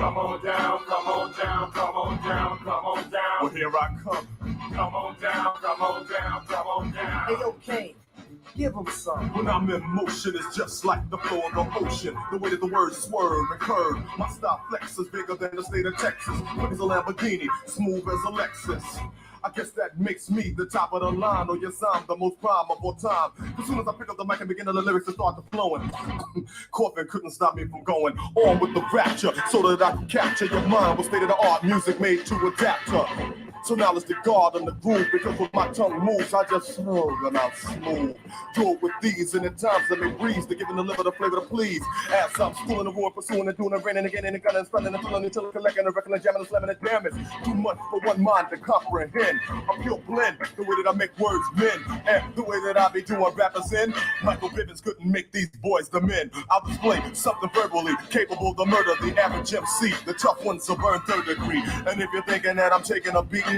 Come on down, come on down, come on down, come on down. Well, here I come. Come on down, come on down, come on down. Hey, yo, Kane, give him some. When I'm in motion, it's just like the flow of the ocean. The way that the words swerve and curve. My style flex is bigger than the state of Texas. Quick as a Lamborghini, smooth as a Lexus. I guess that makes me the top of the line, or yes, I'm the most prime of all time. As soon as I pick up the mic and begin the lyrics to start to flowing, Corbin couldn't stop me from going on with the rapture, so that I could capture your mind with state-of-the-art music made to adapt her. So now let's guard on the groove, because when my tongue moves, I just them out smooth. Do it with these, and at times let me breeze to give and deliver the flavor to please. As I'm still in the war, pursuing and doing and raining again and again and spending and filling until collecting and reckoning, jamming and slamming and damage. Too much for one mind to comprehend. A pure blend, the way that I make words men, and the way that I be doing rappers in. Michael Bivins couldn't make these boys the men. I'll display something verbally capable to murder the average MC. The tough ones will burn third degree. And if you're thinking that I'm taking a beating,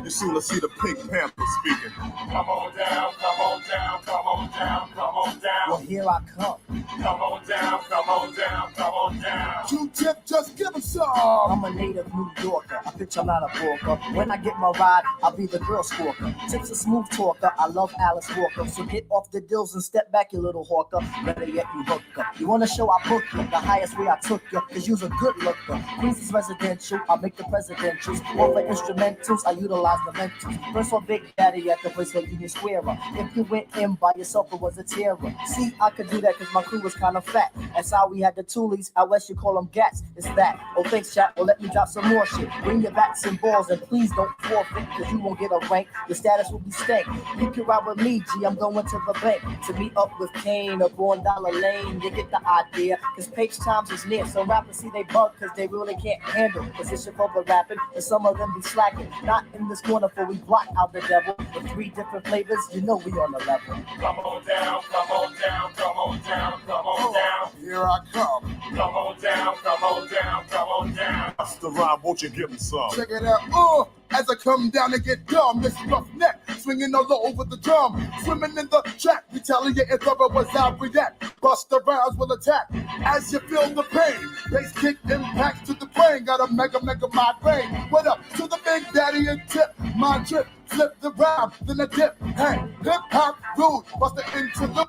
you soon see the Pink Panther speaking. Come on down, come on down, come on down, come on down. Well, here I come. Come on down, come on down, come on down. Q-Tip, just give him some. I'm a native New Yorker. I bitch, I'm not a walker. When I get my ride, I'll be the girl stalker. Tip's a smooth talker. I love Alice Walker. So get off the dills and step back, you little hawker. Better yet, you hooker. You want to show I book you? The highest way I took you, cause you's a good looker. Queens residential. I make the presidentials. All the instrumentals, I utilize the mentals. First on Big Daddy at the place where Union Square. If you went in by yourself, it was a terror. See, I could do that cause my crew was kind of fat. That's how we had the toolies. Out west, you call them gats. It's that. Oh, thanks, chat. Well, let me drop some more shit. Bring your bats and balls and please don't forfeit, cause you won't get a rank. Your status will be stank. You can ride with me, G. I'm going to the bank to meet up with Kane up on Dollar Lane. You get the idea, cause page times is near. So rappers see they bug cause they really can't handle position for the rapping, and some of them be slacking. Not in this corner, for we block out the devil. With 3 different flavors, you know we on the level. Come on down, come on down, come on down, come on down. Here I come. Come on down, come on down, come on down. That's the rhyme, won't you give him some? Check it out, as I come down and get dumb, this rough neck, swinging all over the drum, swimming in the track, retaliate if ever was I react, bust the rounds will attack, as you feel the pain, bass kick impact to the brain, got a mega migraine, what up to the Big Daddy and Tip, my trip, flip the rhyme, then a dip, hey, hip hop rude, bust it into the...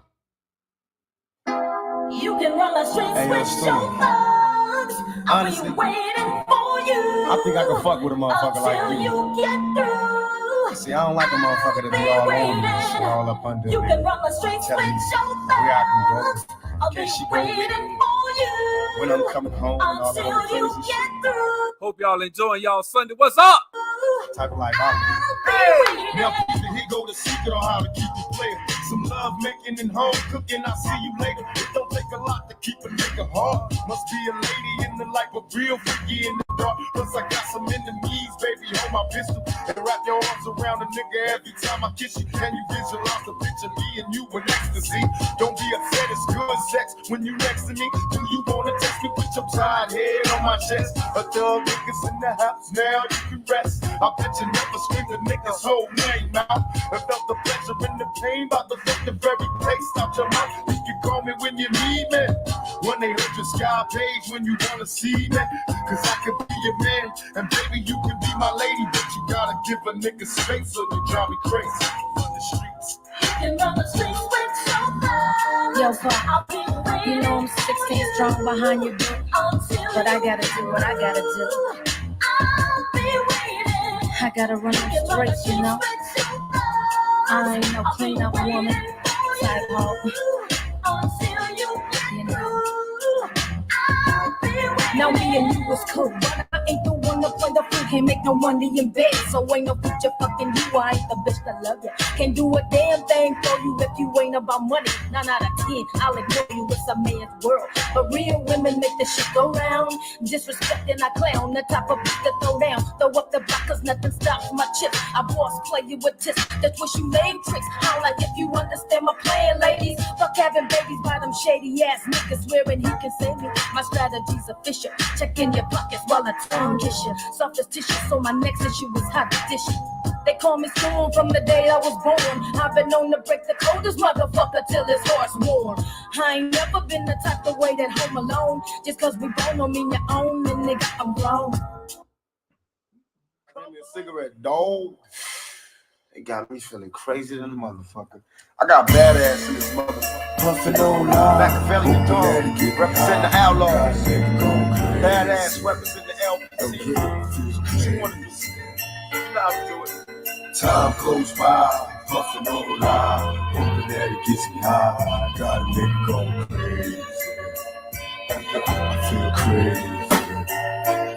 You can run the streets with your thugs. Honestly, I'll be waiting for you. I think I can fuck with a motherfucker like you get through. See, I don't like a motherfucker to be all over me, shit, all up under You me. can run the streets Tell with me your where I can go. thugs. I'll be Can she go with me? waiting for you. When I'm coming home and all that other Until you crazy get shit. through. Hope y'all enjoying y'all Sunday. What's up? Type of life I Now, he go the secret on how to keep it playing. Some love making and home cooking, I'll see you later. It don't take a lot to keep a nigga hard. Must be a lady in the life, a real freaky in the dark. Plus I got some enemies, baby, hold my pistol. And wrap your arms around a nigga every time I kiss you. Can you visualize a picture me and you in ecstasy? Don't be upset, it's good sex when you next to me. Do you wanna test me with your tired head on my chest? A thug niggas in the house, now you can rest. I bet you never screamed a nigga's whole name out. I felt the pleasure and the pain, about to take the very taste out your mouth. You can call me when you need me. 1-800 Sky page when you wanna see me. Cause I could be your man, and baby you can be my lady. But you gotta give a nigga space or you drive me crazy. Run the streets. You can run the streets with your thugs. Yo, Pop, you know I'm 16 strong behind you, but I gotta do what I gotta do. I'll be waiting. I gotta run them straight, you know. I ain't no clean up woman type hoe, you know. Now me and you was cool, but I ain't the one to play the fool. Can't make no money in bed, so ain't no future fucking you. I ain't the bitch that love you. Can't do a damn thing for you if you ain't about money. 9 out of 10, I'll ignore you. It's a man's world, but real women make the shit go round. Disrespecting I clown, the type of bitch to throw down. Throw up the block 'cause nothing stops my chip. I boss play you with tips, that's what you lame tricks. How like if you understand my plan, ladies. Fuck having babies by them shady ass niggas swearing he can save me. My strategy's official. Check in your pockets while I tongue kiss you. Soft as tissue, so my next issue is hot dish. They call me Storm from the day I was born. I've been known to break the coldest motherfucker till his heart's warm. I ain't never been the type to wait at home alone. Just cause we born don't mean you own, and nigga, I'm grown. Give me a cigarette, dog. It got me feeling crazy than a motherfucker. I got badass in this motherfucker. Puffin' on live. Machiavelli and Dog. Represent the Outlaws. Badass represent the LPC. She wanted to see. You know how to do it. Time goes by, puffin' on live. Hoping that it gets me high. Got a nigga going crazy. I feel crazy.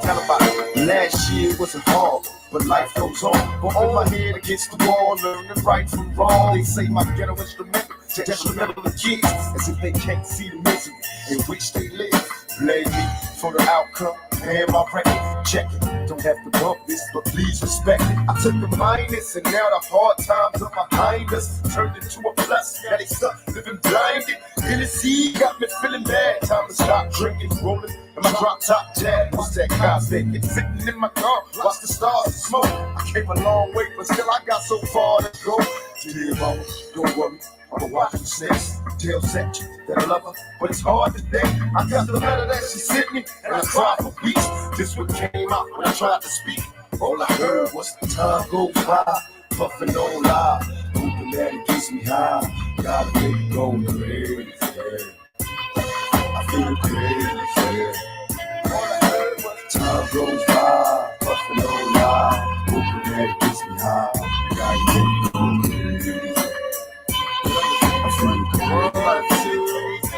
Tell about it. Last year wasn't hard, but life goes on. Bumping my head against the wall, learning right from wrong. They say my ghetto instrumental, detrimental to kids, as if they can't see the misery in which they live. Blame me for the outcome and my record. Check it, don't have to bump this, but please respect it. I took the minus, and now the hard times are behind us. Turned into a plus, now they stuck living blinded. Hennessy got me feeling bad. Time to stop drinking, rolling. And my drop top jazz, what's that constant? It's sitting in my car, watch the stars and smoke. I came a long way, but still I got so far to go. Dear mama, don't worry, I'ma watch you snakes. Tell Satchel that I love her, but it's hard today. I got the letter that she sent me, and I cried for weeks. This what came out when I tried to speak. All I heard was the time goes by, puffin' on live, hoping that it gets me high. Got a nigga going crazy. I feel crazy. Time goes by, puffin' on live, hoping that it gets me high. Got a nigga going crazy. I feel crazy. 1, 2,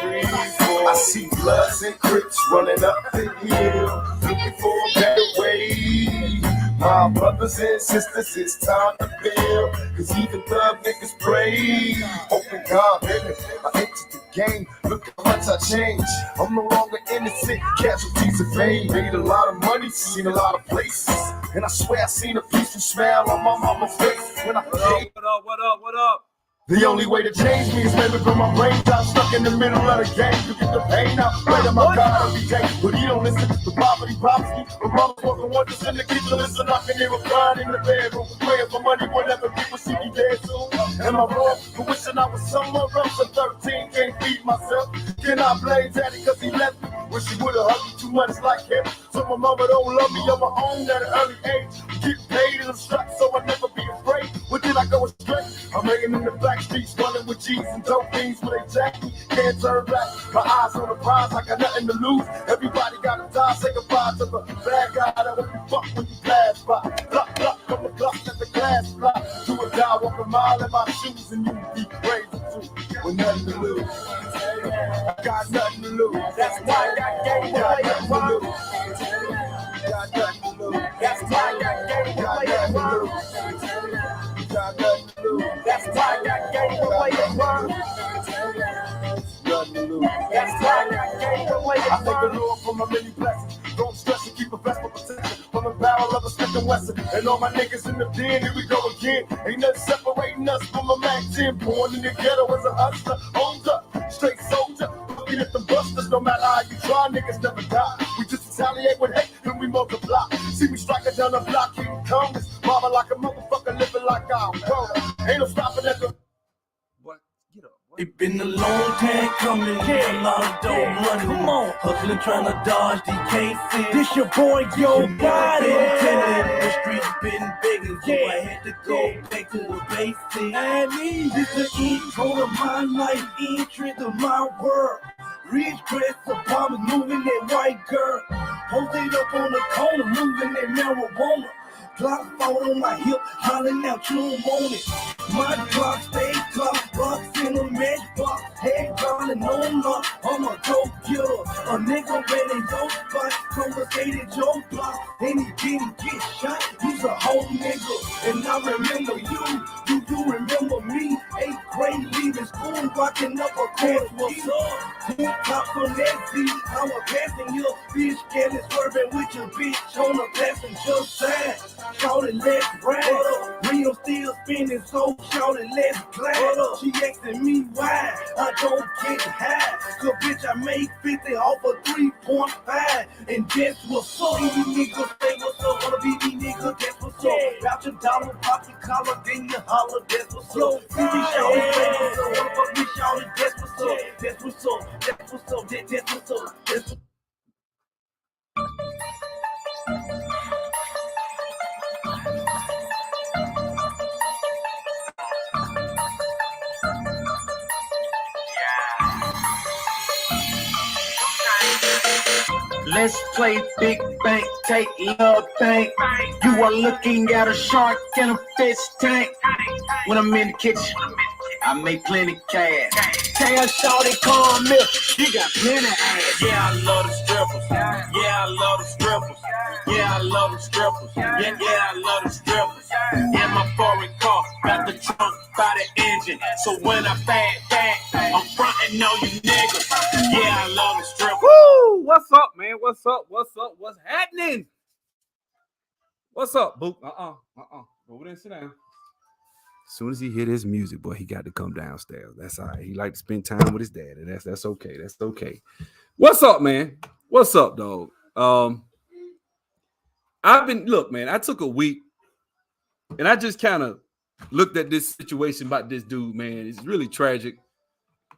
3, 4. I see Bloods and Crips running up the hill, looking for a better way. My brothers and sisters, it's time to build, cause even thug niggas pray. Open God, baby, I entered the game, look how much I changed. I'm no longer innocent, casualties of fame. Made a lot of money, seen a lot of places, and I swear I seen a peaceful smile on my mama's face when I came. What up? The only way to change me is maybe from my brain top stuck in the middle of the game to get the pain out. Pray to my God every day, but he don't listen to poverty prophecy. My mama's working wonders in the kitchen, listen, I can hear her crying in the bedroom, praying for money whenever people see me dead soon. Am I wrong for wishing I was somewhere else at 13, can't feed myself? Can I blame daddy cause he left me? Wish he would've hugged me 2 months like him. So my mama don't love me on my own at an early age. Get paid and I'm strapped so I never be afraid. Where did I go astray? I'm hanging in the back streets, running with G's and dope fiends where they jack me. Can't turn back, my eyes on the prize, I got nothing to lose. Everybody gotta die, say goodbye to the bad guy that will be fucked when you pass by. Block, block, from the block, let the glass fly. Do or die, walk a mile in my shoes and you be crazy too. With nothing to lose. I got nothing to lose. That's why I got game, got nothing to lose. Got nothing to lose. That's why I got game, got nothing to lose. Got nothing to lose. That's why I got game, got nothing to lose. That's why I got game, I thank the Lord for my many blessings. Don't stress and keep a vest for protection from the barrel of a Smith & Wesson. And all my niggas in the den, here we go again. Ain't nothing separating us from a Mac 10. Born in the ghetto as a hustler, owned up, straight soldier. Looking at the busters, no matter how you try, niggas never die. We just retaliate with hate, then we multiply. See me striking down the block, hitting Congress. Mama like a motherfucker, living like I'm grown. Ain't no stopping at the. It been a long time coming, a lot of dope money. Come on, hustling, trying to dodge DK. This your boy, Yo Body. The streets been begging, so I had to go back to the basics. I need this the intro of my life, entry to my world. Rich dress, Obama moving that white girl. Posted up on the corner, moving that marijuana. Glock phone on my hip, hollering out, you don't want it. My Glock stay clock, box in a matchbox. Head calling on lock, I'm a dope killer. A nigga ready your spot, conversated your block. And he didn't get shot, he's a whole nigga. And I remember you do remember me. 8th grade leaving school, rocking up a course. What's up? Who pop from that seat? I was passing your bitch, getting swerving with your bitch on the passenger side. Shout it, let's ride. Real still spinning, so shout it, let's glide. She asking me why I don't get high. Cause bitch, I make 50 off of 3.5. And that's what's up. You niggas say what's up, wanna be me nigga, that's what's up. About your dollar, pop your collar, then you holler, that's what's up. TV show, what about me, y'all? That's what's up, that's what's up, that's what's up, that's what's up, that's what's up. Let's play big bank, take love bank. You are looking at a shark in a fish tank. When I'm in the kitchen, I make plenty cash. Tell shorty come milk, she got plenty ass. Yeah, I love the strippers. Yeah, I love the strippers. Yeah, I love the strippers. Yeah, I love the strippers. And my foreign car got the trunk by the engine. So when I back, I'm frontin' on you niggas. Yeah, I love the strippers. Woo! What's up, man? What's up? What's up? What's happening? What's up, Boop? Go over there and sit down. As soon as he hit his music, boy, he got to come downstairs. That's all right. He like to spend time with his dad, and that's okay. That's okay. What's up, man? What's up, dog? Look, man, I took a week, and I just kind of looked at this situation about this dude, man. It's really tragic.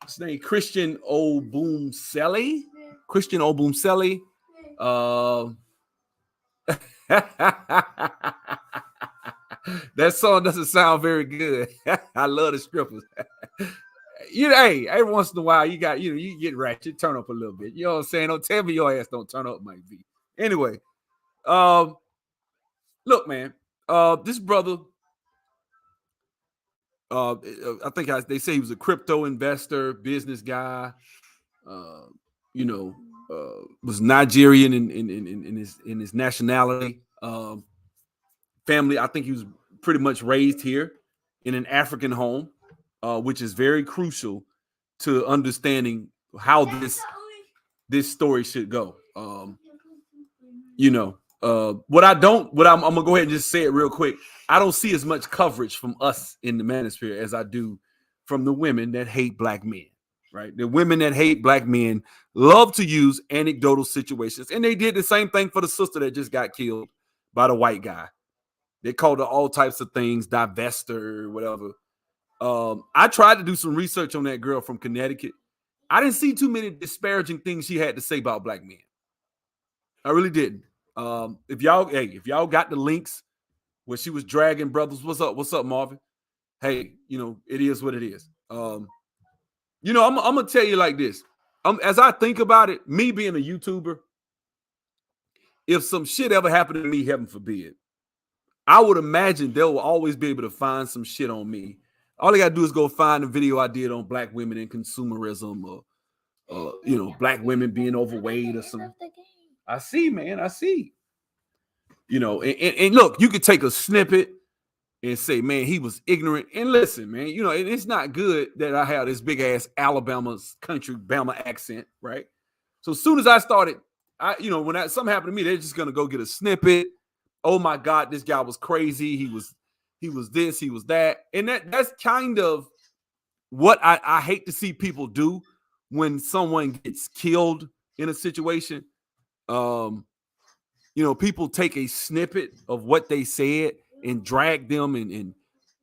His name Christian Obumseli. That song doesn't sound very good. I love the strippers. Hey, every once in a while you got, you get ratchet, turn up a little bit. You know what I'm saying? Don't tell me your ass don't turn up, might be. Anyway, look, man, this brother, I think they say he was a crypto investor, business guy. Was Nigerian in his nationality. Family, I think he was pretty much raised here in an African home, which is very crucial to understanding how this story should go. I'm gonna go ahead and just say it real quick. I don't see as much coverage from us in the manosphere as I do from the women that hate black men. Right? The women that hate black men love to use anecdotal situations. And they did the same thing for the sister that just got killed by the white guy. They called her all types of things, divester, whatever. I tried to do some research on that girl from Connecticut. I didn't see too many disparaging things she had to say about black men. I really didn't. If y'all got the links where she was dragging brothers, what's up, Marvin? Hey, it is what it is. I'm gonna tell you like this. As I think about it, me being a YouTuber, if some shit ever happened to me, heaven forbid, I would imagine they'll always be able to find some shit on me. All they gotta do is go find a video I did on black women and consumerism, or black women being overweight or something. I see, man. I see. And look, you could take a snippet and say, man, he was ignorant. And listen, man, it's not good that I have this big ass Alabama's country Bama accent, right? So as soon as I started, when something happened to me, they're just gonna go get a snippet. Oh my God, this guy was crazy. He was this, he was that. And that's kind of what I hate to see people do when someone gets killed in a situation. People take a snippet of what they said and drag them and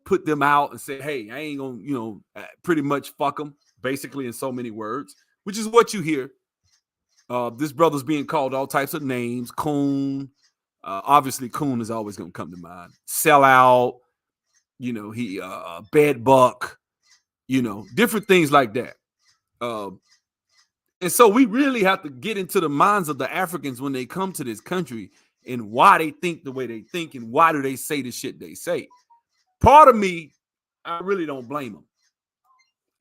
put them out and say, hey, I ain't gonna, pretty much fuck them, basically, in so many words, which is what you hear. This brother's being called all types of names. Coon. Obviously, Coon is always gonna come to mind. Sellout. He bed buck. Different things like that. And so we really have to get into the minds of the Africans when they come to this country and why they think the way they think and why do they say the shit they say. Part of me, I really don't blame them.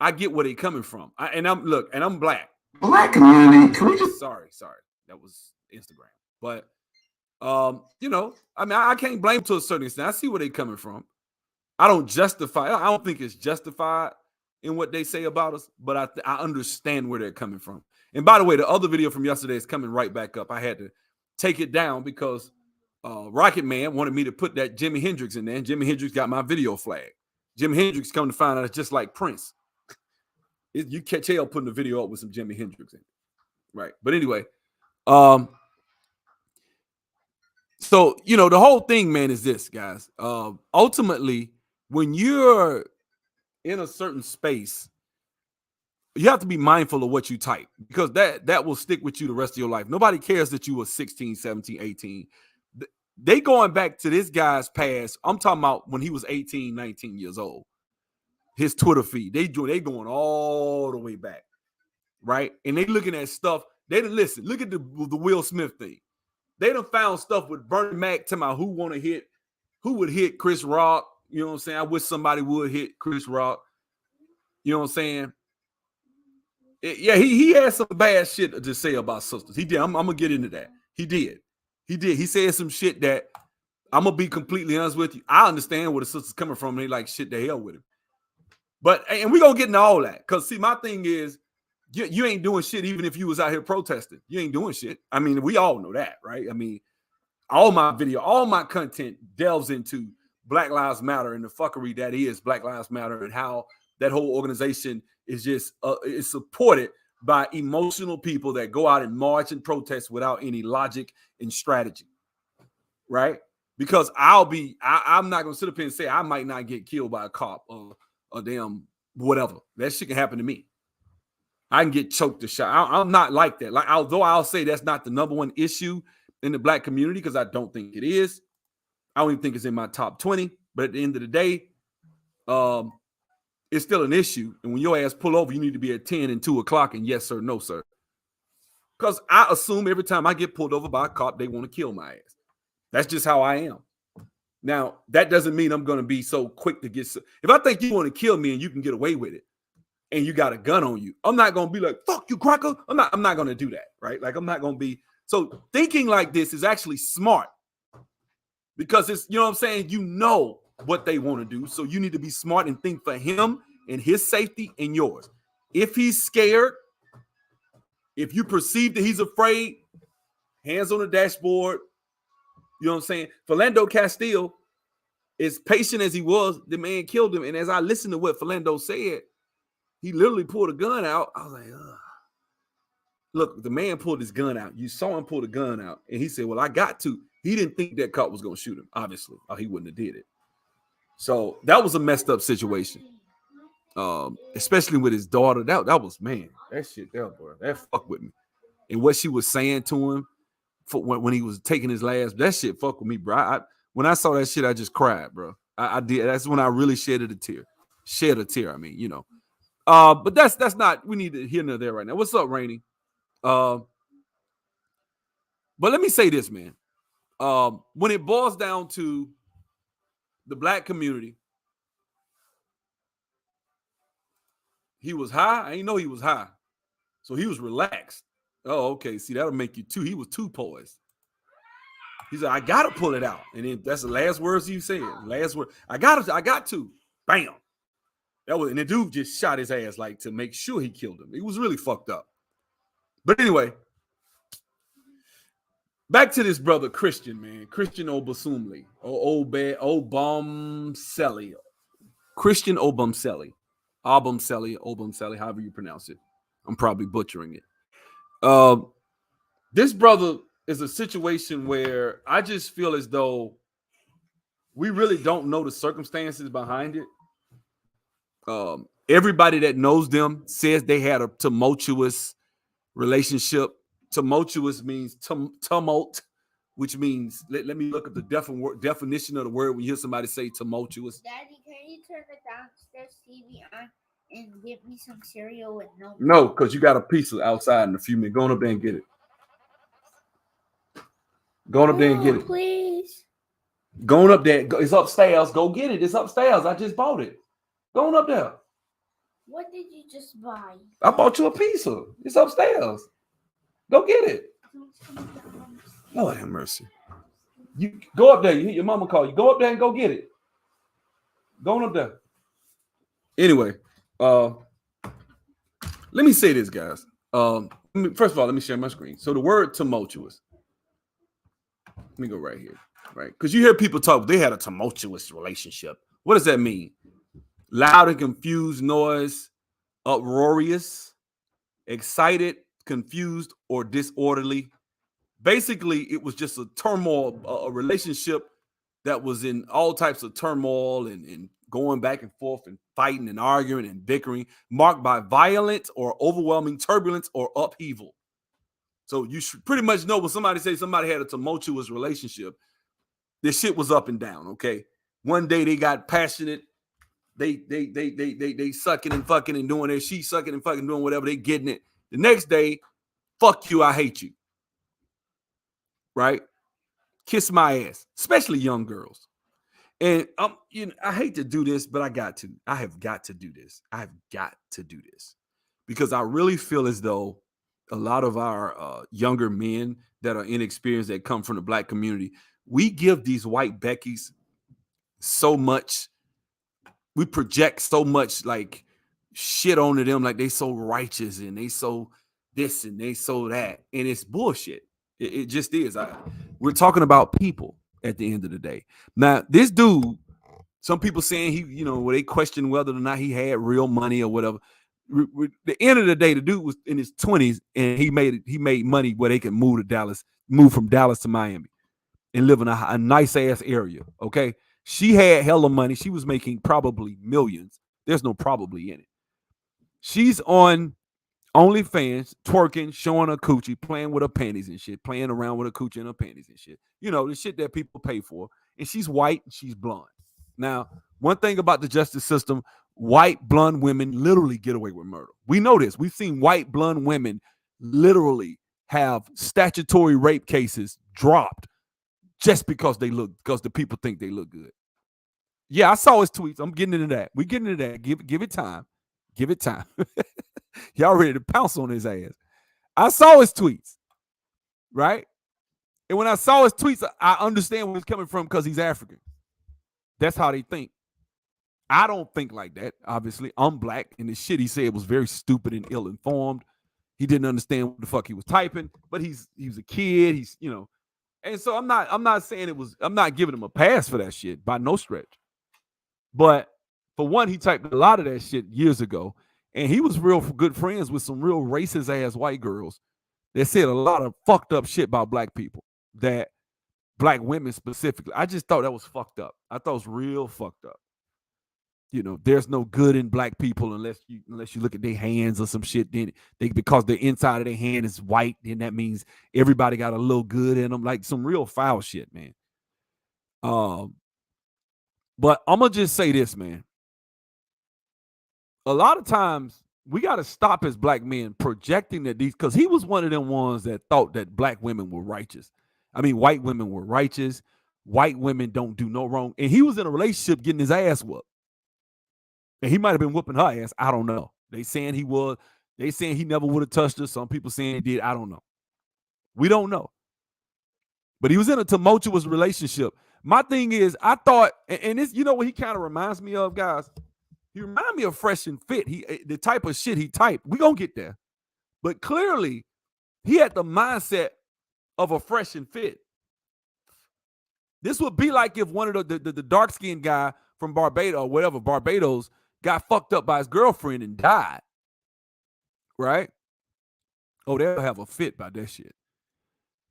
I get where they're coming from. I'm black. Black community. Sorry. That was Instagram. But, I can't blame to a certain extent. I see where they're coming from. I don't think it's justified in what they say about us, but I understand where they're coming from. And by the way, the other video from yesterday is coming right back up. I had to take it down because Rocket Man wanted me to put that Jimi Hendrix in there, and Jimi Hendrix got my video flagged. Jimi Hendrix, come to find out, it's just like Prince. You catch hell putting the video up with some Jimi Hendrix in it. Right. But anyway, so, the whole thing, man, is this, guys. Ultimately, when you're in a certain space, you have to be mindful of what you type, because that will stick with you the rest of your life. Nobody cares that you were 16, 17, 18. They going back to this guy's past. I'm talking about when he was 18, 19 years old. His Twitter feed, they going all the way back, right? And they looking at stuff. They didn't listen. Look at the Will Smith thing. They done found stuff with Bernie Mac talking about who would hit Chris Rock. You know what I'm saying? I wish somebody would hit Chris Rock. You know what I'm saying? Yeah, he had some bad shit to say about sisters. He did. I'm gonna get into that. He did. He said some shit that, I'm gonna be completely honest with you, I understand where the sisters coming from. They like, shit, the hell with him. But, and we gonna get into all that, because see, my thing is, you ain't doing shit even if you was out here protesting. You ain't doing shit. I mean, we all know that, right? I mean, all my content delves into Black Lives Matter and the fuckery that is Black Lives Matter, and how that whole organization is just is supported by emotional people that go out and march and protest without any logic and strategy, right? Because I'm not gonna sit up here and say I might not get killed by a cop or a damn whatever. That shit can happen to me. I can get choked or shot. I'm not like that. Like, although I'll say that's not the number one issue in the black community, because I don't think it is. I don't even think it's in my top 20. But at the end of the day, it's still an issue. And when your ass pull over, you need to be at 10 and 2 o'clock and yes, sir, no, sir. Because I assume every time I get pulled over by a cop, they want to kill my ass. That's just how I am. Now, that doesn't mean I'm going to be so quick to get... If I think you want to kill me and you can get away with it, and you got a gun on you, I'm not going to be like, fuck you, cracker. I'm not going to do that, right? Like, I'm not going to be... So thinking like this is actually smart, because it's, you know what I'm saying? You know what they want to do. So you need to be smart and think for him and his safety and yours. If he's scared, if you perceive that he's afraid, hands on the dashboard. You know what I'm saying? Philando Castile, as patient as he was, the man killed him. And as I listened to what Philando said, he literally pulled a gun out. I was like, ugh. Look, the man pulled his gun out. You saw him pull the gun out. And he said, well, I got to. He didn't think that cop was going to shoot him, obviously, or he wouldn't have did it. So that was a messed up situation. Especially with his daughter. That was, man, that shit there, bro. That fucked with me. And what she was saying to him for when he was taking his last, that shit fucked with me, bro. When I saw that shit, I just cried, bro. I did. That's when I really shed a tear. I mean, you know. But that's not, we need to hear nor there right now. What's up, Rainey? But let me say this, man. When it boils down to the black community, he was high. I didn't know he was high. So he was relaxed. Oh, okay. See, that'll make you too. He was too poised. He said, I gotta pull it out. And then that's the last words he said. Last word. I got to. Bam. That was, and the dude just shot his ass like to make sure he killed him. He was really fucked up. But anyway, back to this brother Christian, man. Christian Obumseli. Obumseli. Christian Obumseli. Obumseli, however you pronounce it. I'm probably butchering it. This brother is a situation where I just feel as though we really don't know the circumstances behind it. Everybody that knows them says they had a tumultuous relationship. Tumultuous means tumult, which means, let me look at the definition of the word when you hear somebody say tumultuous. Daddy, can you turn the downstairs TV on and get me some cereal with no? No, because you got a pizza outside in a few minutes. Go on up there and get it. Go on up there and get it. Please. Going up there. It's upstairs. Go get it. It's upstairs. I just bought it. Go on up there. What did you just buy? I bought you a pizza. It's upstairs. Go get it. Lord have mercy. You go up there. You hear your mama call you. Go up there and go get it. Go on up there. Anyway, let me say this, guys. First of all, let me share my screen. So the word tumultuous. Let me go right here, right? Because you hear people talk, they had a tumultuous relationship. What does that mean? Loud and confused noise, uproarious, excited, confused, or disorderly. Basically, it was just a turmoil, a relationship that was in all types of turmoil and going back and forth and fighting and arguing and bickering, marked by violence or overwhelming turbulence or upheaval. So you should pretty much know when somebody says somebody had a tumultuous relationship, this shit was up and down. Okay, one day they got passionate, they sucking and fucking and doing it. She sucking and fucking doing whatever, they getting it. The next day, fuck you, I hate you. Right? Kiss my ass, especially young girls. And I hate to do this, but I got to. I have got to do this. I have got to do this because I really feel as though a lot of our younger men that are inexperienced that come from the black community, we give these white Beckys so much. We project so much like shit onto them, like they so righteous and they so this and they so that, and it's bullshit. It just is. We're talking about people at the end of the day. Now, this dude, some people saying he, they question whether or not he had real money or whatever. The end of the day, the dude was in his 20s and he made money where they can move from Dallas to Miami and live in a nice ass area. Okay. She had hella money. She was making probably millions. There's no probably in it. She's on OnlyFans, twerking, showing her coochie, playing with her panties and shit, playing around with her coochie and her panties and shit. The shit that people pay for. And she's white and she's blonde. Now, one thing about the justice system, white blonde women literally get away with murder. We know this. We've seen white blonde women literally have statutory rape cases dropped just because the people think they look good. Yeah, I saw his tweets. I'm getting into that. We're getting into that. Give it time. Give it time. Y'all ready to pounce on his ass. I saw his tweets, right? And when I saw his tweets, I understand where he's coming from because he's African. That's how they think. I don't think like that, obviously. I'm black, and the shit he said was very stupid and ill-informed. He didn't understand what the fuck he was typing, but he was a kid. He's, and so I'm not saying I'm not giving him a pass for that shit by no stretch. But for one, he typed a lot of that shit years ago. And he was real good friends with some real racist ass white girls that said a lot of fucked up shit about black people, that black women specifically. I just thought that was fucked up. I thought it was real fucked up. There's no good in black people unless you look at their hands or some shit. Then because the inside of their hand is white, then that means everybody got a little good in them. Like some real foul shit, man. But I'm gonna just say this, man. A lot of times we got to stop as black men projecting that because he was one of them ones that thought that black women were righteous. I mean, white women were righteous. White women don't do no wrong. And he was in a relationship getting his ass whooped. And he might have been whooping her ass. I don't know. They saying he was. They saying he never would have touched her. Some people saying he did. I don't know. We don't know. But he was in a tumultuous relationship. My thing is, I thought, and this, what he kind of reminds me of, guys? He reminded me of Fresh and Fit. The type of shit he typed. We gonna get there. But clearly, he had the mindset of a Fresh and Fit. This would be like if one of the dark-skinned guy from Barbados or whatever, Barbados, got fucked up by his girlfriend and died. Right? Oh, they'll have a fit by that shit.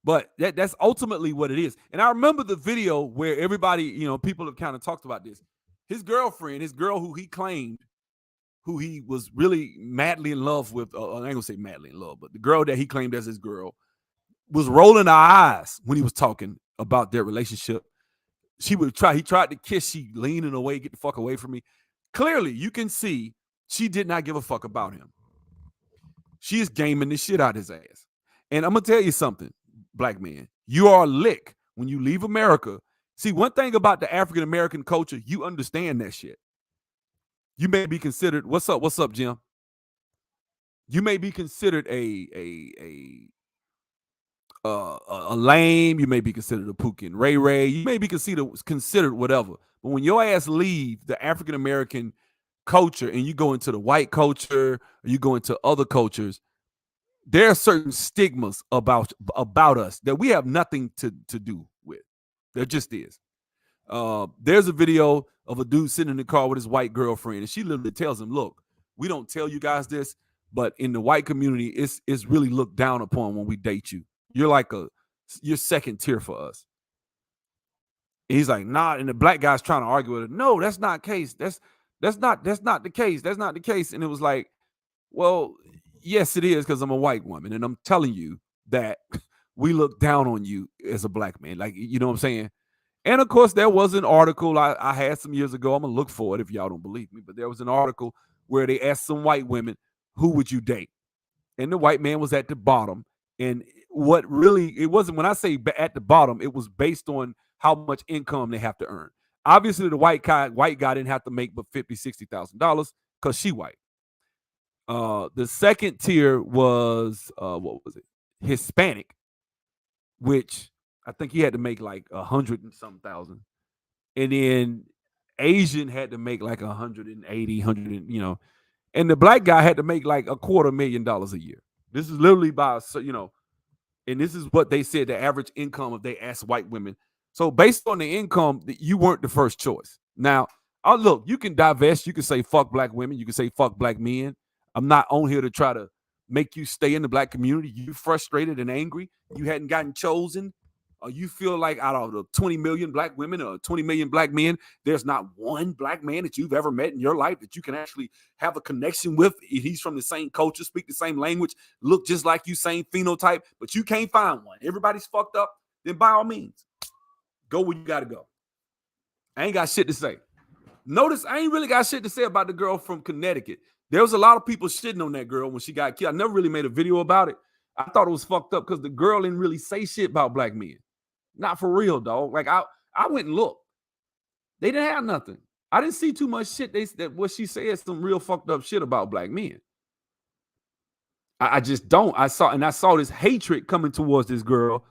But that's ultimately what it is. And I remember the video where everybody, people have kind of talked about this. His girlfriend, his girl who he claimed, who he was really madly in love with, I ain't gonna say madly in love, but the girl that he claimed as his girl was rolling her eyes when he was talking about their relationship. He tried to kiss, she leaning away, get the fuck away from me. Clearly, you can see she did not give a fuck about him. She is gaming the shit out his ass. And I'm gonna tell you something, black man. You are a lick when you leave America. See, one thing about the African-American culture, you understand that shit. You may be considered, what's up, Jim? You may be considered a lame. You may be considered a Pookie and Ray Ray. You may be considered whatever. But when your ass leave the African-American culture and you go into the white culture, or you go into other cultures, there are certain stigmas about us that we have nothing to do with. There just is. There's a video of a dude sitting in the car with his white girlfriend, and she literally tells him, look, we don't tell you guys this, but in the white community, it's really looked down upon when we date you. You're second tier for us. He's like, nah, and the black guy's trying to argue with her. No, that's not the case. That's not the case. That's not the case. And it was like, well, yes, it is, because I'm a white woman, and I'm telling you that we look down on you as a black man. Like, you know what I'm saying? And of course, there was an article I had some years ago. I'm gonna look for it if y'all don't believe me, but there was an article where they asked some white women, who would you date? And the white man was at the bottom. And what really, it wasn't, when I say at the bottom, it was based on how much income they have to earn. Obviously, the white guy didn't have to make but $50,000-$60,000 because she white. The second tier was what was it? Hispanic, which I think he had to make like 100 and some thousand. And then Asian had to make like 180, 100, you know, and the black guy had to make like $250,000 a year. This is literally by, you know, and this is what they said the average income if they asked white women. So based on the income, you weren't the first choice. Now, look, you can divest. You can say fuck black women. You can say fuck black men. I'm not on here to try to make you stay in the black community. You frustrated and angry. You hadn't gotten chosen. Or you feel like out of the 20 million black women or 20 million black men, there's not one black man that you've ever met in your life that you can actually have a connection with. He's from the same culture, speak the same language, look just like you, same phenotype, but you can't find one. Everybody's fucked up. Then by all means, go where you got to go. I ain't got shit to say. Notice I ain't really got shit to say about the girl from Connecticut. There was a lot of people shitting on that girl when she got killed. I never really made a video about it. I thought it was fucked up because the girl didn't really say shit about black men. Not for real, dog. Like I went and looked. They didn't have nothing. I didn't see too much shit. That what she said, some real fucked up shit about black men. I just don't. I saw this hatred coming towards this girl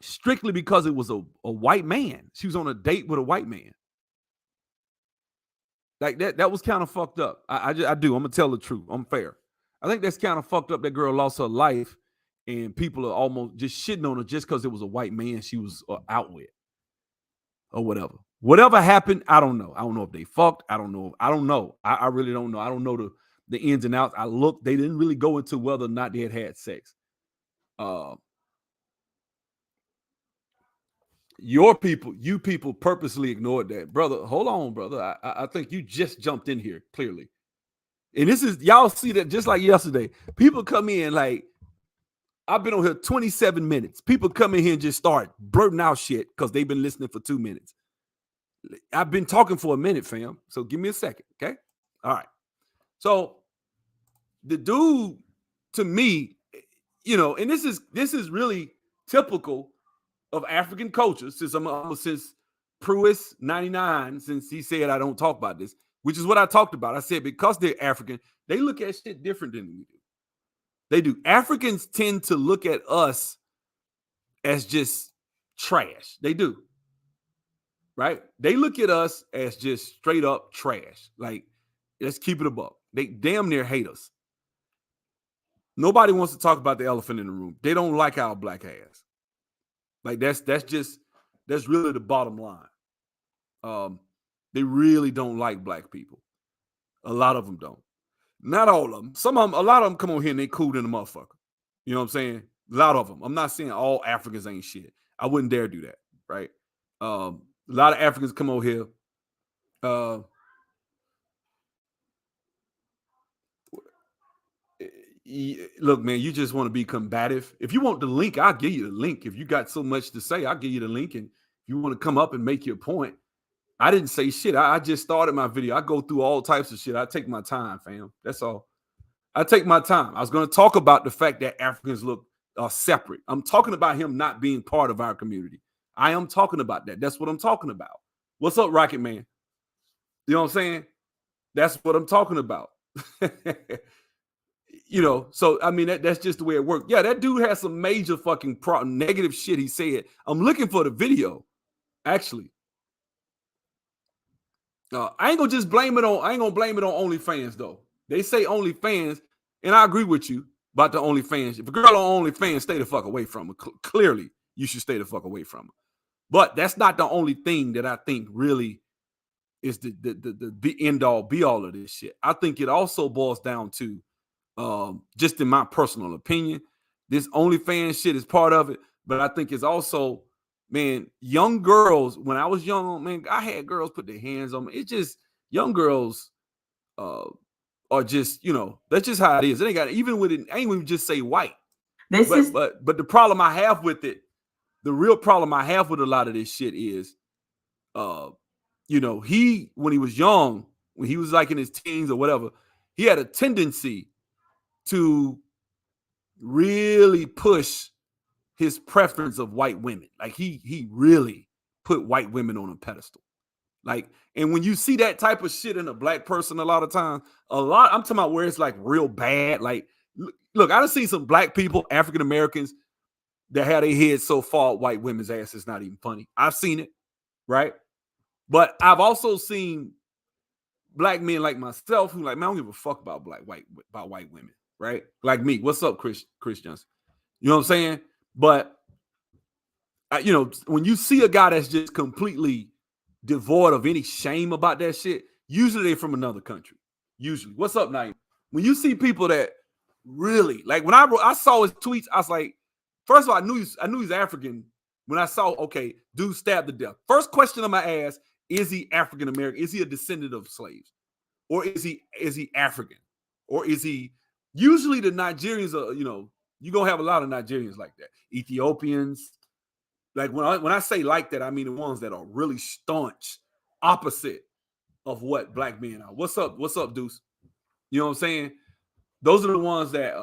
strictly because it was a white man. She was on a date with a white man. Like that was kind of fucked up. I do. I'm gonna tell the truth. I'm fair. I think that's kind of fucked up. That girl lost her life. And people are almost just shitting on her just because it was a white man she was out with or whatever. Whatever happened, I don't know. I don't know if they fucked. I don't know. I really don't know. I don't know the ins and outs. I looked. They didn't really go into whether or not they had sex. You people purposely ignored that. Brother, hold on, brother. I think you just jumped in here, clearly. And this is, y'all see that just like yesterday. People come in like, I've been on here 27 minutes. People come in here and just start blurting out shit because they've been listening for 2 minutes. I've been talking for a minute, fam. So give me a second, okay? All right. So the dude, to me, you know, and this is really typical of African culture since since Pruis 99, since he said I don't talk about this, which is what I talked about. I said because they're African, they look at shit different than we do. They do. Africans tend to look at us as just trash. They do. Right? They look at us as just straight up trash. Like, let's keep it a buck. They damn near hate us. Nobody wants to talk about the elephant in the room. They don't like our black ass. Like, that's really the bottom line. They really don't like black people. A lot of them don't. Not all of them. A lot of them come on here and they cool than a motherfucker. You know what I'm saying? A lot of them. I'm not saying all Africans ain't shit. I wouldn't dare do that, right? A lot of Africans come over here. Look, man, you just want to be combative. If you want the link, I'll give you the link. If you got so much to say, I'll give you the link. And if you want to come up and make your point, I didn't say shit. I just started my video. I go through all types of shit. I take my time, fam. That's all. I take my time. I was going to talk about the fact that Africans look separate. I'm talking about him not being part of our community. I am talking about that. That's what I'm talking about. What's up, Rocket Man? You know what I'm saying? That's what I'm talking about. You know, so I mean, that's just the way it worked. Yeah, that dude has some major fucking negative shit he said. I'm looking for the video, actually. I ain't gonna just blame it on. I ain't gonna blame it on OnlyFans though. They say OnlyFans, and I agree with you about the OnlyFans. If a girl on OnlyFans, stay the fuck away from her. Clearly, you should stay the fuck away from her. But that's not the only thing that I think really is the end all be all of this shit. I think it also boils down to, just in my personal opinion, this OnlyFans shit is part of it. But I think it's also man, young girls, when I was young, man, I had girls put their hands on me. It's just young girls are just, that's just how it is. It ain't got, even with it, I ain't even just say white. But the problem I have with it, the real problem I have with a lot of this shit is, when he was young, when he was like in his teens or whatever, he had a tendency to really push his preference of white women. Like he really put white women on a pedestal. Like, and when you see that type of shit in a black person, a lot of times, I'm talking about where it's like real bad. Like, look, I done seen some black people, African Americans, that had their heads so far white women's ass, it's not even funny. I've seen it, right? But I've also seen black men like myself who like, man, I don't give a fuck about white women, right? Like me. What's up, Chris Johnson? You know what I'm saying? But when you see a guy that's just completely devoid of any shame about that shit, usually they're from another country. Usually. What's up, Naeem? When you see people that really, like, when I saw his tweets, I was like, first of all, I knew he's African. When I saw, okay, dude stabbed to death. First question I'm gonna ask, is he African American? Is he a descendant of slaves? Or is he African? Or is he, usually the Nigerians are, you're gonna have a lot of Nigerians like that. Ethiopians. Like when I say like that, I mean the ones that are really staunch opposite of what black men are. What's up, Deuce? You know what I'm saying? Those are the ones that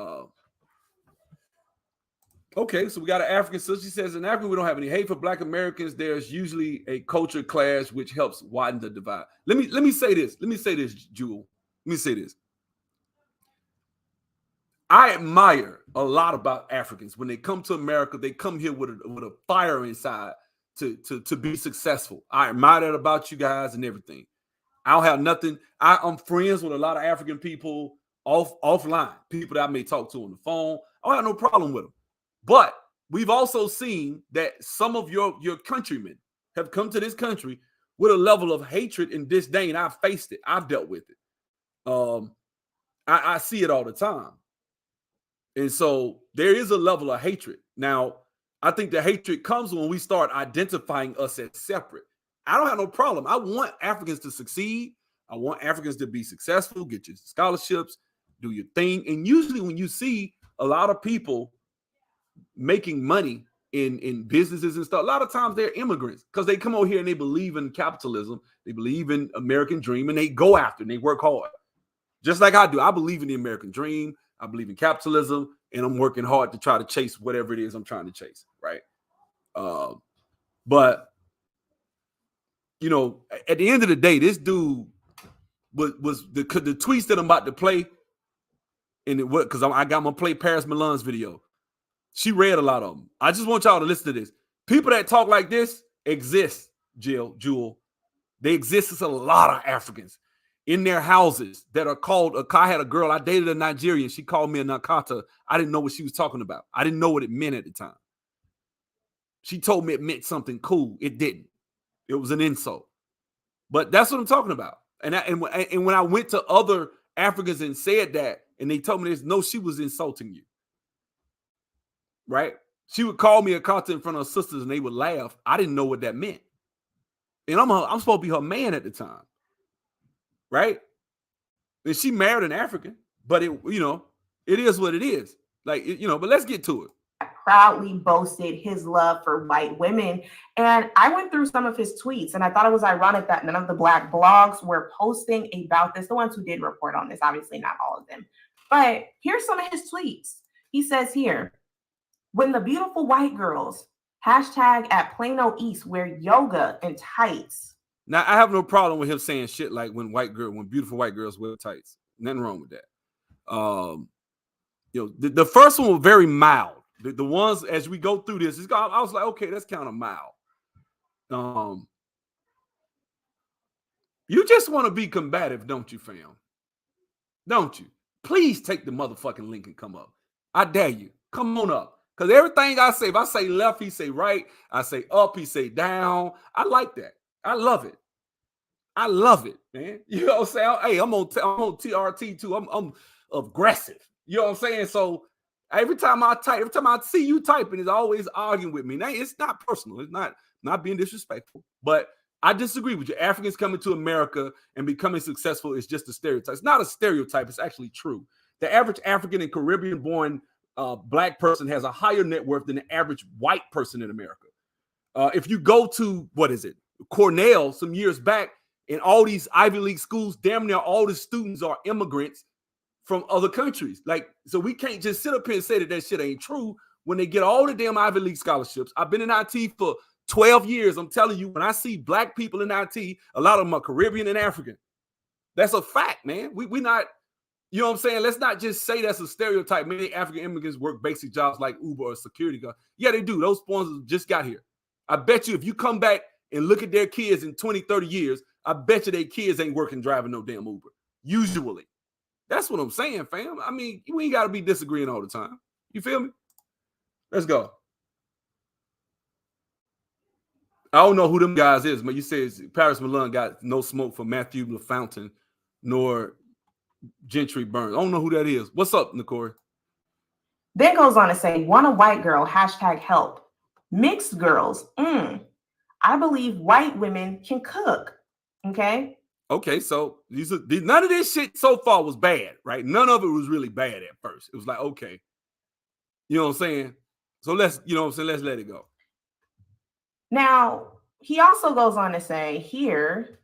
okay, so we got an African sister. She says, in Africa, we don't have any hate for black Americans. There's usually a culture clash which helps widen the divide. Let me say this. Let me say this, Jewel. Let me say this. I admire a lot about Africans. When they come to America, they come here with a fire inside to be successful. I admire that about you guys and everything. I don't have nothing. I'm friends with a lot of African people offline, people that I may talk to on the phone. I don't have no problem with them. But we've also seen that some of your countrymen have come to this country with a level of hatred and disdain. I've faced it. I've dealt with it. I see it all the time. And so there is a level of hatred. Now, I think the hatred comes when we start identifying us as separate. I don't have no problem. I want Africans to succeed. I want Africans to be successful, get your scholarships, do your thing. And usually when you see a lot of people making money in businesses and stuff, a lot of times they're immigrants because they come over here and they believe in capitalism. They believe in American dream and they go after and they work hard. Just like I do. I believe in the American dream. I believe in capitalism, and I'm working hard to try to chase whatever it is I'm trying to chase, right? But at the end of the day, this dude was the tweets that I'm about to play, and it was because I got my play Paris Milan's video. She read a lot of them. I just want y'all to listen to this. People that talk like this exist, Jewel. They exist. It's a lot of Africans in their houses that are called. I had a girl, I dated a Nigerian. She called me a Nakata. I didn't know what she was talking about. I didn't know what it meant at the time. She told me it meant something cool. It didn't. It was an insult. But that's what I'm talking about. And when I went to other Africans and said that, and they told me this, no, she was insulting you. Right? She would call me a Nakata in front of her sisters and they would laugh. I didn't know what that meant. And I'm supposed to be her man at the time. Right? And she married an African, but it is what it is. Like, but let's get to it. Proudly boasted his love for white women. And I went through some of his tweets and I thought it was ironic that none of the black blogs were posting about this. The ones who did report on this, obviously not all of them. But here's some of his tweets. He says here, when the beautiful white girls, #at Plano East, wear yoga and tights. Now, I have no problem with him saying shit like when beautiful white girls wear tights. Nothing wrong with that. The first one was very mild. The ones, as we go through this, I was like, okay, that's kind of mild. You just want to be combative, don't you, fam? Don't you? Please take the motherfucking link and come up. I dare you. Come on up. Because everything I say, if I say left, he say right. I say up, he say down. I like that. I love it. I love it, man. You know what I'm saying? Hey, I'm on TRT too. I'm aggressive. You know what I'm saying? So Every time I see you typing, it's always arguing with me. Now, it's not personal. It's not being disrespectful, but I disagree with you. Africans coming to America and becoming successful is just a stereotype. It's not a stereotype. It's actually true. The average African and Caribbean-born black person has a higher net worth than the average white person in America. If you go to, Cornell some years back, in all these Ivy League schools, damn near all the students are immigrants from other countries. Like, so we can't just sit up here and say that shit ain't true when they get all the damn Ivy League scholarships. I've been in IT for 12 years. I'm telling you, when I see black people in IT, a lot of them are Caribbean and African. That's a fact, man. We not, you know what I'm saying? Let's not just say that's a stereotype. Many African immigrants work basic jobs like Uber or security guard. Yeah, they do. Those sponsors just got here. I bet you if you come back and look at their kids in 20, 30 years, I bet you their kids ain't working driving no damn Uber. Usually. That's what I'm saying, fam. I mean, we ain't got to be disagreeing all the time. You feel me? Let's go. I don't know who them guys is, but you said Paris Malone got no smoke for Matthew LaFountain nor Gentry Burns. I don't know who that is. What's up, Nicori? Then goes on to say, want a white girl, #help. Mixed girls. I believe white women can cook. Okay. Okay, so none of this shit so far was bad, right? None of it was really bad at first. It was like, okay, you know what I'm saying? So let's let it go. Now, he also goes on to say here,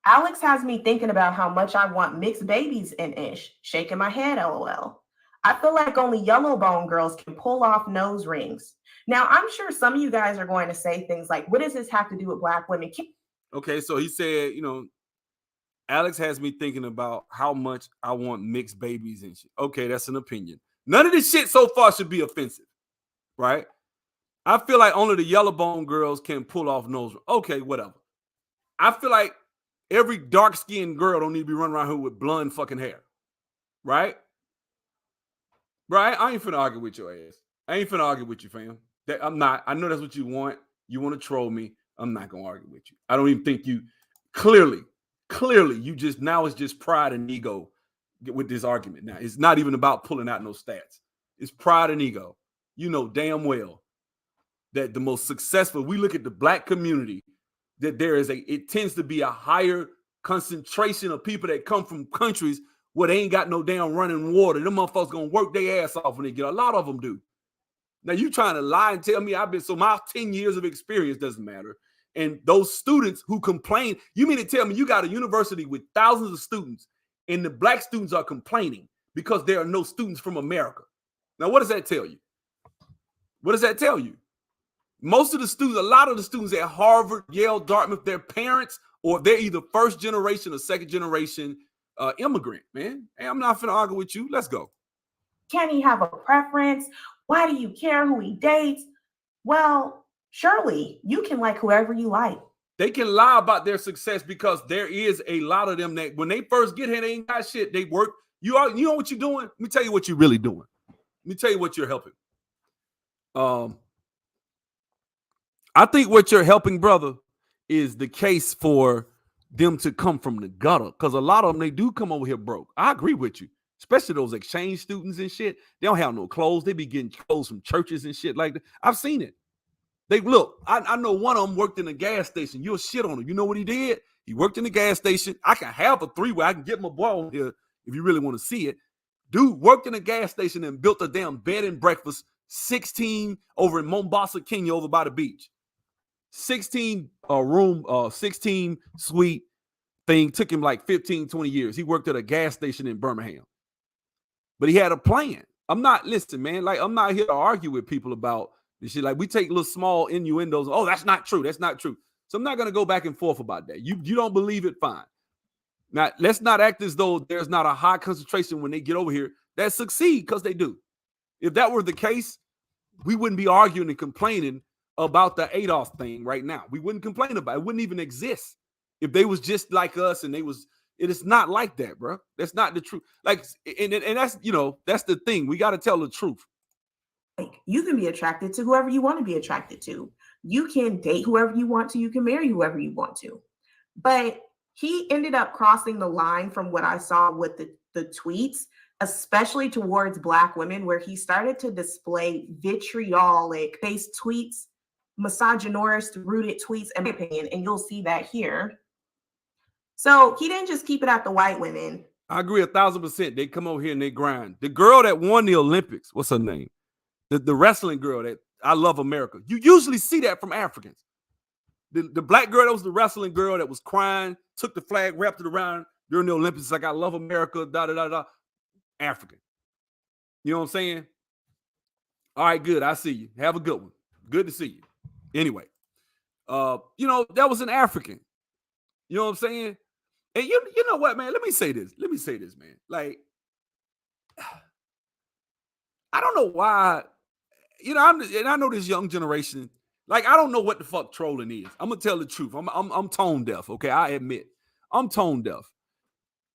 Alex has me thinking about how much I want mixed babies in ish. Shaking my head, LOL. I feel like only yellow bone girls can pull off nose rings. Now, I'm sure some of you guys are going to say things like, what does this have to do with black women? Okay, so he said, Alex has me thinking about how much I want mixed babies and shit. Okay, that's an opinion. None of this shit so far should be offensive, right? I feel like only the yellow bone girls can pull off nose. Okay, whatever. I feel like every dark-skinned girl don't need to be running around here with blonde fucking hair, right? Right? I ain't finna argue with your ass. I ain't finna argue with you, fam. I'm not. I know that's what you want. You want to troll me. I'm not gonna argue with you. I don't even think you clearly, you just now it's just pride and ego with this argument. Now it's not even about pulling out no stats. It's pride and ego. You know damn well that the most successful, we look at the black community, that it tends to be a higher concentration of people that come from countries where they ain't got no damn running water. Them motherfuckers gonna work their ass off when they get. A lot of them do. Now you trying to lie and tell me my 10 years of experience doesn't matter. And those students who complain, you mean to tell me you got a university with thousands of students and the black students are complaining because there are no students from America? Now, what does that tell you? What does that tell you? Most of the students, a lot of the students at Harvard, Yale, Dartmouth, their parents, or they're either first generation or second generation immigrant, man. Hey, I'm not finna argue with you. Let's go. Can he have a preference? Why do you care who he dates? Well, surely you can like whoever you like. They can lie about their success because there is a lot of them that when they first get here, they ain't got shit. They work. You know what you're doing? Let me tell you what you're really doing. Let me tell you what you're helping. I think what you're helping, brother, is the case for them to come from the gutter. Because a lot of them, they do come over here broke. I agree with you. Especially those exchange students and shit. They don't have no clothes. They be getting clothes from churches and shit like that. I've seen it. They look, I know one of them worked in a gas station. You'll shit on him. You know what he did? He worked in the gas station. I can have a three-way. I can get my boy on here if you really want to see it. Dude worked in a gas station and built a damn bed and breakfast, 16 over in Mombasa, Kenya, over by the beach. 16 room, 16 suite thing. Took him like 15, 20 years. He worked at a gas station in Birmingham. But he had a plan. Listen, man, like I'm not here to argue with people about this shit. Like we take little small innuendos. Oh, that's not true. That's not true. So I'm not going to go back and forth about that. You don't believe it, fine. Now, let's not act as though there's not a high concentration when they get over here that succeed, because they do. If that were the case, we wouldn't be arguing and complaining about the ADOS thing right now. We wouldn't complain about it. It wouldn't even exist if they was just like us and it is not like that, bro. That's not the truth. Like, and that's, that's the thing. We got to tell the truth. You can be attracted to whoever you want to be attracted to. You can date whoever you want to. You can marry whoever you want to. But he ended up crossing the line from what I saw with the tweets especially towards Black women, where he started to display vitriolic based tweets, misogynist rooted tweets, in my opinion, and you'll see that here. So he didn't just keep it at the white women. I agree 1,000%. They come over here and they grind. The girl that won the Olympics, what's her name? The wrestling girl that I Love America. You usually see that from Africans. The black girl that was the wrestling girl that was crying, took the flag, wrapped it around during the Olympics, like I love America, da. African. You know what I'm saying? All right, good. I see you. Have a good one. Good to see you. Anyway, that was an African. You know what I'm saying? And you know what, man? Let me say this, man. Like, I don't know why, I know this young generation, like, I don't know what the fuck trolling is. I'm gonna tell the truth. I'm tone deaf, okay? I admit. I'm tone deaf.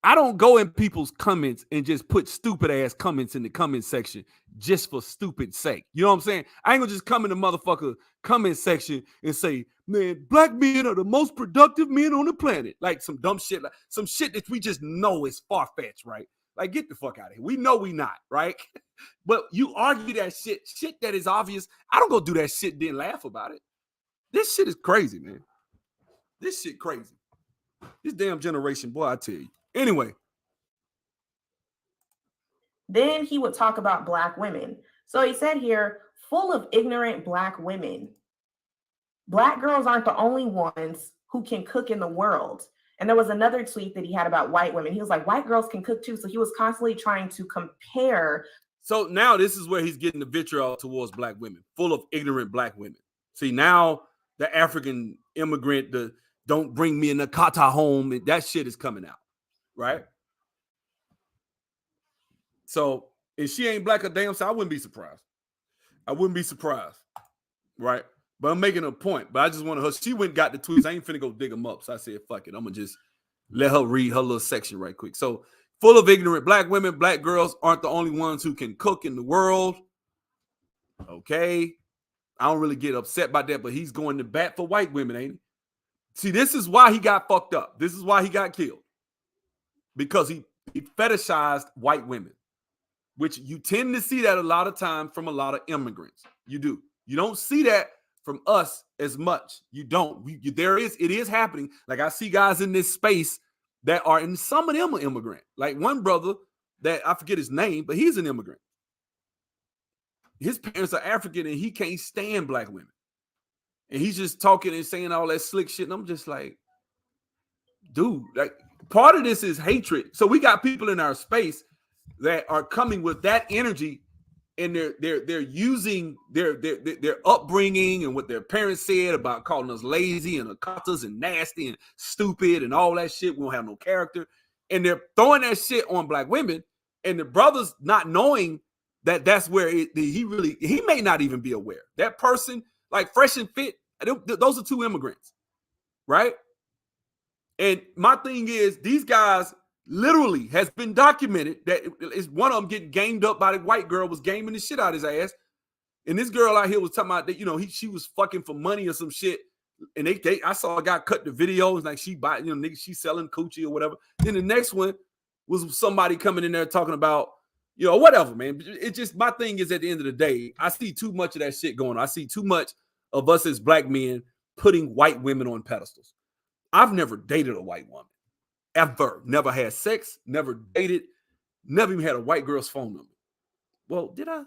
I don't go in people's comments and just put stupid ass comments in the comment section just for stupid sake. You know what I'm saying? I ain't gonna just come in the motherfucker comment section and say, man, black men are the most productive men on the planet. Like some dumb shit, like some shit that we just know is far-fetched, right? Like, get the fuck out of here. We know we not, right? But you argue that shit that is obvious. I don't go do that shit then laugh about it. This shit is crazy, man. This shit crazy. This damn generation, boy, I tell you. Anyway. Then he would talk about Black women. So he said here, full of ignorant Black women. Black girls aren't the only ones who can cook in the world. And there was another tweet that he had about white women. He was like, white girls can cook too. So he was constantly trying to compare. So now this is where he's getting the vitriol towards Black women, full of ignorant Black women. See, now the African immigrant, the don't bring me a Nakata home, that shit is coming out. Right? So if she ain't black a damn, so I wouldn't be surprised. Right? But I'm making a point. But I just wanted her. She went and got the tweets. I ain't finna go dig them up. So I said, fuck it. I'm gonna just let her read her little section right quick. So, full of ignorant Black women, Black girls aren't the only ones who can cook in the world. Okay. I don't really get upset about that, but he's going to bat for white women, ain't he? See, this is why he got fucked up. This is why he got killed. Because he fetishized white women, which you tend to see that a lot of times from a lot of immigrants. You do. You don't see that from us as much. You don't. It is happening. Like, I see guys in this space that are, and some of them are immigrant. Like one brother that I forget his name, but he's an immigrant. His parents are African and he can't stand Black women. And he's just talking and saying all that slick shit. And I'm just like, dude, like, part of this is hatred. So we got people in our space that are coming with that energy, and they're using their upbringing and what their parents said about calling us lazy and akatas and nasty and stupid and all that shit. We don't have no character, and they're throwing that shit on Black women. And the brothers not knowing that that's where he may not even be aware. That person, like Fresh and Fit, those are two immigrants, right? And my thing is, these guys literally has been documented that is one of them getting gamed up by the white girl, was gaming the shit out of his ass. And this girl out here was talking about that, she was fucking for money or some shit. And I saw a guy cut the videos like she buy, nigga, she selling coochie or whatever. Then the next one was somebody coming in there talking about, whatever, man. It just, my thing is, at the end of the day, I see too much of that shit going on. I see too much of us as Black men putting white women on pedestals. I've never dated a white woman, ever. Never had sex, never dated, never even had a white girl's phone number. Well, did I?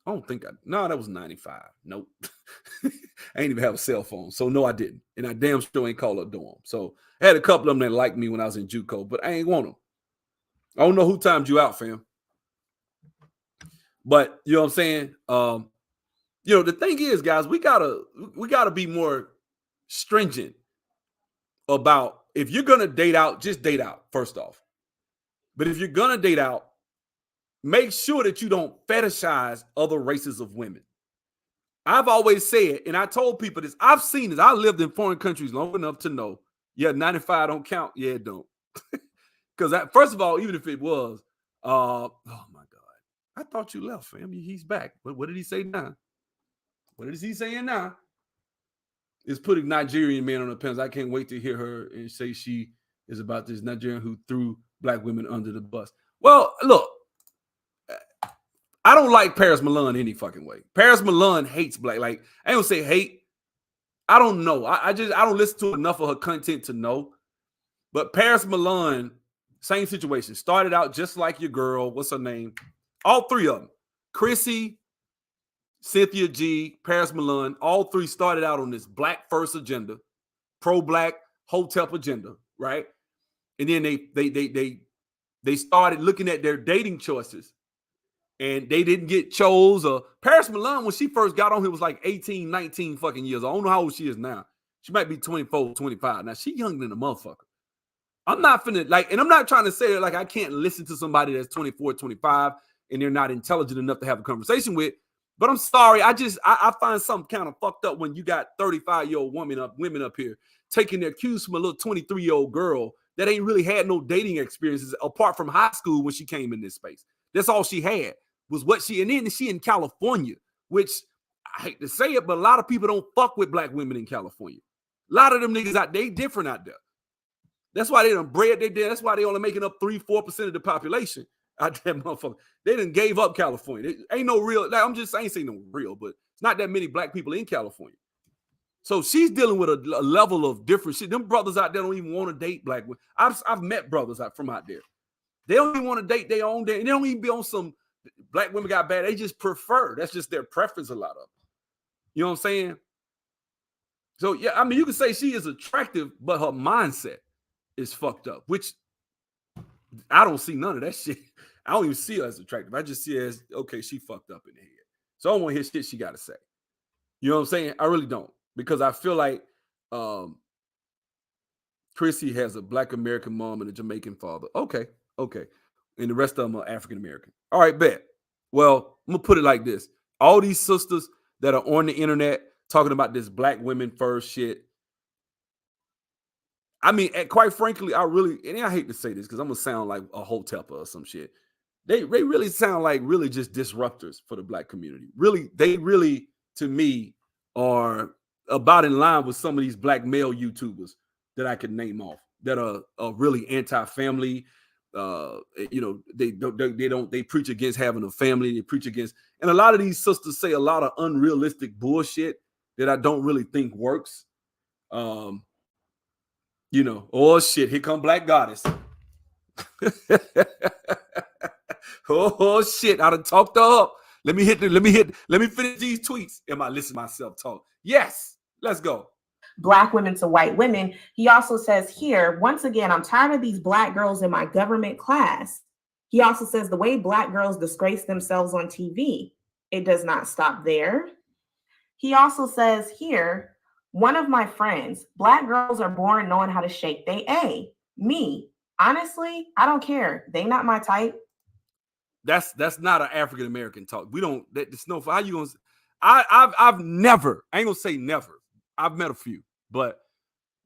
I don't think no, that was 95. Nope. I ain't even have a cell phone. So no, I didn't. And I damn sure ain't call her dorm. So I had a couple of them that liked me when I was in JUCO, but I ain't want them. I don't know who timed you out, fam. But you know what I'm saying? The thing is, guys, we gotta be more stringent about, if you're gonna date out, just date out, first off. But if you're gonna date out, make sure that you don't fetishize other races of women. I've always said, and I told people this, I've seen this. I lived in foreign countries long enough to know, 95 don't count. Yeah, it don't. Because first of all, even if it was, oh my God, I thought you left, fam. He's back. What did he say now? What is he saying now? Is putting Nigerian men on the pens. I can't wait to hear her and say she is about this Nigerian who threw Black women under the bus. Well, look, I don't like Paris Milan any fucking way. Paris Milan hates black. Like, I ain't gonna say hate. I don't know. I don't listen to enough of her content to know. But Paris Milan, same situation. Started out just like your girl. What's her name? All three of them. Chrissy, Cynthia G, Paris Milan. All three started out on this black first agenda, pro-black hotep agenda, right? And then they started looking at their dating choices. And they didn't get chose. Paris Milan, when she first got on here, was like 18, 19 fucking years old. I don't know how old she is now. She might be 24, 25. Now, she younger than a motherfucker. I'm not finna, like, and I'm not trying to say like I can't listen to somebody that's 24, 25, and they're not intelligent enough to have a conversation with. But I'm sorry, I find something kind of fucked up when you got 35-year-old women up here taking their cues from a little 23-year-old girl that ain't really had no dating experiences apart from high school when she came in this space. That's all she had. Was what she, and then she in California, which I hate to say it, but a lot of people don't fuck with black women in California. A lot of them niggas out there, they different out there. That's why they done bred they did. That's why they only making up 3-4% of the population out there, motherfucker. They done gave up California. Ain't no real, like, I ain't saying no real, but it's not that many black people in California. So she's dealing with a level of different shit. Them brothers out there don't even want to date black women. I've met brothers from out there. They don't even want to date their own day, and they don't even be on some black women got bad. They just prefer. That's just their preference, a lot of them. You know what I'm saying? So, yeah, I mean, you can say she is attractive, but her mindset is fucked up, which I don't see none of that shit. I don't even see her as attractive. I just see her as, okay, she fucked up in the head. So I don't want to hear shit she got to say. You know what I'm saying? I really don't. Because I feel like Chrissy has a black American mom and a Jamaican father. Okay. And the rest of them are African American. All right, bet. Well, I'm going to put it like this. All these sisters that are on the internet talking about this black women first shit. I mean, quite frankly, and I hate to say this because I'm going to sound like a hotepper or some shit. They really sound like really just disruptors for the black community. They really, to me, are about in line with some of these black male YouTubers that I could name off that are really anti-family. They preach against having a family. They preach against, and a lot of these sisters say a lot of unrealistic bullshit that I don't really think works. Oh shit, here come Black Goddess. Oh shit, I done talked her up. Let me finish these tweets. Am I listening to myself talk? Yes, let's go. Black women to white women. He also says here, once again, I'm tired of these black girls in my government class. He also says the way black girls disgrace themselves on TV, it does not stop there. He also says here, one of my friends, black girls are born knowing how to shake they A. Me, honestly, I don't care. They not my type. That's not an African American talk. We don't. That's no. How you gonna? I've never. I ain't gonna say never. I've met a few, but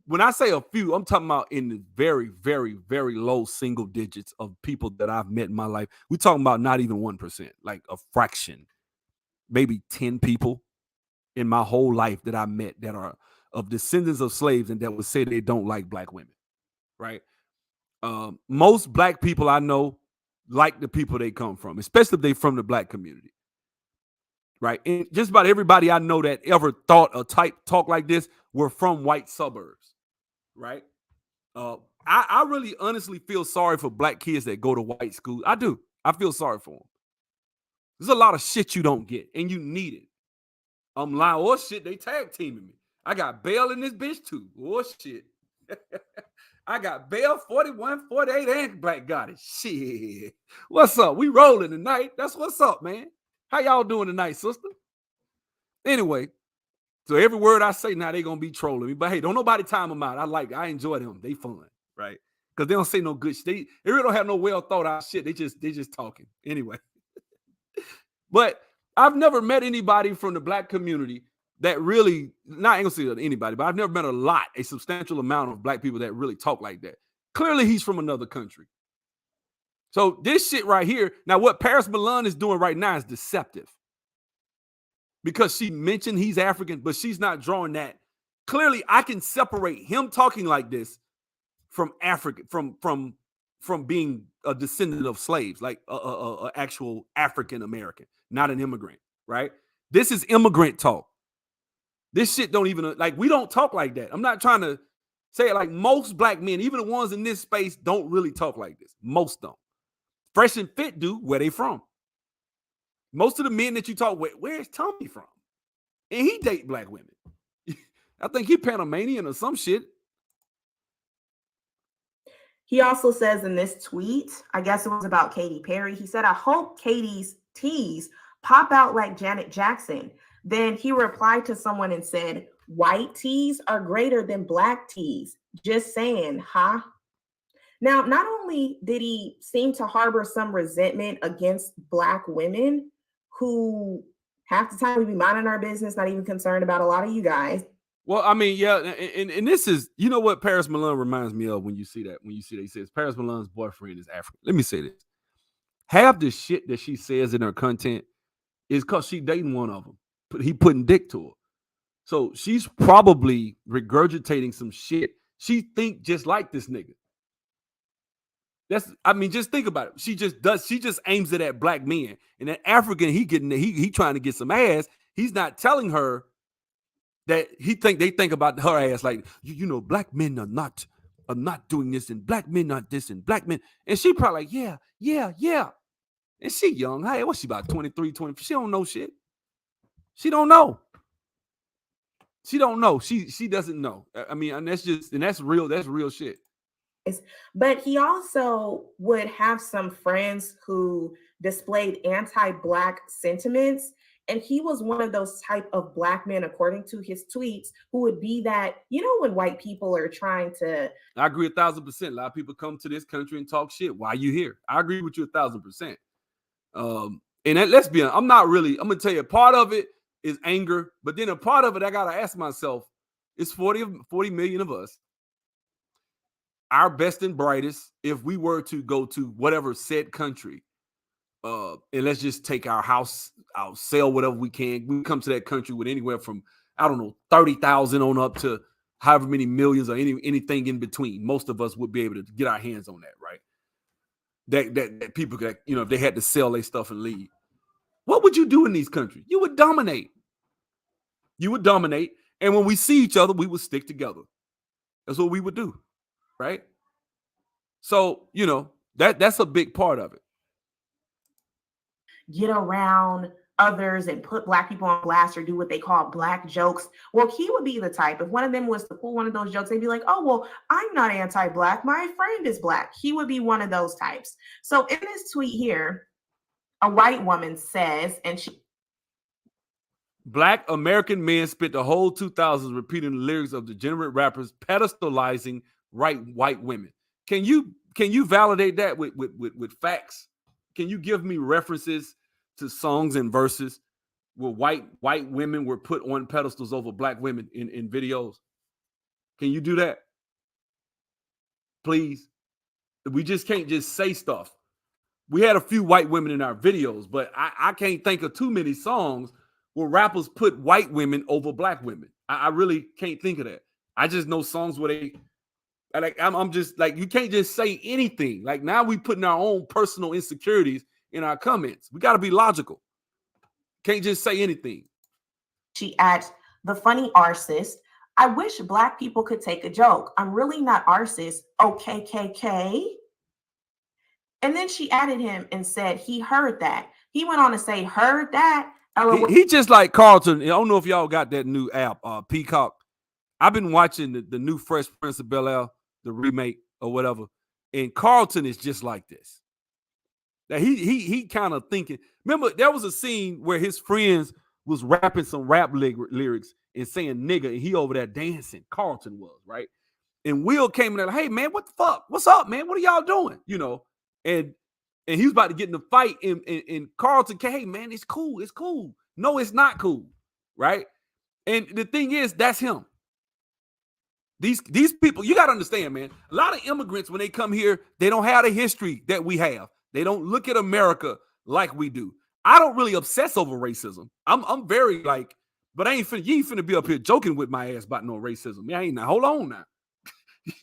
when I say a few, I'm talking about in the very, very, very low single digits of people that I've met in my life. We're talking about not even 1%, like a fraction, maybe 10 people in my whole life that I met that are of descendants of slaves and that would say they don't like black women, right? Most black people I know like the people they come from, especially if they from the black community. Right. And just about everybody I know that ever thought a talk like this were from white suburbs. Right. I really honestly feel sorry for black kids that go to white schools. I do. I feel sorry for them. There's a lot of shit you don't get and you need it. I'm lying. Oh shit, they tag teaming me. I got bail in this bitch too. Oh shit. I got bail 41, 48, and Black Goddess. Shit. What's up? We rolling tonight. That's what's up, man. How y'all doing tonight, sister? Anyway, so every word I say now, they gonna be trolling me. But hey, don't nobody time them out. I enjoy them. They fun, right? Because they don't say no good shit. They really don't have no well thought out shit. They just talking. Anyway. But I've never met anybody from the black community that really, not ain't gonna say anybody, but I've never met a substantial amount of black people that really talk like that. Clearly, he's from another country. So this shit right here, now what Paris Milan is doing right now is deceptive. Because she mentioned he's African, but she's not drawing that. Clearly, I can separate him talking like this from African, from being a descendant of slaves, like a actual African American, not an immigrant, right? This is immigrant talk. This shit don't even, like, we don't talk like that. I'm not trying to say it, like, most black men, even the ones in this space, don't really talk like this. Most don't. Fresh and Fit do. Where they from? Most of the men that you talk with, where's Tommy from? And he date black women. I think he Panamanian or some shit. He also says in this tweet, I guess it was about Katy Perry, he said, I hope Katie's tees pop out like Janet Jackson. Then he replied to someone and said, white tees are greater than black tees. Just saying, huh? Now, not only did he seem to harbor some resentment against black women who half the time we be minding our business, not even concerned about a lot of you guys. Well, I mean, yeah, and this is, you know what Paris Malone reminds me of when you see that, he says Paris Malone's boyfriend is African. Let me say this. Half the shit that she says in her content is because she dating one of them. He putting dick to her. So she's probably regurgitating some shit. She think just like this nigga. I mean, just think about it. She just aims it at black men. And that African, he trying to get some ass. He's not telling her that they think about her ass like, you know, black men are not doing this, and black men not this, and black men. And she probably like, yeah. And she young. Hey, what's she about? 23, 20? She don't know shit. She don't know. She don't know. She doesn't know. I mean, and that's real shit. But he also would have some friends who displayed anti-black sentiments. And he was one of those type of black men, according to his tweets, who would be that, you know, when white people are trying to. I agree 1,000%. A lot of people come to this country and talk shit. Why are you here? I agree with you 1,000%. And let's be honest, I'm going to tell you, part of it is anger, but then a part of it, I got to ask myself, it's 40 million of us. Our best and brightest, if we were to go to whatever said country, and let's just take our house, I'll sell whatever we can. We come to that country with anywhere from, I don't know, 30,000 on up to however many millions or anything in between. Most of us would be able to get our hands on that, right? That people could, you know, if they had to sell their stuff and leave. What would you do in these countries? You would dominate. And when we see each other, we would stick together. That's what we would do, right? So, you know, that's a big part of it. Get around others and put black people on blast or do what they call black jokes. Well, he would be the type, if one of them was to pull one of those jokes, they'd be like, oh, well, I'm not anti-black. My friend is black. He would be one of those types. So in this tweet here, a white woman says, and she. Black American men spent the whole 2000s repeating the lyrics of degenerate rappers pedestalizing white women. Can you validate that with facts? Can you give me references to songs and verses where white women were put on pedestals over black women in videos? Can you do that? Please. We just can't just say stuff. We had a few white women in our videos, but I can't think of too many songs where rappers put white women over black women. I really can't think of that. I just know songs where they, like, I'm just like, you can't just say anything. Like, now we putting our own personal insecurities in our comments. We got to be logical. Can't just say anything. She adds, the funny artist, I wish black people could take a joke. I'm really not artist. OKKK. And then she added him and said he heard that. He went on to say, heard that. He just like Carlton. I don't know if y'all got that new app, Peacock. I've been watching the new Fresh Prince of Bel-Air, the remake or whatever. And Carlton is just like this. That he kind of thinking. Remember, there was a scene where his friends was rapping some rap lyrics and saying nigga, and he over there dancing. Carlton was, right? And Will came in there like, hey man, what the fuck? What's up, man? What are y'all doing? You know, and he was about to get in a fight, and Carlton came, hey man, it's cool. No, it's not cool, right? And the thing is, that's him. These people, you got to understand, man, a lot of immigrants, when they come here, they don't have the history that we have. They don't look at America like we do. I don't really obsess over racism. I'm very like, but you ain't finna be up here joking with my ass about no racism. Yeah, I ain't now. Hold on now.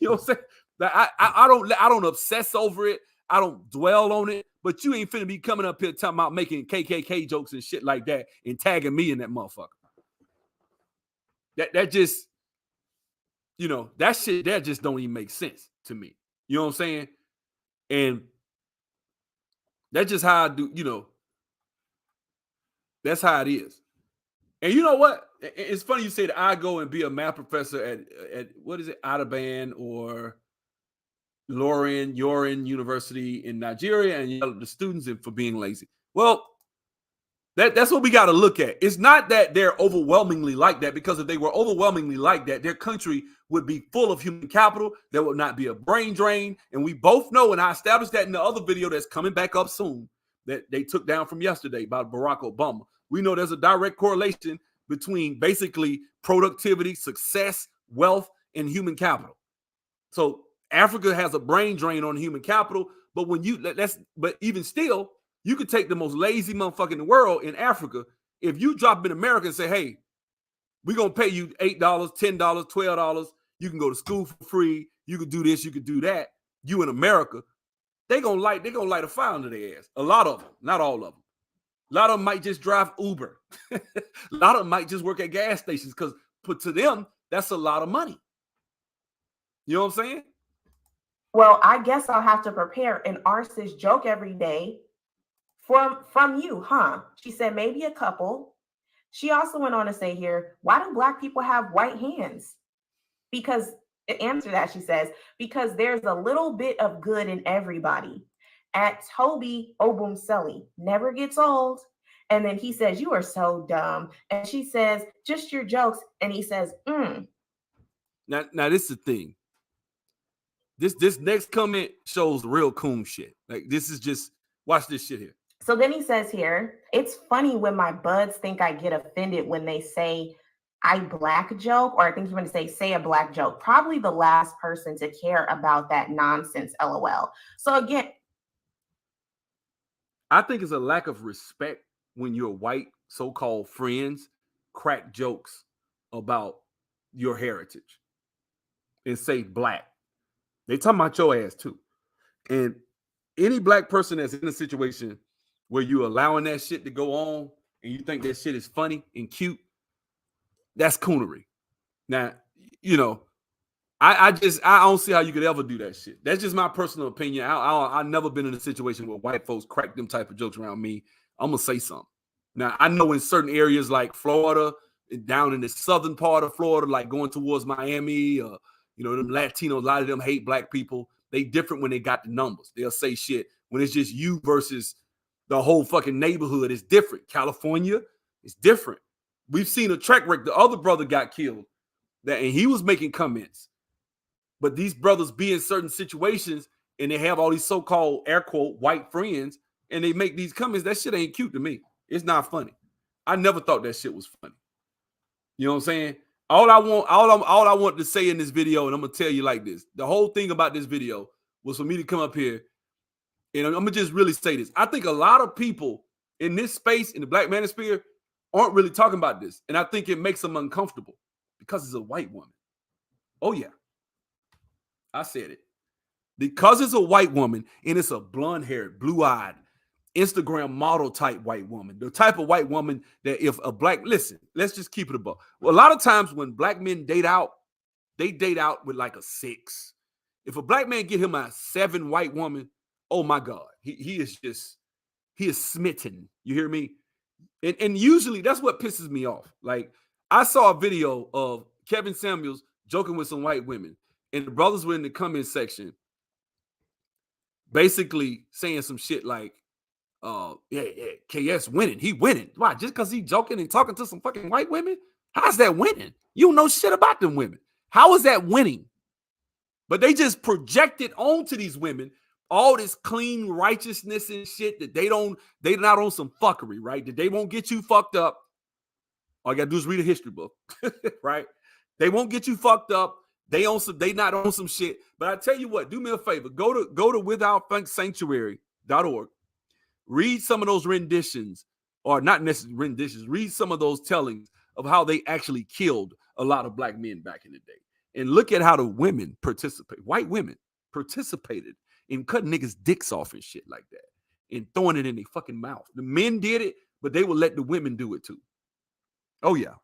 You know what I'm saying? I don't obsess over it. I don't dwell on it, but you ain't finna be coming up here talking about making KKK jokes and shit like that and tagging me in that motherfucker. That just, you know, that shit that just don't even make sense to me. You know what I'm saying? And that's just how I do, you know, that's how it is. And you know what? It's funny you say that I go and be a math professor at what is it, Adaban or Yorin University in Nigeria, and yell at the students for being lazy. Well, that's what we got to look at. It's not that they're overwhelmingly like that, because if they were overwhelmingly like that, their country would be full of human capital. There would not be a brain drain. And we both know, and I established that in the other video that's coming back up soon, that they took down from yesterday about Barack Obama. We know there's a direct correlation between basically productivity, success, wealth, and human capital. So Africa has a brain drain on human capital, but but even still, you could take the most lazy motherfucker in the world in Africa. If you drop in America and say, hey, we're going to pay you $8, $10, $12. You can go to school for free. You could do this. You could do that. You in America, they're going to light a fire under their ass. A lot of them, not all of them. A lot of them might just drive Uber. A lot of them might just work at gas stations, because to them, that's a lot of money. You know what I'm saying? Well, I guess I'll have to prepare an arsist joke every day from you, huh? She said maybe a couple. She also went on to say here, why do Black people have white hands? Because, to answer that, she says, because there's a little bit of good in everybody. At Toby Obumseli, never gets old. And then he says, you are so dumb. And she says, just your jokes. And he says, Now this is the thing. This next comment shows real coon shit. Like, this is just, watch this shit here. So then he says here, it's funny when my buds think I get offended when they say I Black joke, or I think he's going to say a Black joke. Probably the last person to care about that nonsense, LOL. So again, I think it's a lack of respect when your white so-called friends crack jokes about your heritage and say Black. They talking about your ass too. And any Black person that's in a situation where you allowing that shit to go on and you think that shit is funny and cute, that's coonery. Now, you know, I don't see how you could ever do that shit. That's just my personal opinion. I've never been in a situation where white folks crack them type of jokes around me. I'm gonna say something. Now, I know in certain areas like Florida, down in the southern part of Florida, like going towards Miami, or you know, them Latinos, a lot of them hate Black people. They different when they got the numbers. They'll say shit when it's just you versus the whole fucking neighborhood. Is different. California is different. We've seen a track record. The other brother got killed, and he was making comments. But these brothers be in certain situations and they have all these so-called air quote white friends and they make these comments. That shit ain't cute to me. It's not funny. I never thought that shit was funny. You know what I'm saying? All I want to say in this video, and I'm gonna tell you like this: the whole thing about this video was for me to come up here, and I'm gonna just really say this. I think a lot of people in this space, in the Black manosphere, aren't really talking about this, and I think it makes them uncomfortable because it's a white woman. Oh yeah, I said it. Because it's a white woman and it's a blonde-haired, blue-eyed, Instagram model type white woman, the type of white woman that if a Black, listen, let's just keep it above. Well, a lot of times when Black men date out, they date out with like a 6. If a Black man get him a 7 white woman, oh my God, he is smitten. You hear me? And usually that's what pisses me off. Like, I saw a video of Kevin Samuels joking with some white women, and the brothers were in the comment section basically saying some shit like, yeah, KS winning. He winning. Why? Just because he joking and talking to some fucking white women? How's that winning? You don't know shit about them women. How is that winning? But they just projected onto these women all this clean righteousness and shit that they're not on some fuckery, right? That they won't get you fucked up. All you gotta do is read a history book, right? They won't get you fucked up. They not on some shit. But I tell you what, do me a favor. Go to withoutsanctuary.org. Read some of those renditions, or not necessarily renditions. Read some of those tellings of how they actually killed a lot of Black men back in the day. And look at how the women participate. White women participated and cutting niggas' dicks off and shit like that and throwing it in their fucking mouth. The men did it, but they would let the women do it too. Oh, yeah.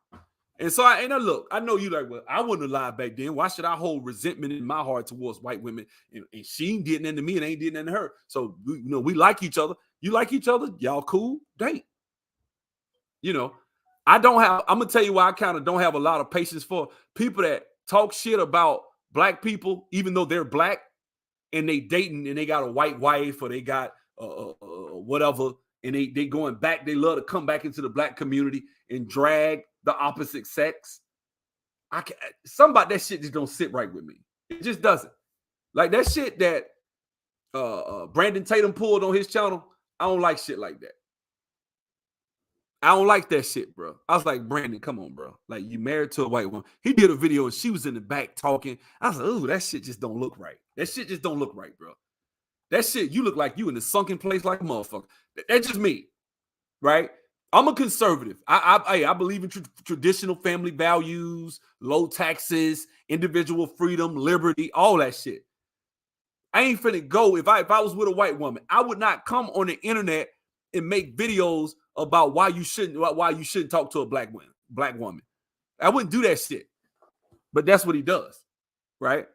And so look, I know you like, well, I wouldn't have lied back then. Why should I hold resentment in my heart towards white women? And she did nothing to me and ain't did nothing to her. So, we like each other. You like each other? Y'all cool? Date. I'm going to tell you why I kind of don't have a lot of patience for people that talk shit about black people, even though they're black and they dating and they got a white wife or they got whatever. And they going back. They love to come back into the black community and drag the opposite sex. Something about that shit just don't sit right with me. It just doesn't. Like that shit that Brandon Tatum pulled on his channel. I don't like shit like that. I don't like that shit, bro. I was like, Brandon, come on, bro. Like, you married to a white woman. He did a video and she was in the back talking. I was like, ooh, that shit just don't look right. That shit just don't look right, bro. That shit, you look like you in the sunken place like a motherfucker. That's just me, right? I'm a conservative. I believe in traditional family values, low taxes, individual freedom, liberty, all that shit. I ain't finna go. If I was with a white woman, I would not come on the internet and make videos about why you shouldn't talk to a black woman. I wouldn't do that shit. But that's what he does, right?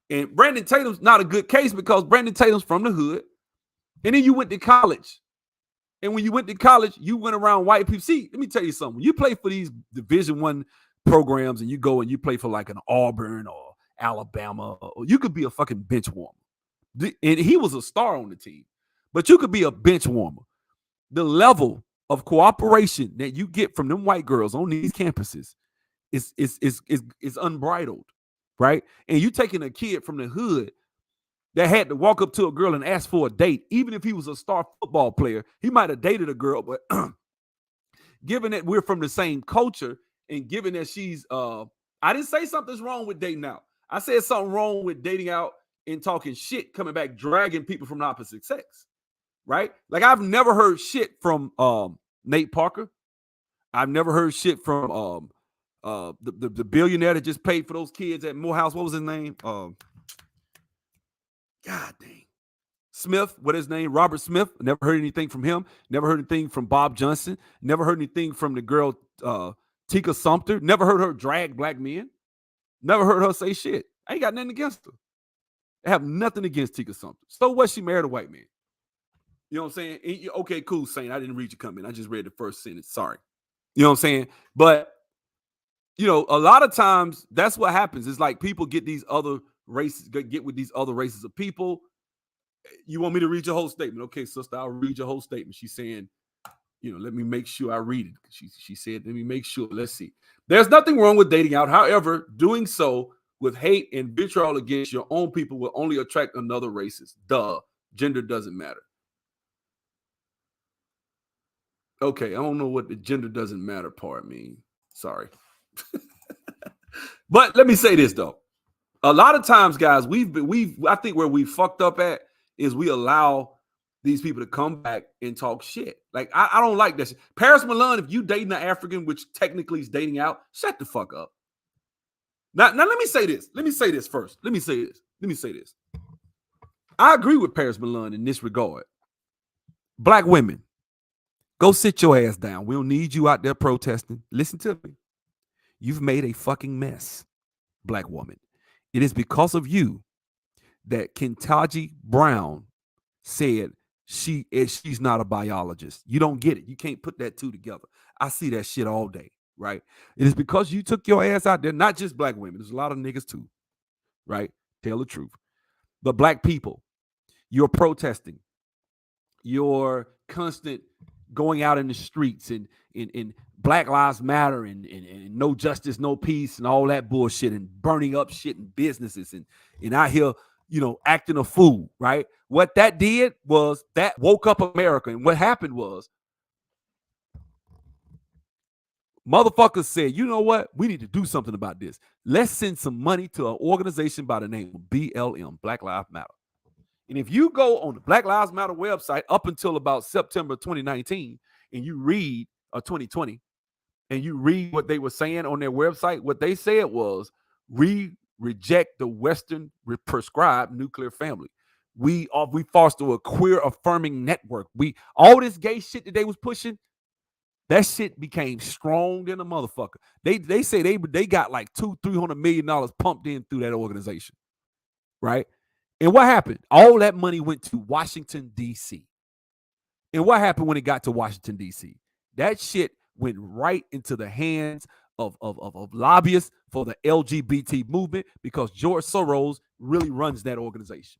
And Brandon Tatum's not a good case because Brandon Tatum's from the hood. And then you went to college. And when you went to college, you went around white people. See, let me tell you something. When you play for these Division I programs and you go and you play for like an Auburn or Alabama, or you could be a fucking bench warmer. And he was a star on the team. But you could be a bench warmer. The level of cooperation that you get from them white girls on these campuses is unbridled, right? And you taking a kid from the hood that had to walk up to a girl and ask for a date, even if he was a star football player, he might have dated a girl, but given that we're from the same culture and given that she's, I didn't say something's wrong with dating out. I said something wrong with dating out and talking shit, coming back, dragging people from the opposite sex, right? Like I've never heard shit from Nate Parker. I've never heard shit from the billionaire that just paid for those kids at Morehouse. What was his name? God dang. Smith, what is his name? Robert Smith. Never heard anything from him. Never heard anything from Bob Johnson. Never heard anything from the girl Tika Sumpter. Never heard her drag black men. Never heard her say shit. I ain't got nothing against her. I have nothing against Tika Sumpter. So what? She married a white man. You know what I'm saying? Okay, cool, Saint. I didn't read your comment. I just read the first sentence. Sorry. You know what I'm saying? But, a lot of times that's what happens. It's like people get these other races, get with these other races of people. You want me to read your whole statement? Okay, sister, I'll read your whole statement. She's saying, let me make sure I read it. She said, let me make sure. Let's see. There's nothing wrong with dating out. However, doing so with hate and vitriol against your own people will only attract another racist. Duh. Gender doesn't matter. Okay, I don't know what the gender doesn't matter part means. Sorry. But let me say this, though. A lot of times, guys, I think where we fucked up at is we allow these people to come back and talk shit. Like, I don't like this. Paris Milan, if you dating an African, which technically is dating out, shut the fuck up. Now let me say this. Let me say this first. Let me say this. I agree with Paris Milan in this regard. Black women, go sit your ass down. We don't need you out there protesting. Listen to me. You've made a fucking mess, black woman. It is because of you that Ketanji Brown said she's not a biologist. You don't get it. You can't put that two together. I see that shit all day, right? It is because you took your ass out there, not just black women. There's a lot of niggas too, right? Tell the truth. But black people, you're protesting. You're constant going out in the streets and Black Lives Matter and no justice, no peace and all that bullshit and burning up shit in businesses and out here, acting a fool, right? What that did was that woke up America. And what happened was motherfuckers said, you know what? We need to do something about this. Let's send some money to an organization by the name of BLM, Black Lives Matter. And if you go on the Black Lives Matter website up until about September 2019 and you read, or 2020, and you read what they were saying on their website, what they said was, we reject the Western prescribed nuclear family. We foster a queer affirming network. All this gay shit that they was pushing, that shit became strong than a motherfucker. They say they got like $200-300 million pumped in through that organization, right? And what happened? All that money went to Washington, D.C. And what happened when it got to Washington, D.C.? That shit went right into the hands of lobbyists for the LGBT movement because George Soros really runs that organization,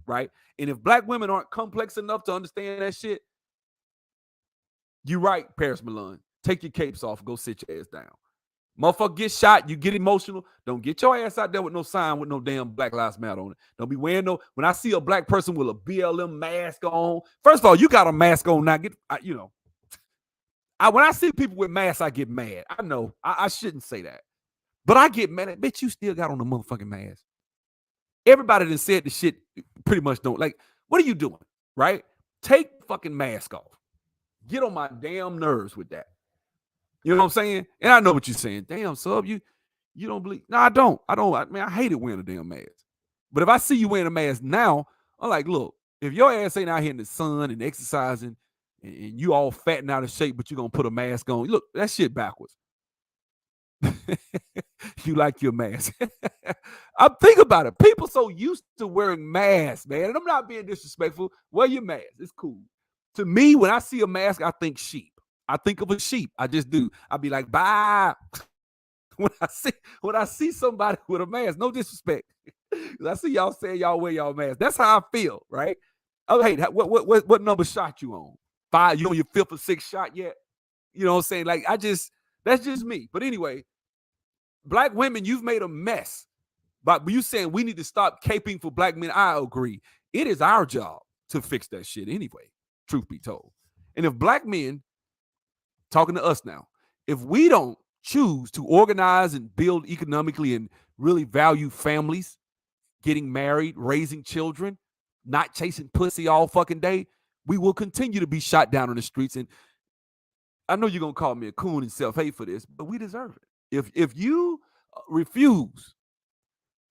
right? And if black women aren't complex enough to understand that shit, you're right, Paris Milan. Take your capes off and go sit your ass down. Motherfucker get shot, you get emotional. Don't get your ass out there with no sign with no damn Black Lives Matter on it. Don't be wearing no. When I see a black person with a BLM mask on, first of all, you got a mask on now. When I see people with masks, I get mad. I know I shouldn't say that, but I get mad. Bitch, you still got on the motherfucking mask. Everybody that said the shit pretty much don't like. What are you doing, right? Take the fucking mask off. Get on my damn nerves with that. You know what I'm saying? And I know what you're saying. Damn, sub, you don't believe. No, I don't. I hate it wearing a damn mask. But if I see you wearing a mask now, I'm like, look, if your ass ain't out here in the sun and exercising and you all fat and out of shape, but you're going to put a mask on, look, that shit backwards. You like your mask. I'm thinking about it. People so used to wearing masks, man. And I'm not being disrespectful. Wear your mask. It's cool. To me, when I see a mask, I think sheep. I think of a sheep. I just do. I'll be like, bye. When I see somebody with a mask, no disrespect. I see y'all saying y'all wear y'all mask. That's how I feel, right? Oh, hey, what number shot you on? 5? You on your 5th or 6th shot yet? You know what I'm saying? Like, that's just me. But anyway, black women, you've made a mess. But you saying we need to stop caping for black men, I agree. It is our job to fix that shit anyway, truth be told. And if black men, talking to us now, if we don't choose to organize and build economically and really value families, getting married, raising children, not chasing pussy all fucking day, we will continue to be shot down on the streets. And I know you're going to call me a coon and self-hate for this, but we deserve it. If you refuse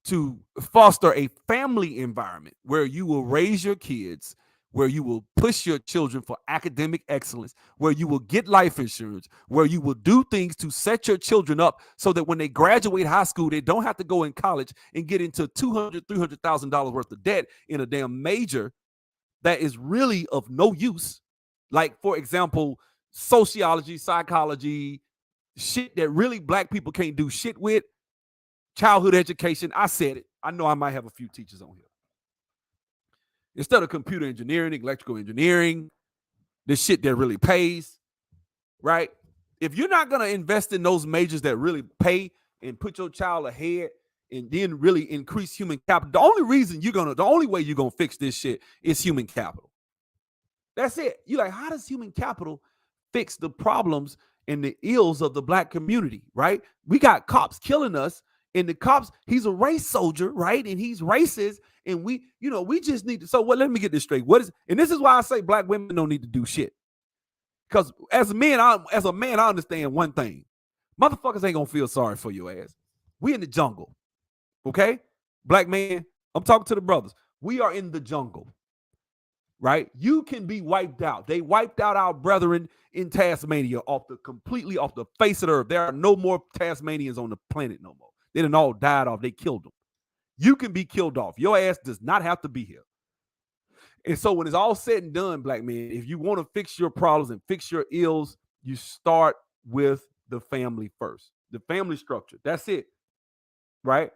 to foster a family environment where you will raise your kids, where you will push your children for academic excellence, where you will get life insurance, where you will do things to set your children up so that when they graduate high school, they don't have to go in college and get into $200,000-300,000 worth of debt in a damn major that is really of no use. Like, for example, sociology, psychology, shit that really black people can't do shit with, childhood education. I said it. I know I might have a few teachers on here. Instead of computer engineering, electrical engineering, the shit that really pays, right? If you're not going to invest in those majors that really pay and put your child ahead and then really increase human capital, the only way you're going to fix this shit is human capital. That's it. You're like, how does human capital fix the problems and the ills of the black community, right? We got cops killing us. And the cops, he's a race soldier, right? And he's racist. And we just need to. So what? Let me get this straight. And this is why I say black women don't need to do shit. Because as a man, I understand one thing. Motherfuckers ain't gonna feel sorry for your ass. We in the jungle. Okay? Black man, I'm talking to the brothers. We are in the jungle. Right? You can be wiped out. They wiped out our brethren in Tasmania completely off the face of the earth. There are no more Tasmanians on the planet no more. They done all died off. They killed them. You can be killed off. Your ass does not have to be here. And so when it's all said and done, black men, if you want to fix your problems and fix your ills, you start with the family first. The family structure. That's it. Right?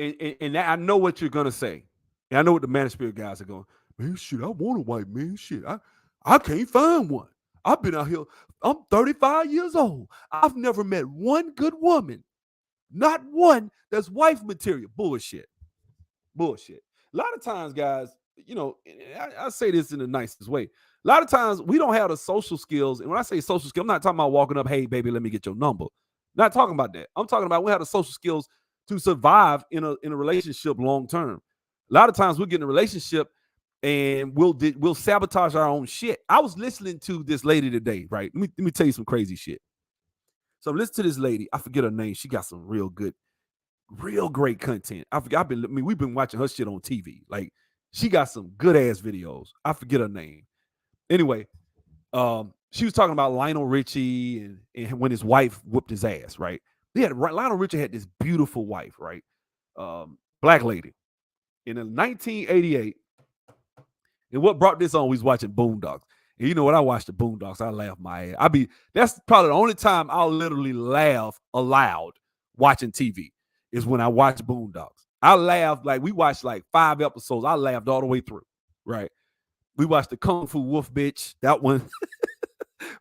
And I know what you're going to say. And I know what the Manosphere guys are going, man, shit, I want a white man. Shit, I can't find one. I've been out here. I'm 35 years old. I've never met one good woman. Not one that's wife material. Bullshit. A lot of times, guys, I say this in the nicest way. A lot of times we don't have the social skills. And when I say social skills, I'm not talking about walking up, hey, baby, let me get your number. Not talking about that. I'm talking about we have the social skills to survive in a relationship long term. A lot of times we'll get in a relationship and we'll sabotage our own shit. I was listening to this lady today, right? Let me tell you some crazy shit. So listen to this lady. I forget her name. She got some real good Real great content. I forgot. We've been watching her shit on TV. Like, she got some good ass videos. I forget her name. Anyway, she was talking about Lionel Richie and when his wife whooped his ass, right? Lionel Richie had this beautiful wife, right? Black lady. In 1988, and what brought this on, we was watching Boondocks. And you know what? I watched the Boondocks. I laughed my ass. That's probably the only time I'll literally laugh aloud watching TV is when I watch Boondocks. I laughed, like, we watched like 5 episodes. I laughed all the way through, right? We watched the Kung Fu Wolf bitch, that one.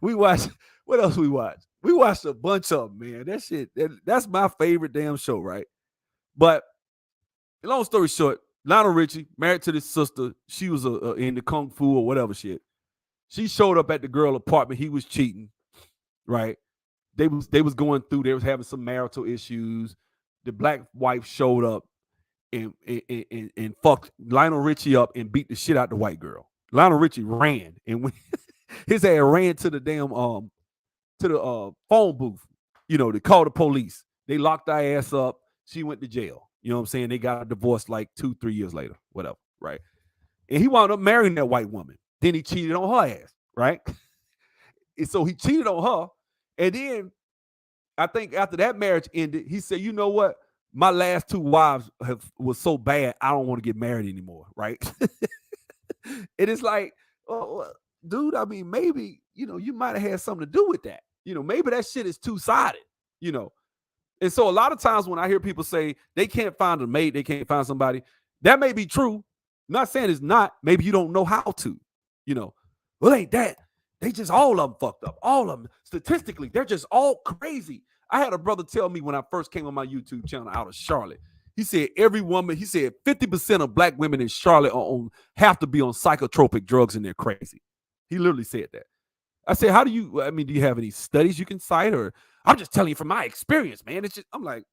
We watched, what else we watched? We watched a bunch of them, man. That shit, that's my favorite damn show, right? But long story short, Lionel Richie, married to this sister. She was in the Kung Fu or whatever shit. She showed up at the girl apartment. He was cheating, right? They was going through. They was having some marital issues. The black wife showed up and fucked Lionel Richie up and beat the shit out the white girl. Lionel Richie ran, and when his ass ran to the damn phone booth, to call the police. They locked our ass up. She went to jail. You know what I'm saying? They got a divorce like 2-3 years later, whatever, right? And he wound up marrying that white woman. Then he cheated on her ass, right? And so he cheated on her. And then I think after that marriage ended, he said, you know what? My last 2 wives was so bad, I don't want to get married anymore, right? And it's like, oh, dude, I mean, maybe, you might have had something to do with that. Maybe that shit is two-sided, And so a lot of times when I hear people say they can't find a mate, they can't find somebody, that may be true. I'm not saying it's not. Maybe you don't know how to, Well, ain't that. They just all of them fucked up. All of them. Statistically, they're just all crazy. I had a brother tell me when I first came on my YouTube channel out of Charlotte. He said 50% of black women in Charlotte have to be on psychotropic drugs and they're crazy. He literally said that. I said, do you have any studies you can cite? Or I'm just telling you from my experience, man. It's just, I'm like,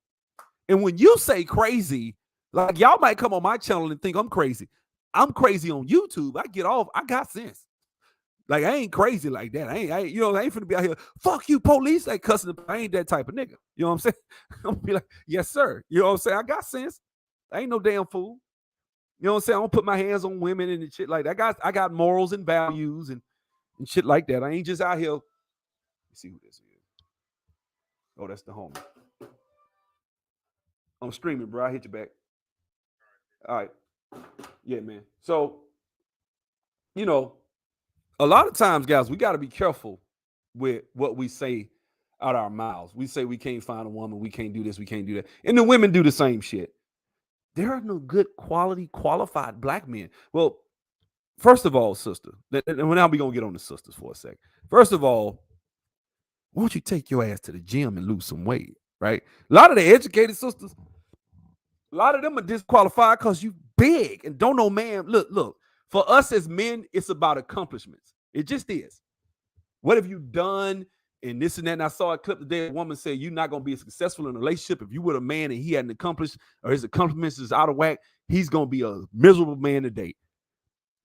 and when you say crazy, like, y'all might come on my channel and think I'm crazy. I'm crazy on YouTube. I got sense. Like, I ain't crazy like that. I ain't finna be out here, fuck you, police, like cussing. I ain't that type of nigga. You know what I'm saying? I'm gonna be like, yes, sir. You know what I'm saying? I got sense. I ain't no damn fool. You know what I'm saying? I don't put my hands on women and shit like that. I got morals and values and shit like that. I ain't just out here. Let's see who this is. Oh, that's the homie. I'm streaming, bro. I hit you back. All right. Yeah, man. So, a lot of times, guys, we got to be careful with what we say out our mouths. We say we can't find a woman, we can't do this, we can't do that. And the women do the same shit. There are no good quality, qualified black men. Well, first of all, sister, and now we're going to get on the sisters for a second. First of all, why don't you take your ass to the gym and lose some weight, right? A lot of the educated sisters, a lot of them are disqualified because you big and don't know, man. Look. For us as men, it's about accomplishments. It just is. What have you done and this and that? And I saw a clip today. A woman said, you're not going to be successful in a relationship if you were a man and he hadn't accomplished or his accomplishments is out of whack. He's going to be a miserable man to date,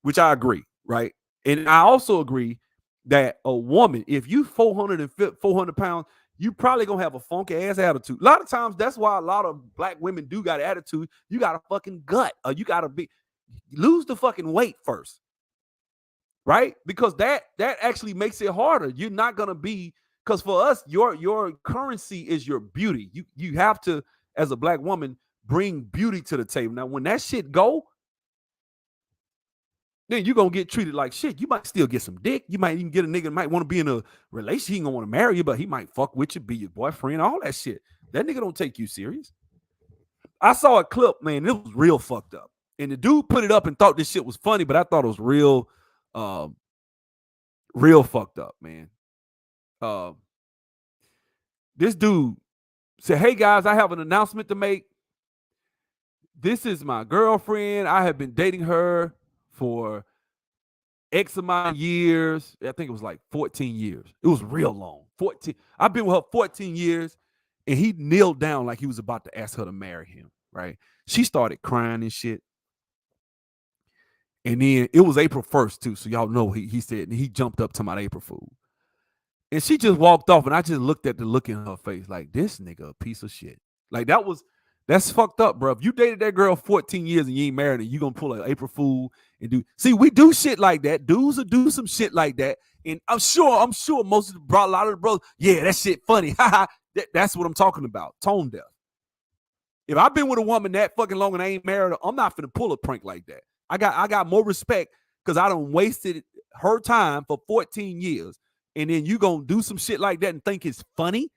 which I agree, right? And I also agree that a woman, if you 400 pounds, you probably going to have a funky ass attitude. A lot of times, that's why a lot of black women do got attitude. You got a fucking gut, or you got to lose the fucking weight first, right? Because that actually makes it harder. You're not gonna be, because for us, your currency is your beauty. You have to, as a black woman, bring beauty to the table. Now, when that shit go, then you're gonna get treated like shit. You might still get some dick. You might even get a nigga that might want to be in a relationship. He ain't gonna want to marry you, but he might fuck with you, be your boyfriend, all that shit. That nigga don't take you serious. I saw a clip, man. It was real fucked up. And the dude put it up and thought this shit was funny, but I thought it was real fucked up, man. This dude said, hey, guys, I have an announcement to make. This is my girlfriend. I have been dating her for X amount of years. I think it was like 14 years. It was real long. 14. I've been with her 14 years, and he kneeled down like he was about to ask her to marry him, right? She started crying and shit. And then it was April 1st, too. So y'all know he said, and he jumped up to my April Fool. And she just walked off, and I just looked at the look in her face like, this nigga a piece of shit. Like, that was That's fucked up, bro. If you dated that girl 14 years and you ain't married, and you gonna pull an April Fool and do. See, we do shit like that. Dudes will do some shit like that, and I'm sure most of a lot of the brothers, yeah, that shit funny. That's what I'm talking about. Tone deaf. If I've been with a woman that fucking long and I ain't married her, I'm not finna pull a prank like that. I got more respect because I done wasted her time for 14 years, and then you gonna do some shit like that and think it's funny.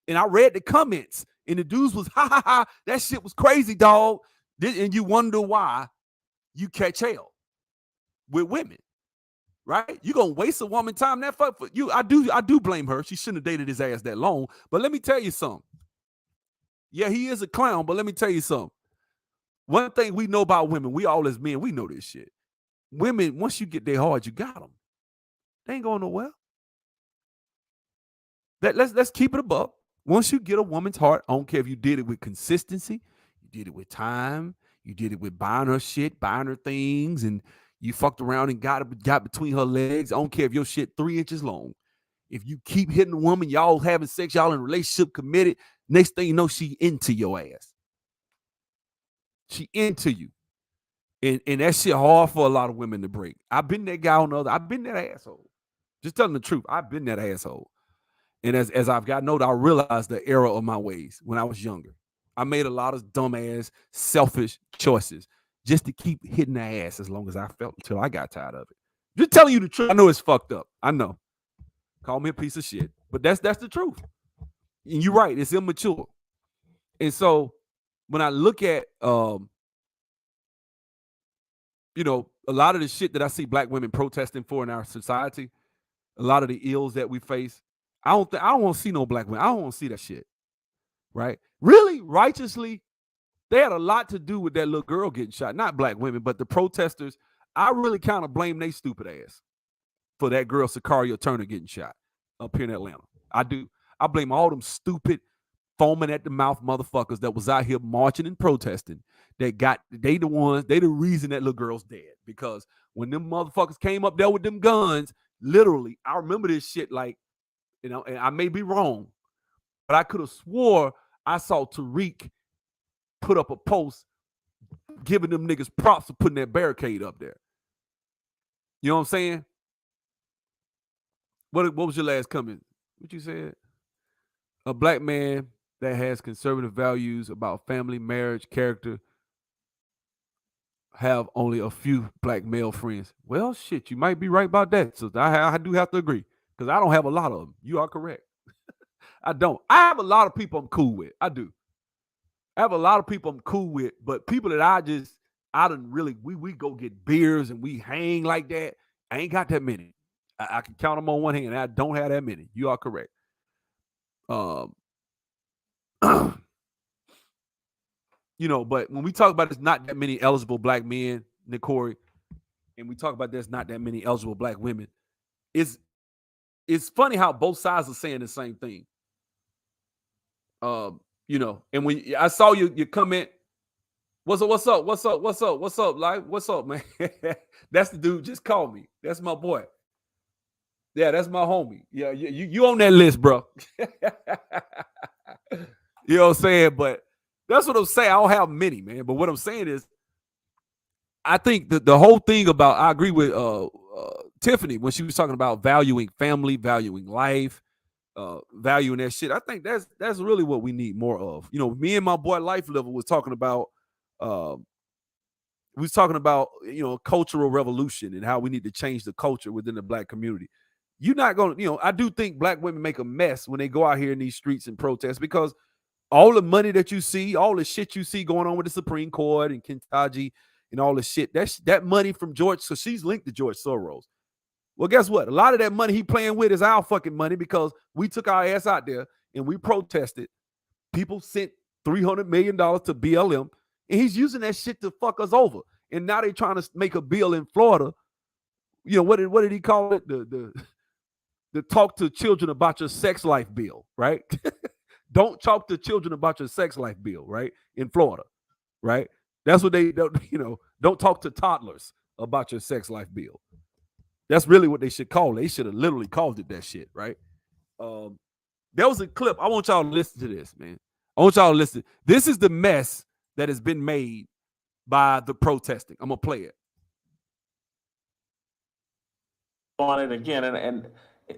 And I read the comments, and the dudes was, ha ha ha, that shit was crazy, dog. And you wonder why you catch hell with women, right? You gonna waste a woman time that fuck for you. I do blame her. She shouldn't have dated his ass that long. But let me tell you something. Yeah, he is a clown, but let me tell you something. One thing we know about women, we all as men, we know this shit. Women, once you get their heart, you got them. They ain't going nowhere. Let's keep it above. Once you get a woman's heart, I don't care if you did it with consistency, you did it with time, you did it with buying her shit, buying her things, and you fucked around and got between her legs. I don't care if your shit 3 inches long. If you keep hitting a woman, y'all having sex, y'all in a relationship, committed, next thing you know, she into your ass. She into you. And that shit hard for a lot of women to break. I've been that guy on the other. I've been that asshole. Just telling the truth. I've been that asshole. And as I've gotten older, I realized the error of my ways when I was younger. I made a lot of dumbass, selfish choices just to keep hitting the ass as long as I felt until I got tired of it. Just telling you the truth. I know it's fucked up. I know. Call me a piece of shit. But that's the truth. And you're right. It's immature. And so when I look at a lot of the shit that I see black women protesting for in our society, a lot of the ills that we face, I don't want to see no black women. I don't want to see that shit. Right? Really, righteously, they had a lot to do with that little girl getting shot. Not black women, but the protesters. I really kind of blame they stupid ass for that girl Sicaria Turner getting shot up here in Atlanta. I do. I blame all them stupid, foaming at the mouth motherfuckers that was out here marching and protesting. They the reason that little girl's dead. Because when them motherfuckers came up there with them guns, literally, I remember this shit like, and I may be wrong, but I could have swore I saw Tariq put up a post giving them niggas props for putting that barricade up there. You know what I'm saying? What was your last comment? What you said? A black man that has conservative values about family, marriage, character, have only a few black male friends. Well, shit, you might be right about that. So I do have to agree because I don't have a lot of them. You are correct. I don't. I have a lot of people I'm cool with. I do. I have a lot of people I'm cool with, but people that I didn't really, we go get beers and we hang like that. I ain't got that many. I can count them on one hand. I don't have that many. You are correct. But when we talk about there's not that many eligible black men, Nick Corey, and we talk about there's not that many eligible black women, it's funny how both sides are saying the same thing. And when I saw your comment, what's up, like, what's up, man? That's the dude just called me. That's my boy. Yeah, that's my homie. Yeah, you on that list, bro. You know what I'm saying? But that's what I'm saying. I don't have many, man. But what I'm saying is, I think the whole thing about, I agree with Tiffany when she was talking about valuing family, valuing life, valuing that shit. I think that's really what we need more of. Me and my boy Life Level was talking about cultural revolution and how we need to change the culture within the black community. You're not going to, I do think black women make a mess when they go out here in these streets and protest, because all the money that you see, all the shit you see going on with the Supreme Court and Kentucky and all the shit, that money from George, so she's linked to George Soros. Well, guess what? A lot of that money he playing with is our fucking money, because we took our ass out there and we protested. People sent $300 million to BLM, and he's using that shit to fuck us over. And now they're trying to make a bill in Florida. What did he call it? The talk to children about your sex life bill, right? Don't talk to children about your sex life bill, right? In Florida, right? That's what they don't talk to toddlers about your sex life bill. That's really what they should call it. They should have literally called it that shit, right? There was a clip. I want y'all to listen to this, man. I want y'all to listen. This is the mess that has been made by the protesting. I'm gonna play it. On it again, and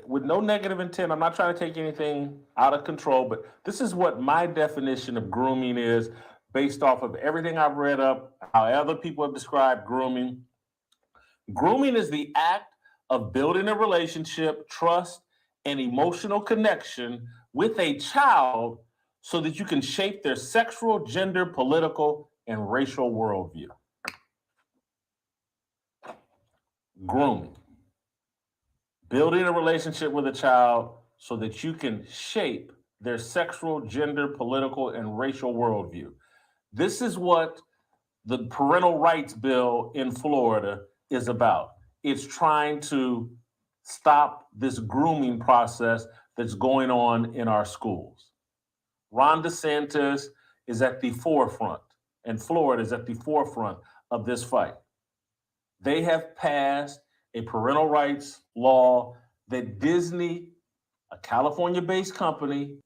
with no negative intent, I'm not trying to take anything out of control, but this is what my definition of grooming is based off of everything I've read up, how other people have described grooming. Grooming is the act of building a relationship, trust, and emotional connection with a child so that you can shape their sexual, gender, political, and racial worldview. Grooming. Building a relationship with a child so that you can shape their sexual, gender, political, and racial worldview. This is what the parental rights bill in Florida is about. It's trying to stop this grooming process that's going on in our schools. Ron DeSantis is at the forefront, and Florida is at the forefront of this fight. They have passed a parental rights law that Disney, a California-based company,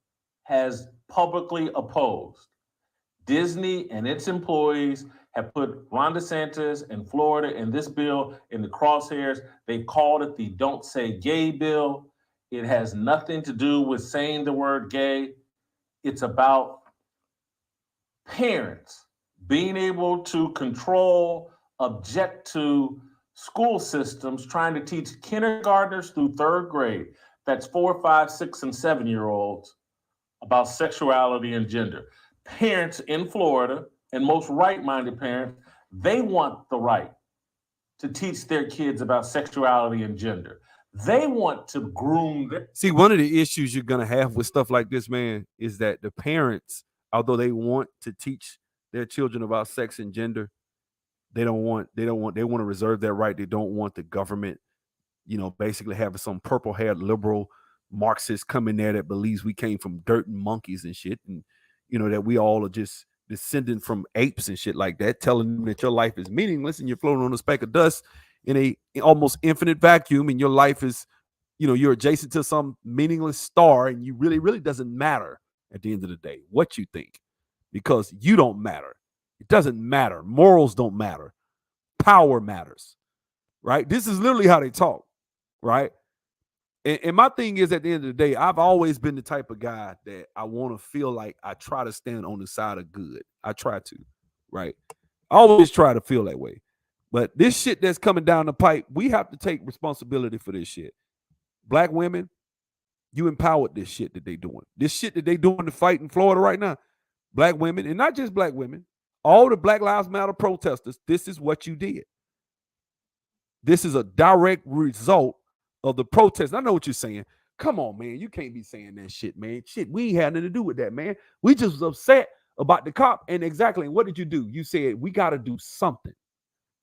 has publicly opposed. Disney and its employees have put Ron DeSantis and Florida and this bill in the crosshairs. They called it the Don't Say Gay bill. It has nothing to do with saying the word gay. It's about parents being able to control, object to school systems trying to teach kindergartners through third grade, that's 4, 5, 6, and 7-year-olds, about sexuality and gender. Parents in Florida, and most right-minded parents, they want the right to teach their kids about sexuality and gender. They want to groom them. See, one of the issues you're gonna have with stuff like this, man, is that the parents, although they want to teach their children about sex and gender, they want to reserve that right. They don't want the government, basically having some purple-haired liberal Marxist come in there that believes we came from dirt and monkeys and shit, and that we all are just descendant from apes and shit like that, telling them that your life is meaningless and you're floating on a speck of dust in a almost infinite vacuum, and your life is, you're adjacent to some meaningless star, and you really doesn't matter at the end of the day what you think, because you don't matter. It doesn't matter. Morals don't matter. Power matters, right? This is literally how they talk, right? And my thing is, at the end of the day, I've always been the type of guy that I want to feel like I try to stand on the side of good. I try to, right? I always try to feel that way. But this shit that's coming down the pipe, we have to take responsibility for this shit. Black women, you empowered this shit that they doing. This shit that they doing to fight in Florida right now. Black women, and not just black women, all the Black Lives Matter protesters, this is what you did. This is a direct result of the protest. I know what you're saying. Come on, man. You can't be saying that shit, man. Shit, we ain't had nothing to do with that, man. We just was upset about the cop. And exactly, what did you do? You said, we got to do something.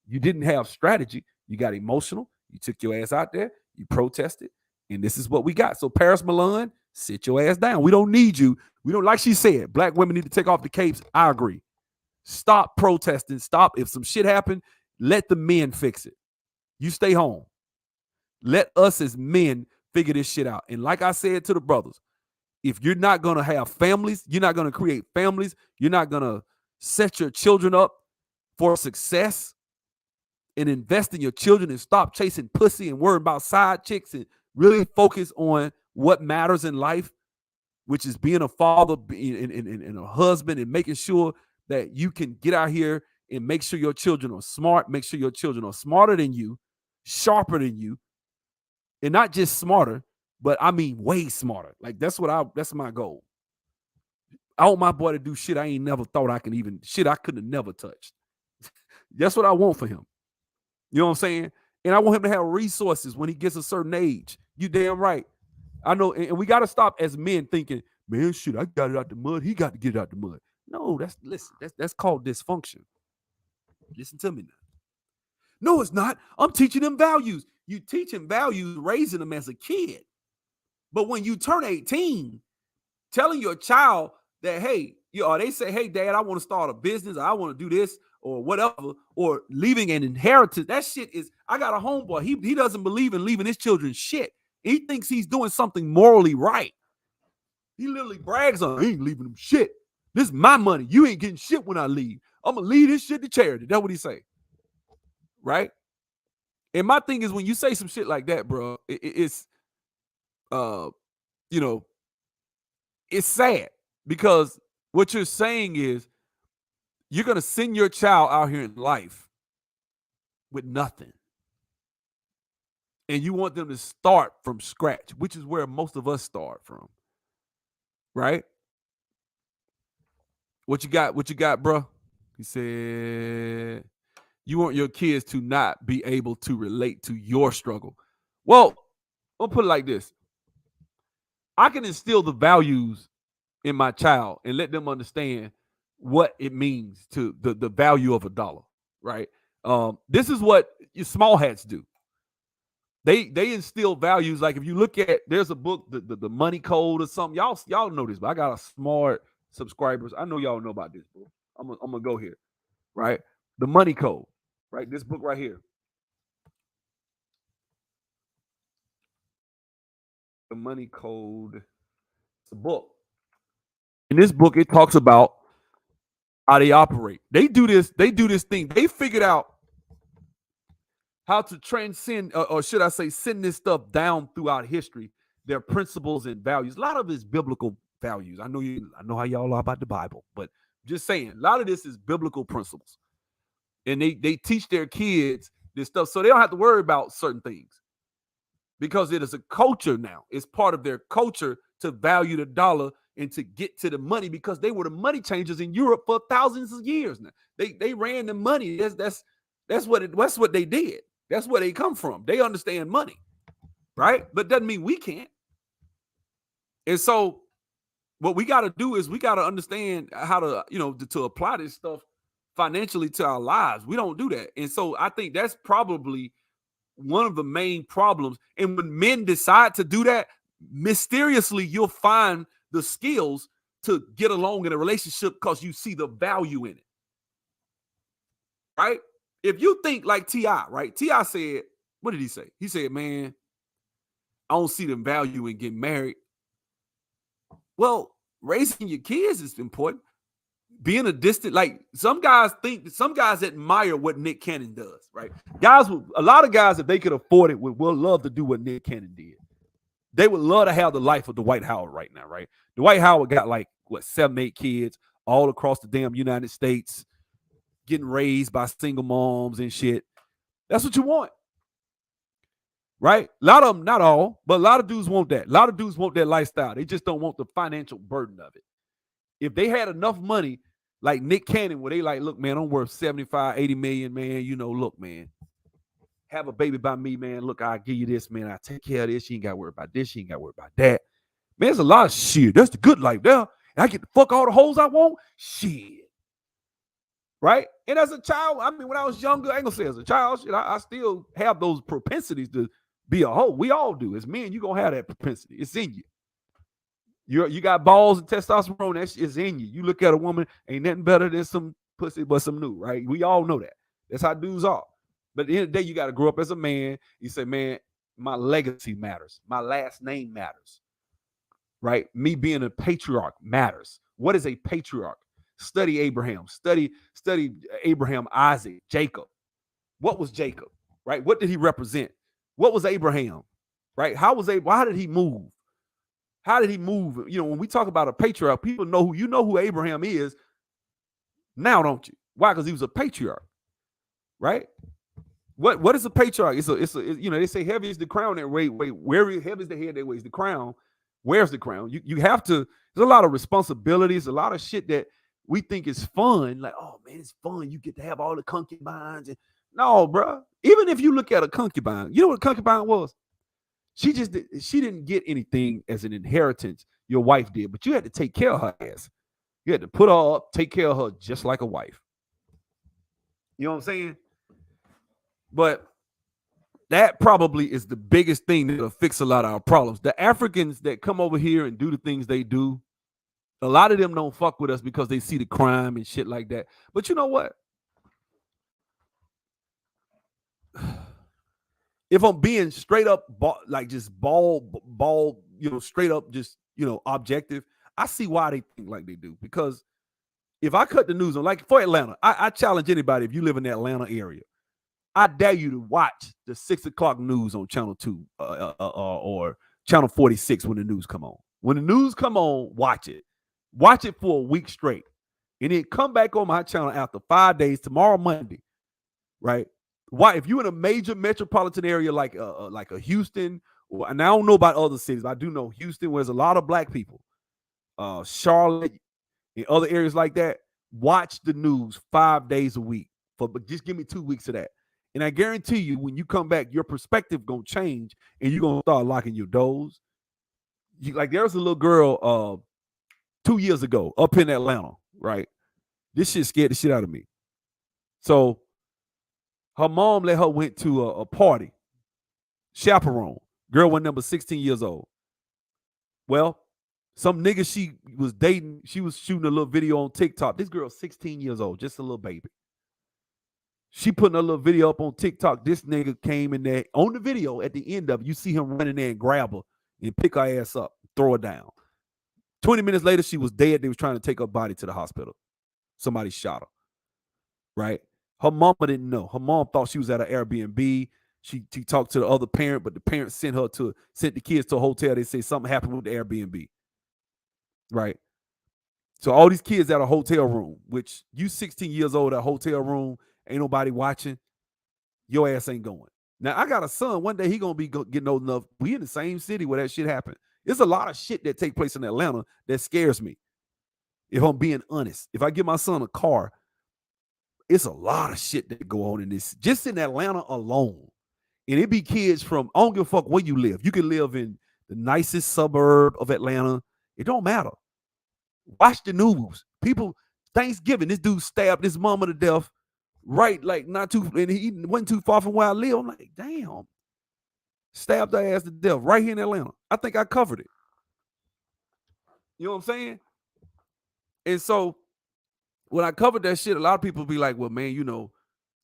You didn't have strategy. You got emotional. You took your ass out there. You protested. And this is what we got. So Paris Milan, sit your ass down. We don't need you. We don't, like she said, black women need to take off the capes. I agree. Stop protesting. Stop. If some shit happened, let the men fix it. You stay home. Let us as men figure this shit out. And like I said to the brothers, if you're not going to have families, you're not going to create families, you're not going to set your children up for success and invest in your children and stop chasing pussy and worrying about side chicks and really focus on what matters in life, which is being a father and a husband and making sure that you can get out here and make sure your children are smart, make sure your children are smarter than you, sharper than you, and not just smarter, but I mean way smarter. Like that's my goal. I want my boy to do shit I ain't never thought I could have never touched. That's what I want for him. You know what I'm saying? And I want him to have resources when he gets a certain age. You damn right. I know, and we got to stop as men thinking, man, shit, I got it out the mud. He got to get it out the mud. No, that's called dysfunction. Listen to me now. No, it's not. I'm teaching them values. You teaching values, raising them as a kid. But when you turn 18, telling your child that, hey, they say, hey, Dad, I want to start a business, or I want to do this, or whatever, or leaving an inheritance. That shit is, I got a homeboy. He doesn't believe in leaving his children shit. He thinks he's doing something morally right. He literally brags on, he ain't leaving them shit. This is my money. You ain't getting shit when I leave. I'm gonna leave this shit to charity. That's what he say. Right? And my thing is when you say some shit like that, bro, it's you know, it's sad because what you're saying is you're gonna send your child out here in life with nothing. And you want them to start from scratch, which is where most of us start from. Right? What you got, bro? He said, you want your kids to not be able to relate to your struggle. Well, I'll put it like this. I can instill the values in my child and let them understand what it means to the value of a dollar, right? This is what small hats do. They instill values. Like if you look at, there's a book, the Money Code or something. Y'all know this, but I got a smart subscribers. I know y'all know about this book. I'm gonna go here, right? The Money Code, right? This book right here. The Money Code. It's a book. In this book, it talks about how they operate. They do this thing. They figured out how to transcend, or should I say, send this stuff down throughout history, their principles and values. A lot of it is biblical values. I know how y'all are about the Bible, but just saying, a lot of this is biblical principles. And they teach their kids this stuff so they don't have to worry about certain things because it is a culture now. It's part of their culture to value the dollar and to get to the money because they were the money changers in Europe for thousands of years now. They ran the money. That's what they did. That's where they come from. They understand money, right? But doesn't mean we can't. And so what we got to do is we got to understand how to, to apply this stuff financially to our lives. We don't do that. And so I think that's probably one of the main problems. And when men decide to do that, mysteriously, you'll find the skills to get along in a relationship because you see the value in it. Right? If you think like T.I., right? T.I. said, what did he say? He said, man, I don't see the value in getting married. Well, raising your kids is important. Being a distant, like some guys admire what Nick Cannon does, right? A lot of guys, if they could afford it, would love to do what Nick Cannon did. They would love to have the life of Dwight Howard right now, right? Dwight Howard got 7, 8 kids all across the damn United States, getting raised by single moms and shit. That's what you want, right? A lot of them, not all, but a lot of dudes want that. A lot of dudes want that lifestyle. They just don't want the financial burden of it. If they had enough money, like Nick Cannon, where they look, man, I'm worth 75, 80 million, man. Look, man, have a baby by me, man. Look, I'll give you this, man. I'll take care of this. You ain't got to worry about this. You ain't got to worry about that. Man, there's a lot of shit. That's the good life there. And I get to fuck all the hoes I want. Shit. Right? And as a child, when I was younger, I ain't gonna say as a child, shit, I still have those propensities to be a hoe. We all do. As men, you're gonna have that propensity. It's in you. You got balls and testosterone, that shit is in you. You look at a woman, ain't nothing better than some pussy but some new, right? We all know that. That's how dudes are. But at the end of the day, you got to grow up as a man. You say, man, my legacy matters. My last name matters, right? Me being a patriarch matters. What is a patriarch? Study Abraham. Study Abraham, Isaac, Jacob. What was Jacob, right? What did he represent? What was Abraham, right? How did he move? How did he move? When we talk about a patriarch, people know who Abraham is now, don't you? Why? Because he was a patriarch, right? What is a patriarch? They say heavy is the crown that weighs. Where heavy is the head that weighs the crown. Where's the crown? You have to. There's a lot of responsibilities, a lot of shit that we think is fun. Like, oh man, it's fun. You get to have all the concubines. No, bro. Even if you look at a concubine, you know what a concubine was? She didn't get anything as an inheritance. Your wife did, but you had to take care of her ass. You had to put her up, take care of her just like a wife. You know what I'm saying? But that probably is the biggest thing that'll fix a lot of our problems. The Africans that come over here and do the things they do, a lot of them don't fuck with us because they see the crime and shit like that. But you know what? If I'm being straight up, straight up, just, objective, I see why they think like they do. Because If I cut the news on, like for Atlanta, I challenge anybody, if you live in the Atlanta area, I dare you to watch the 6 o'clock news on Channel 2 or Channel 46 when the news come on. When the news come on, watch it. Watch it for a week straight. And then come back on my channel after 5 days, tomorrow, Monday, right? Why? If you're in a major metropolitan area like a Houston, and I don't know about other cities, but I do know Houston, where there's a lot of black people, Charlotte, and other areas like that, watch the news 5 days a week. But just give me 2 weeks of that. And I guarantee you, when you come back, your perspective gonna change, and you're gonna start locking your doors. Like there was a little girl 2 years ago up in Atlanta, right? This shit scared the shit out of me. So her mom let her went to a party, chaperone. Girl went number 16 years old. Well, some nigga she was dating, she was shooting a little video on TikTok. This girl 16 years old, just a little baby. She putting a little video up on TikTok. This nigga came in there on the video. At the end of it, you see him running there and grab her and pick her ass up, throw her down. 20 minutes later, she was dead. They was trying to take her body to the hospital. Somebody shot her, right? Her mama didn't know. Her mom thought she was at an Airbnb. She talked to the other parent, but the parent sent the kids to a hotel. They say something happened with the Airbnb, right? So all these kids at a hotel room, which you 16 years old at a hotel room, ain't nobody watching, your ass ain't going. Now, I got a son. One day he going to be getting old enough. We in the same city where that shit happened. There's a lot of shit that take place in Atlanta that scares me. If I'm being honest, if I give my son a car, it's a lot of shit that go on in this, just in Atlanta alone. And it be kids from, I don't give a fuck where you live. You can live in the nicest suburb of Atlanta. It don't matter. Watch the news. People, Thanksgiving, this dude stabbed his mama to death, right? Like not too, and he wasn't too far from where I live. I'm like, damn. Stabbed her ass to death right here in Atlanta. I think I covered it. You know what I'm saying? And so when I covered that shit, a lot of people be like, well, man, you know,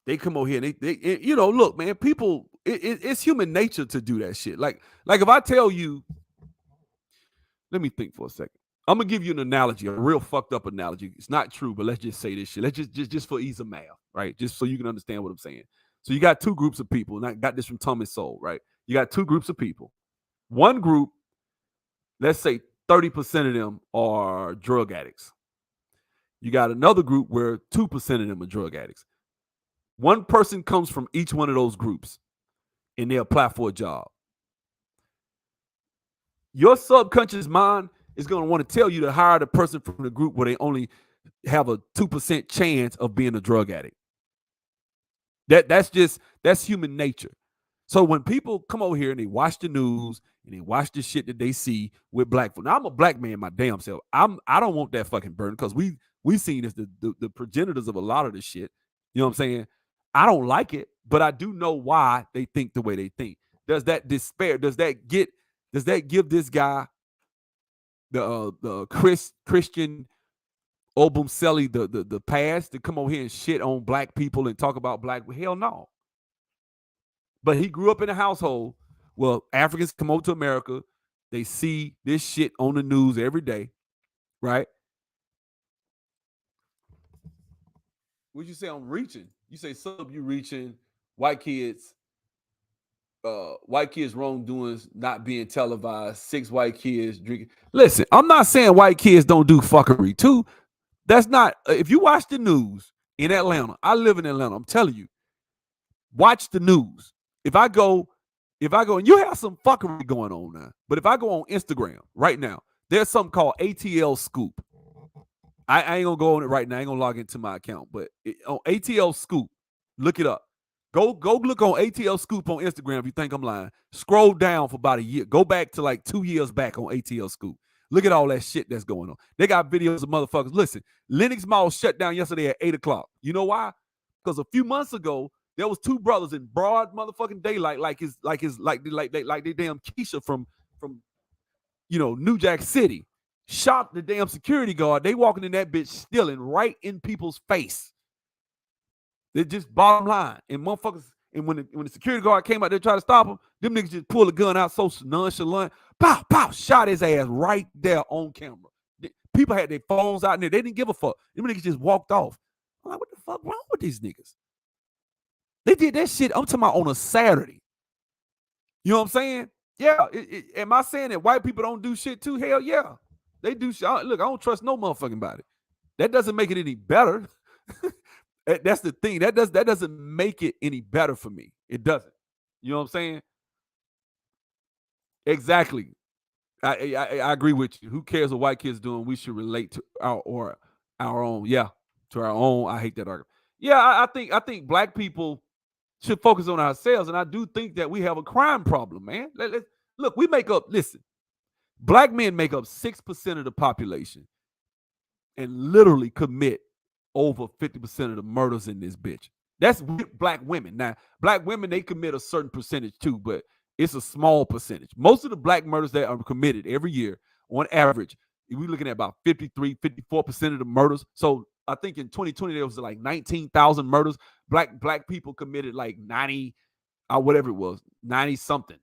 they come over here and they you know, look, man, people, it's human nature to do that shit. Like if I tell you, let me think for a second. I'm gonna give you an analogy, a real fucked up analogy. It's not true, but let's just say this shit. Let's just for ease of math, right? Just so you can understand what I'm saying. So you got two groups of people, and I got this from Thomas Sowell, right? You got two groups of people. One group, let's say 30% of them are drug addicts. You got another group where 2% of them are drug addicts. One person comes from each one of those groups, and they apply for a job. Your subconscious mind is going to want to tell you to hire the person from the group where they only have a 2% chance of being a drug addict. That's human nature. So when people come over here and they watch the news and they watch the shit that they see with black folk. Now I'm a black man my damn self. I don't want that fucking burden because we seen as the progenitors of a lot of this shit. You know what I'm saying? I don't like it, but I do know why they think the way they think. Does that despair? Does that give this guy the Christian Obumseli the pass to come over here and shit on black people and talk about black? Hell no. But he grew up in a household where Africans come over to America. They see this shit on the news every day, right? What'd you say? I'm reaching. You say sub, you reaching. White kids wrongdoings not being televised. 6 white kids drinking. Listen, I'm not saying white kids don't do fuckery too. That's not. If you watch the news in Atlanta, I live in Atlanta. I'm telling you, watch the news. If I go, and you have some fuckery going on now, but if I go on Instagram right now, there's something called ATL Scoop. I ain't gonna go on it right now. I ain't gonna log into my account, but on ATL Scoop, look it up. Go look on ATL Scoop on Instagram if you think I'm lying. Scroll down for about a year. Go back to like 2 years back on ATL Scoop. Look at all that shit that's going on. They got videos of motherfuckers. Listen, Lenox Mall shut down yesterday at 8 o'clock. You know why? Because a few months ago, there was 2 brothers in broad motherfucking daylight, like they damn Keisha from New Jack City. Shot the damn security guard. They walking in that bitch stealing right in people's face. They just bottom line. And motherfuckers, and when the security guard came out there to try to stop him, them niggas just pulled a gun out so nonchalant. Pow, pow, shot his ass right there on camera. people had their phones out in there. They didn't give a fuck. Them niggas just walked off. I'm like, what the fuck wrong with these niggas? They did that shit, I'm talking about on a Saturday. You know what I'm saying? Yeah. Am I saying that white people don't do shit too? Hell yeah. They do shit. Look, I don't trust no motherfucking body. That doesn't make it any better. That's the thing. That doesn't make it any better for me. It doesn't. You know what I'm saying? Exactly. I agree with you. Who cares what white kids doing? We should relate to our own. Yeah, to our own. I hate that argument. Yeah, I think black people should focus on ourselves, and I do think that we have a crime problem, man. Look, we make up. Listen, black men make up 6% of the population, and literally commit over 50% of the murders in this bitch. That's black women. Now, black women, they commit a certain percentage too, but it's a small percentage. Most of the black murders that are committed every year, on average, we're looking at about 53, 54% of the murders. So I think in 2020, there was like 19,000 murders. Black people committed like 90, or whatever it was, 90 something.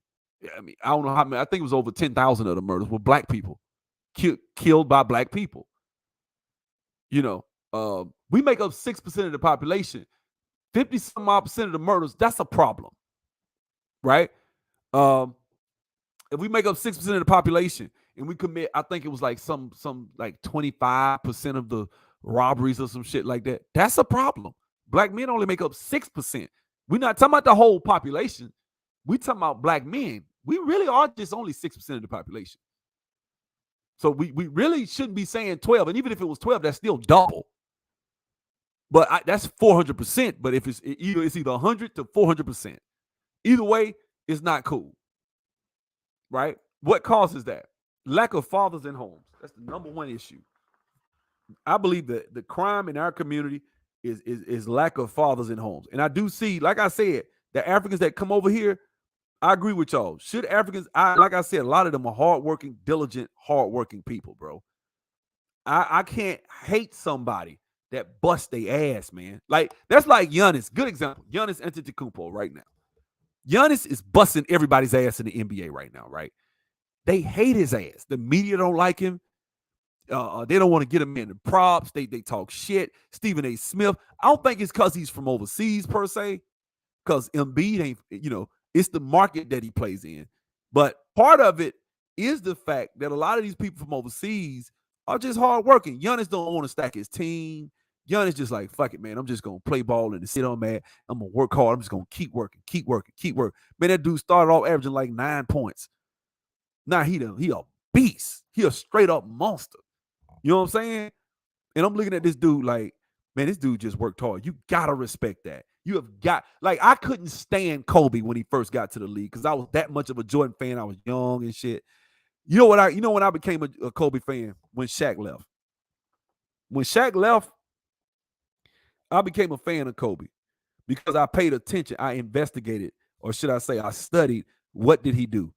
I mean, I don't know how many. I think it was over 10,000 of the murders were black people killed by black people. You know, we make up 6% of the population. 50 some odd percent of the murders, that's a problem, right? If we make up 6% of the population and we commit, I think it was like some like 25% of the robberies or some shit like that, that's a problem. Black men only make up 6%. We're not talking about the whole population. We talking about black men. We really are just only 6% of the population. So we really shouldn't be saying 12. And even if it was 12, that's still double. But that's 400%. But if it's either 100 to 400%. Either way, it's not cool. Right? What causes that? Lack of fathers in homes. That's the number one issue. I believe that the crime in our community is lack of fathers in homes. And I do see, like I said, the Africans that come over here, I agree with y'all. Should Africans, like I said, a lot of them are hardworking, diligent, hardworking people, bro. I can't hate somebody that busts their ass, man. Like, that's like Giannis. Good example. Giannis Antetokounmpo right now. Giannis is busting everybody's ass in the NBA right now, right? They hate his ass. The media don't like him. They don't want to get him in the props. They talk shit. Stephen A. Smith. I don't think it's because he's from overseas per se, because Embiid ain't, it's the market that he plays in. But part of it is the fact that a lot of these people from overseas are just hardworking. Giannis don't want to stack his team. Giannis just like, fuck it, man. I'm just going to play ball and sit on that. I'm going to work hard. I'm just going to keep working. Man, that dude started off averaging like 9 points. Now he a beast. He a straight up monster. You know what I'm saying? And I'm looking at this dude like, man, this dude just worked hard. You got to respect that. You have got, like, I couldn't stand Kobe when he first got to the league because I was that much of a Jordan fan. I was young and shit. You know when I became a Kobe fan? When Shaq left. When Shaq left, I became a fan of Kobe because I paid attention. I investigated, or should I say I studied, what did he do?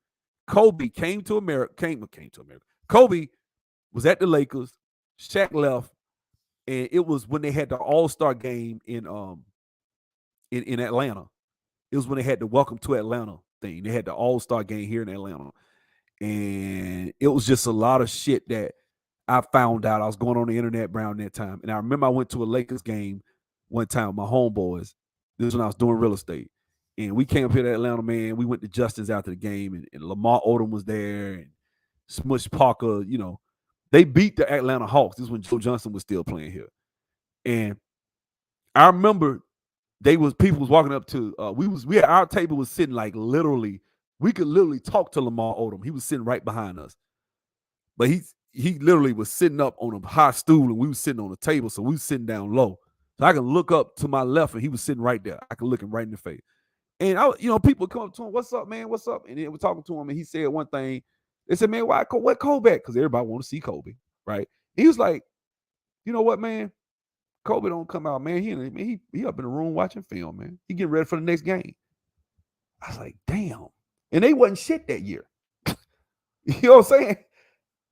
Kobe came to America. Kobe was at the Lakers. Shaq left, and it was when they had the All-Star game in Atlanta. It was when they had the Welcome to Atlanta thing. They had the All-Star game here in Atlanta. And it was just a lot of shit that I found out. I was going on the internet around that time. And I remember I went to a Lakers game one time with my homeboys. This was when I was doing real estate. And we came up here to Atlanta, man. We went to Justin's after the game, and Lamar Odom was there, and Smush Parker, They beat the Atlanta Hawks. This is when Joe Johnson was still playing here. And I remember people was walking up to our table was sitting like literally, we could literally talk to Lamar Odom. He was sitting right behind us. But he literally was sitting up on a high stool and we was sitting on a table, so we was sitting down low. So I can look up to my left and he was sitting right there. I could look him right in the face. And people come up to him, "What's up, man? What's up?" And then we're talking to him and he said one thing. They said, "Man, what Kobe at?" Because everybody want to see Kobe, right? He was like, "You know what, man? Kobe don't come out, man. He up in the room watching film, man. He getting ready for the next game." I was like, damn. And they wasn't shit that year. You know what I'm saying?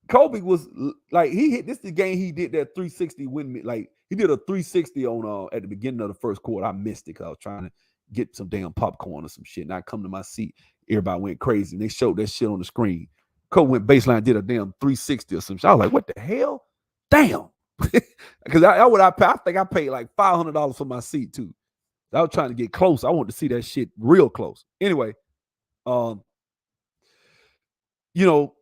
Kobe was like, this is the game he did that 360 win. Like, he did a 360 on at the beginning of the first quarter. I missed it because I was trying to get some damn popcorn or some shit. And I come to my seat. Everybody went crazy. And they showed that shit on the screen. Kobe went baseline, did a damn 360 or some shit. I was like, what the hell? damn. Because I think I paid like $500 for my seat too. I was trying to get close. I wanted to see that shit real close. Anyway, you know,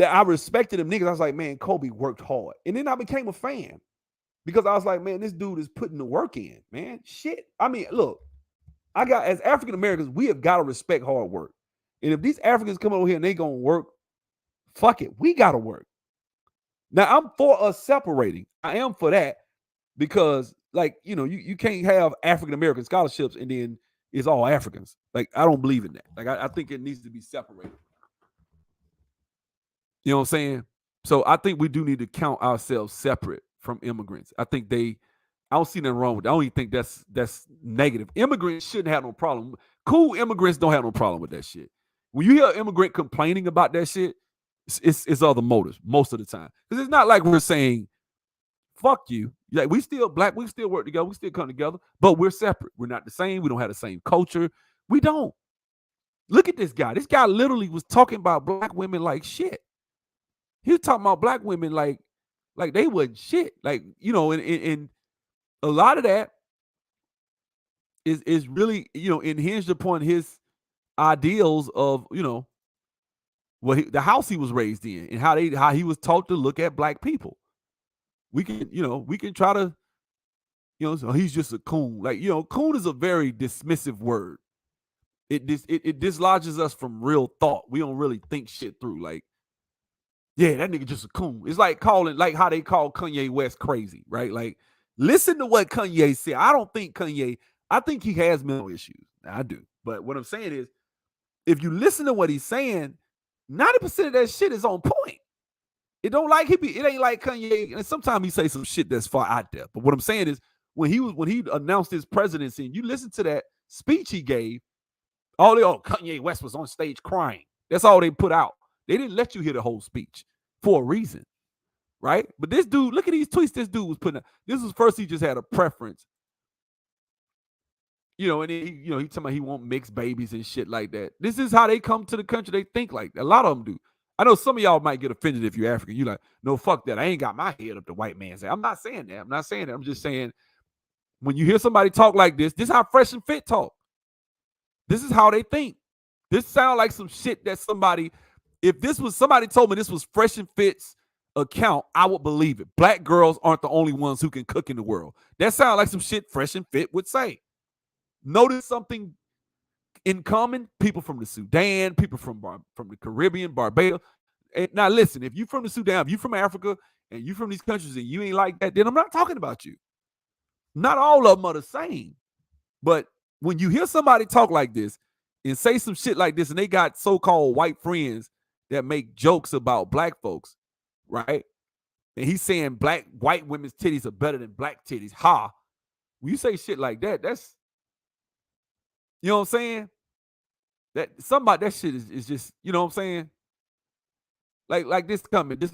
I respected them niggas. I was like, man, Kobe worked hard. And then I became a fan because I was like, man, this dude is putting the work in, man. Shit. I mean, look, as African Americans, we have got to respect hard work. And if these Africans come over here and they gonna work, fuck it, we gotta work. Now I'm for us separating. I am for that because, like, you know, you can't have African American scholarships and then it's all Africans. Like, I don't believe in that. Like, I think it needs to be separated. You know what I'm saying? So I think we do need to count ourselves separate from immigrants. I don't see nothing wrong with that. I don't even think that's negative. Immigrants shouldn't have no problem. Cool immigrants don't have no problem with that shit. When you hear an immigrant complaining about that shit, it's other motives most of the time. Because it's not like we're saying, fuck you. Like, we still black, we still work together, we still come together, but we're separate. We're not the same. We don't have the same culture. We don't. Look at this guy. This guy literally was talking about black women like shit. He was talking about black women like they wasn't shit. Like, you know, and a lot of that is really, you know, hinged upon his ideals of, you know, the house he was raised in and how he was taught to look at black people. We can try to, you know, so he's just a coon. Like, you know, coon is a very dismissive word. It dislodges us from real thought. We don't really think shit through. Like, yeah, that nigga just a coon. It's like calling, like how they call Kanye West crazy, right? Like, listen to what Kanye said. I think he has mental issues. I do. But what I'm saying is, if you listen to what he's saying, 90% of that shit is on point. It ain't like Kanye, and sometimes he say some shit that's far out there. But what I'm saying is, when he announced his presidency, and you listen to that speech he gave, Kanye West was on stage crying. That's all they put out. They didn't let you hear the whole speech for a reason, right? But this dude, look at these tweets this dude was putting out. This was first, he just had a preference. You know, and he talking about he won't mix babies and shit like that. This is how they come to the country. They think like that. A lot of them do. I know some of y'all might get offended if you're African. You like, no, fuck that. I ain't got my head up the white man's. I'm not saying that. I'm just saying, when you hear somebody talk like this is how Fresh and Fit talk. This is how they think. This sounds like some shit that somebody told me this was Fresh and Fit's account, I would believe it. Black girls aren't the only ones who can cook in the world. That sounds like some shit Fresh and Fit would say. Notice something in common? People from the Sudan, people from the Caribbean, Barbados. And now listen, if you from the Sudan, if you from Africa, and you from these countries and you ain't like that, then I'm not talking about you. Not all of them are the same. But when you hear somebody talk like this and say some shit like this, and they got so-called white friends that make jokes about black folks, right? And he's saying white women's titties are better than black titties. Ha. When you say shit like that, that's, you know what I'm saying? That shit is just, you know what I'm saying? Like this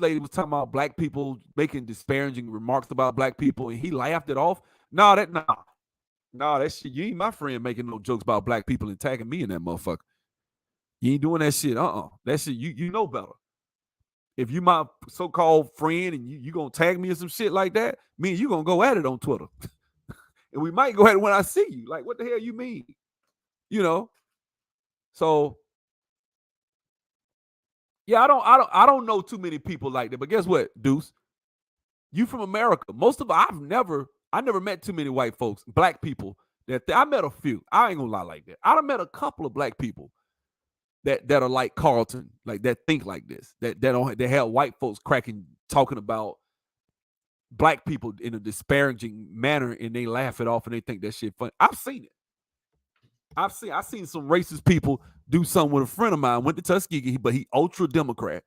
lady was talking about black people making disparaging remarks about black people, and he laughed it off. Nah, that shit, you ain't my friend making no jokes about black people and tagging me in that motherfucker. You ain't doing that shit. That shit, you know better. If you my so-called friend and you gonna tag me in some shit like that, me and you gonna go at it on Twitter. And we might go at it when I see you. Like, what the hell you mean? You know? So yeah, I don't know too many people like that. But guess what, Deuce? You from America. I never met too many white folks, black people. I met a few. I ain't gonna lie like that. I done met a couple of black people that are like Carlton, like that think like this. They have white folks talking about black people in a disparaging manner, and they laugh it off and they think that shit funny. I've seen it. I've seen some racist people do something with a friend of mine, went to Tuskegee, but he ultra Democrat,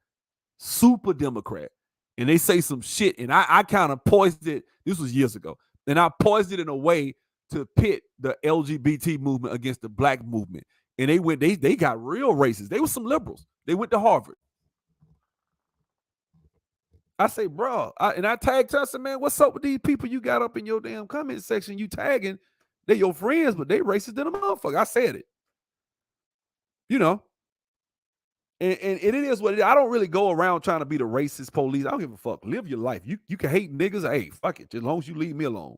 super Democrat. And they say some shit, and I kind of poised it. This was years ago. And I poised it in a way to pit the LGBT movement against the black movement. And they got real racist. They were some liberals. They went to Harvard. I say, bro, I tagged her. I said, man, what's up with these people you got up in your damn comment section? You tagging, they your friends, but they racist than a motherfucker. I said it. You know. And it is what it is. I don't really go around trying to be the racist police. I don't give a fuck. Live your life. You can hate niggas. Hey, fuck it. As long as you leave me alone.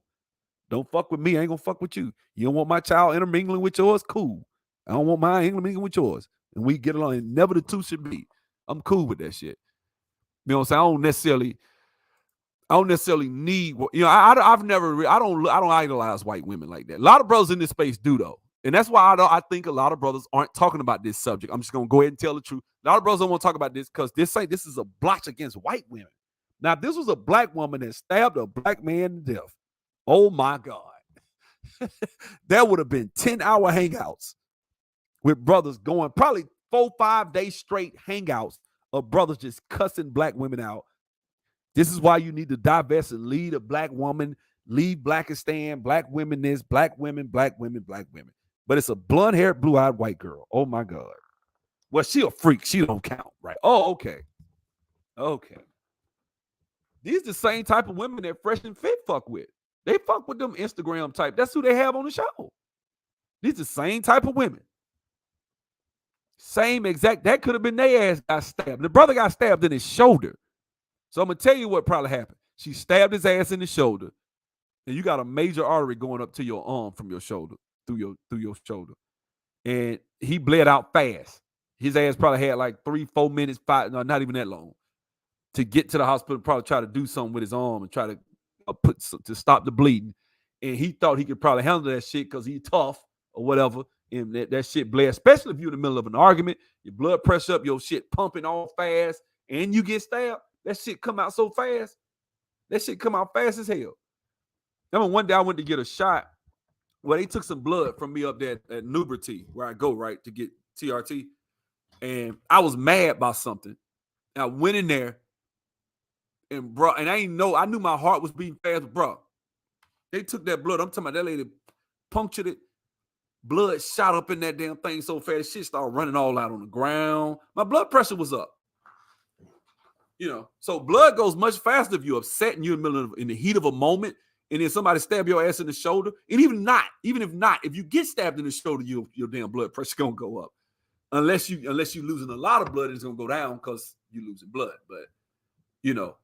Don't fuck with me. I ain't gonna fuck with you. You don't want my child intermingling with yours? Cool. I don't want mine intermingling with yours. And we get along. And never the two should be. I'm cool with that shit. You know what I'm saying? I don't necessarily need, you know, I don't idolize white women like that. A lot of brothers in this space do though. And that's why I think a lot of brothers aren't talking about this subject. I'm just gonna go ahead and tell the truth. A lot of brothers don't want to talk about this because this is a blotch against white women. Now, if this was a black woman that stabbed a black man to death, oh my God. There would have been 10-hour hangouts with brothers going probably 4-5 days straight hangouts of brothers just cussing black women out. This is why you need to divest and lead a black woman, leave Blackistan, black women this, black women, black women, black women. But it's a blonde-haired, blue-eyed white girl. Oh, my God. Well, she a freak. She don't count, right? Oh, okay. Okay. These the same type of women that Fresh and Fit fuck with. They fuck with them Instagram type. That's who they have on the show. These the same type of women. Same exact. That could have been their ass got stabbed. The brother got stabbed in his shoulder. So I'm going to tell you what probably happened. She stabbed his ass in the shoulder. And you got a major artery going up to your arm from your shoulder, through your shoulder. And he bled out fast. His ass probably had like 3-4 minutes, not even that long, to get to the hospital, probably try to do something with his arm and try to to stop the bleeding. And he thought he could probably handle that shit because he's tough or whatever. And that shit bled, especially if you're in the middle of an argument, your blood pressure up, your shit pumping all fast, and you get stabbed. That shit come out so fast. That shit come out fast as hell. I remember one day I went to get a shot. Well, they took some blood from me up there at Nuberty, where I go, right, to get TRT. And I was mad about something. And I went in there, and bro, and I knew my heart was beating fast, but bro, they took that blood. I'm talking about that lady punctured it. Blood shot up in that damn thing so fast, shit started running all out on the ground. My blood pressure was up. You know, so blood goes much faster if you're upset and you're in the heat of a moment, and then somebody stab your ass in the shoulder. And even if not, if you get stabbed in the shoulder, your damn blood pressure gonna go up. Unless you losing a lot of blood, it's gonna go down because you're losing blood. But you know,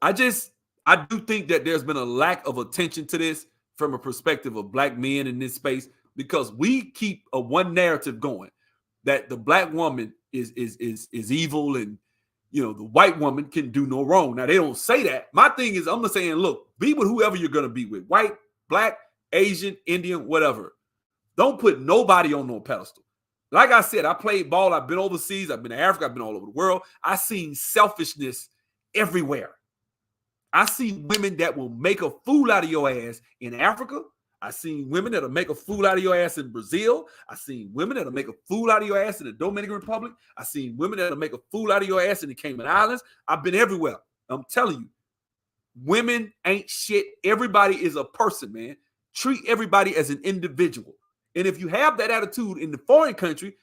I do think that there's been a lack of attention to this from a perspective of black men in this space, because we keep a one narrative going that the black woman is evil, and you know, the white woman can do no wrong. Now, they don't say that. My thing is, I'm saying, look, be with whoever you're going to be with. White, black, Asian, Indian, whatever. Don't put nobody on no pedestal. Like I said, I played ball. I've been overseas. I've been to Africa. I've been all over the world. I've seen selfishness everywhere. I see women that will make a fool out of your ass in Africa. I seen women that'll make a fool out of your ass in Brazil. I seen women that'll make a fool out of your ass in the Dominican Republic. I seen women that'll make a fool out of your ass in the Cayman Islands. I've been everywhere. I'm telling you, women ain't shit. Everybody is a person, man. Treat everybody as an individual. And if you have that attitude in the foreign country,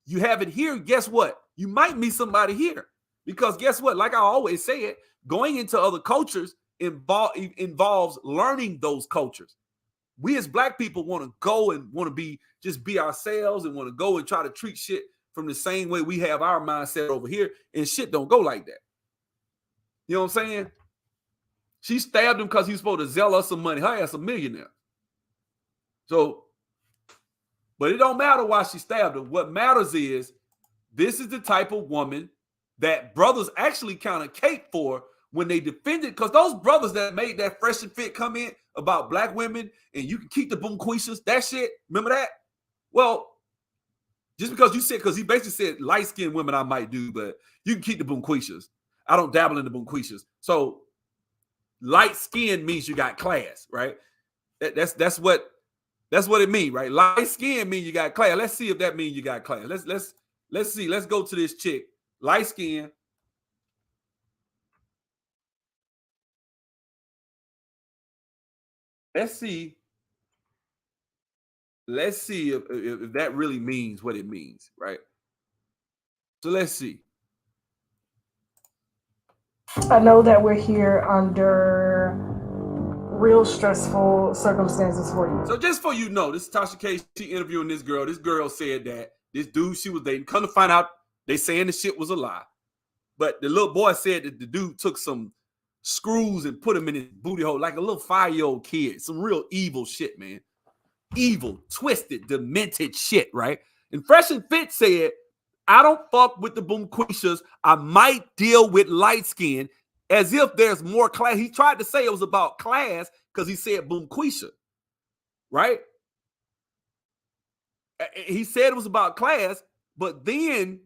you have it here. Guess what? You might meet somebody here, because guess what? Like I always say it, going into other cultures involves learning those cultures. We as black people want to go and want to just be ourselves, and want to go and try to treat shit from the same way we have our mindset over here, and shit don't go like that. You know what I'm saying? She stabbed him because he was supposed to sell us some money. Her ass a millionaire. So, but it don't matter why she stabbed him. What matters is this is the type of woman that brothers actually kind of cape for when they defended, because those brothers that made that Fresh and Fit come in about black women and you can keep the boomquishas, that shit, remember that? Well, just because you said, because he basically said light-skinned women I might do, but you can keep the boomquishas. I don't dabble in the boomquishas. So light skin means you got class, right? That's what it means, right? Light skin means you got class. Let's see if that means you got class. Let's see. Let's go to this chick. Light skin. Let's see if that really means what it means, right? So let's see. I know that we're here under real stressful circumstances for you. So just for you know, this is Tasha K. She interviewing this girl. This girl said that this dude she was dating, come to find out, They saying the shit was a lie. But the little boy said that the dude took some screws and put him in his booty hole like a little 5-year-old kid. Some real evil shit, man. Evil, twisted, demented shit, right? And Fresh and Fit said, I don't fuck with the Boomquishas. I might deal with light skin, as if there's more class. He tried to say it was about class because he said Boomquisha, right? He said it was about class, but then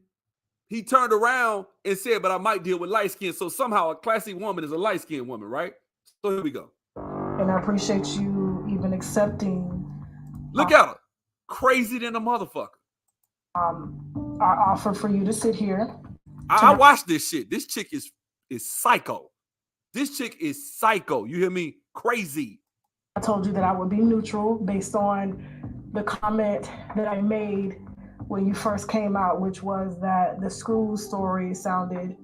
he turned around and said, but I might deal with light skin. So somehow a classy woman is a light skinned woman, right? So here we go. And I appreciate you even accepting. Look at her. Crazy than a motherfucker. Our offer for you to sit here. I watched this shit. This chick is psycho. This chick is psycho. You hear me? Crazy. I told you that I would be neutral based on the comment that I made when you first came out, which was that the screw story sounded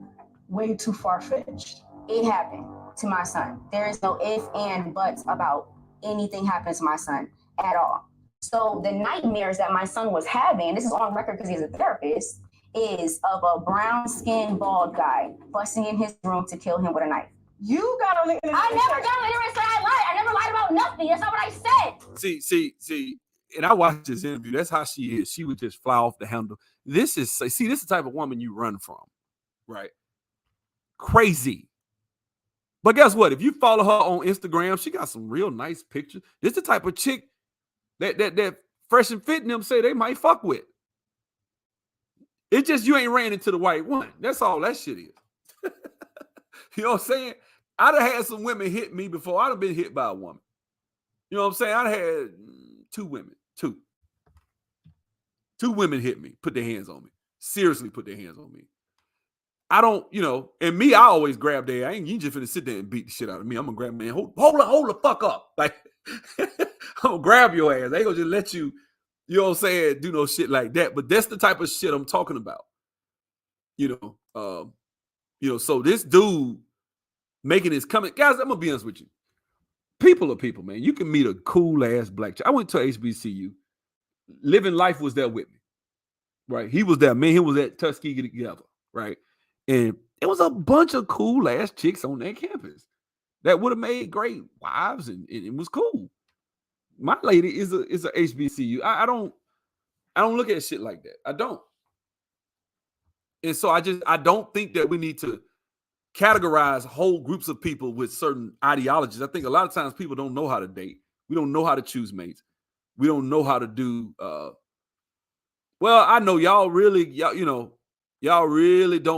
way too far-fetched. It happened to my son. There is no if and buts about anything happening to my son at all. So the nightmares that my son was having, this is on record because he's a therapist, is of a brown-skinned bald guy busting in his room to kill him with a knife. You got on the internet. I never got on the internet and said I lied. I never lied about nothing. That's not what I said. See, and I watched this interview. That's how she is. She would just fly off the handle. This is the type of woman you run from, right? Crazy. But guess what? If you follow her on Instagram, she got some real nice pictures. This is the type of chick that Fresh and Fit and them say they might fuck with. It's just you ain't ran into the right one. That's all that shit is. You know what I'm saying? I'd have had some women hit me before I'd have been hit by a woman. You know what I'm saying? I'd have had two women. Two women hit me, put their hands on me. Seriously put their hands on me. I don't, and me, I always grab their. You just finna sit there and beat the shit out of me. I'm gonna grab man. Hold the fuck up. Like, I'm gonna grab your ass. They gonna just let you, you know what I'm saying, do no shit like that. But that's the type of shit I'm talking about. So this dude making his comment. Guys, I'm gonna be honest with you. People are people, man. You can meet a cool ass black chick. I went to HBCU. Living Life was there with me, right? He was there. Me and him was at Tuskegee together, right? And it was a bunch of cool ass chicks on that campus that would have made great wives, and it was cool. My lady is a HBCU. I don't look at shit like that. I don't. And so I don't think that we need to categorize whole groups of people with certain ideologies. I think a lot of times people don't know how to date. We don't know how to choose mates. We don't know how to do. Well, I know y'all really don't